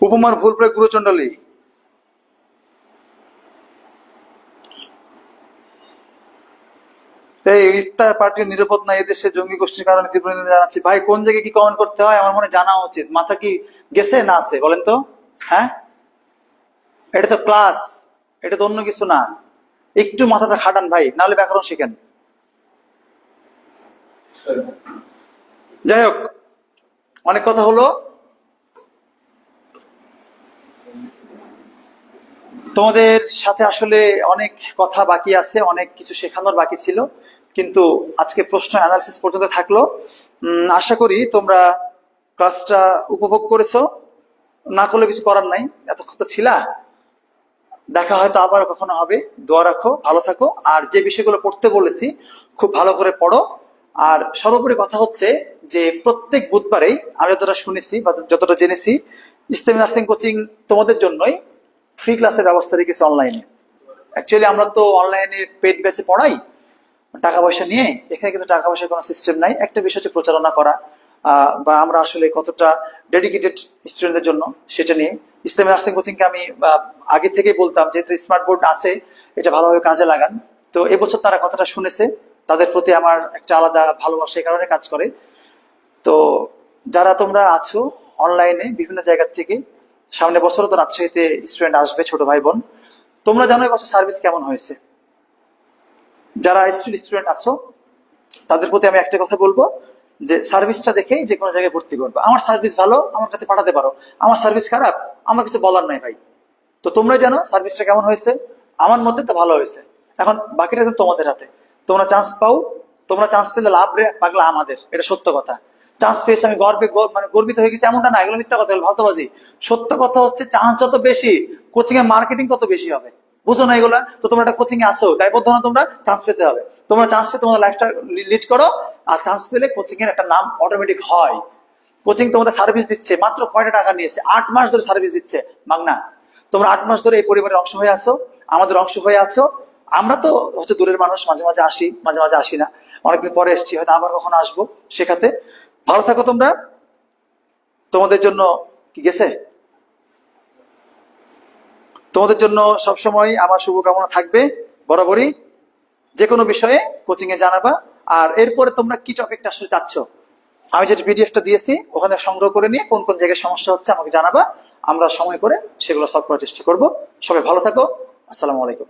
উপমার ভুল প্রয়োগ গুরুচণ্ডলী। এই ইফতার পার্টি নিরাপদ না, এদেশে জঙ্গি গোষ্ঠীর কারণে তীব্র নিন্দা জানাচ্ছি। ভাই, কোন জায়গায় কি কমেন্ট করতে হয় আমার মনে জানা উচিত। মাথা কি গেছে না আছে বলেন তো? হ্যাঁ, এটা তো ক্লাস, এটা তো অন্য কিছু না। একটু মাথাটা খাটান ভাই, নাহলে ব্যাকরণ শিখেন। যাই হোক, অনেক কথা হলো। তোমাদের সাথে আসলে অনেক কথা বাকি আছে, অনেক কিছু শেখানোর বাকি ছিল, কিন্তু আজকে প্রশ্ন অ্যানালিসিস পর্যন্ত থাকলো। আশা করি তোমরা ক্লাসটা উপভোগ করেছো। না করলে কিছু করার নাই, এতক্ষণ তো ছিলা। দেখা হয়তো আবার কখনো হবে। দোয়া রাখো, ভালো থাকো, আর যে বিষয়গুলো পড়তে বলেছি খুব ভালো করে পড়ো। আর সর্বোপরি কথা হচ্ছে যে প্রত্যেক বুধবারেই আমি যতটা শুনেছি বা যতটা জেনেছি, ইসলামী নার্সিং কোচিং তোমাদের জন্যই ফ্রি ক্লাসের ব্যবস্থা রেখেছে অনলাইনে। অ্যাকচুয়ালি আমরা তো অনলাইনে পেড ব্যাচে পড়াই টাকা পয়সা নিয়ে, এখানে কিন্তু টাকা পয়সার কোনো সিস্টেম নাই। একটা বিষয় হচ্ছে প্রচারণা করা, বা আমরা আসলে কতটা ডেডিকেটেড স্টুডেন্টদের জন্য সেটা নিয়ে। ইসলামী নার্সিং কোচিংকে আমি আগে থেকেই বলতাম, যেহেতু স্মার্ট বোর্ড আছে, এটা ভালোভাবে কাজে লাগান। তো এবছর তারা কথাটা শুনেছে, তাদের প্রতি আমার একটা আলাদা ভালোবাসা এই কারণে কাজ করে। তো যারা তোমরা আছো অনলাইনে বিভিন্ন জায়গা থেকে, সামনে বছরও তো রাজশাহীতে স্টুডেন্ট আসবে, ছোট ভাই বোন, তোমরা জানো এবছর সার্ভিস কেমন হয়েছে। যারা স্টুডেন্ট আছো তাদের প্রতি আমি একটা কথা বলবো, যে সার্ভিসটা দেখেই যে কোনো জায়গায় ভর্তি করবো। আমার সার্ভিস ভালো, আমার কাছে পাঠাতে পারো। আমার সার্ভিস খারাপ, আমার কিছু বলার নাই ভাই। তো তোমরা জানো সার্ভিসটা কেমন হয়েছে, আমার মধ্যে তো ভালো হয়েছে। এখন বাকিটা তো তোমাদের হাতে। তোমরা চান্স পাও, তোমরা চান্স পেলে লাভ রে পাগলা আমাদের, এটা সত্য কথা। চান্স পেয়েছে আমি মানে গর্বিত হয়ে গেছি এমনটা না, এগুলো মিথ্যা কথা, ভাতবাজি। সত্য কথা হচ্ছে চান্স যত বেশি, কোচিং এর মার্কেটিং তত বেশি হবে। বুঝো না এগুলা? তো তোমরা একটা কোচিং এ আসো, দায়বদ্ধ না, তোমরা চান্স পেতে হবে। তোমরা চান্স পেয়ে তোমাদের লাইফটা লিড করো। আর চান্স পেলে কোচিং এর একটা নাম অটোমেটিক হয়। কোচিং তোমাদের সার্ভিস দিচ্ছে, মাত্র কয়টা টাকা নিয়েছে? 8 মাস ধরে সার্ভিস দিচ্ছে মাগনা। তোমরা 8 মাস ধরে এই পরিবারের অংশ হয়ে আছো, আমাদের অংশ হয়ে আছো। আমরা তো হচ্ছে দূরের মানুষ, মাঝে মাঝে আসি, মাঝে মাঝে আসি না। অনেকদিন পরে এসেছি, হয়তো আবার কখনো আসবো শেখাতে। ভালো থাকো তোমরা। তোমাদের জন্য কি গেছে, তোমাদের জন্য সবসময় আমার শুভকামনা থাকবে বরাবরই। যে কোনো বিষয়ে কোচিং এ জানাবা। আর এরপরে তোমরা কি টপিকটা আসলে চাচ্ছ, আমি যেটা পিডিএফটা দিয়েছি ওখানে সংগ্রহ করে নিয়ে কোন কোন জায়গায় সমস্যা হচ্ছে আমাকে জানাবা। আমরা সময় করে সেগুলো সলভ করার চেষ্টা করব। সবাই ভালো থাকো। আসসালামু আলাইকুম।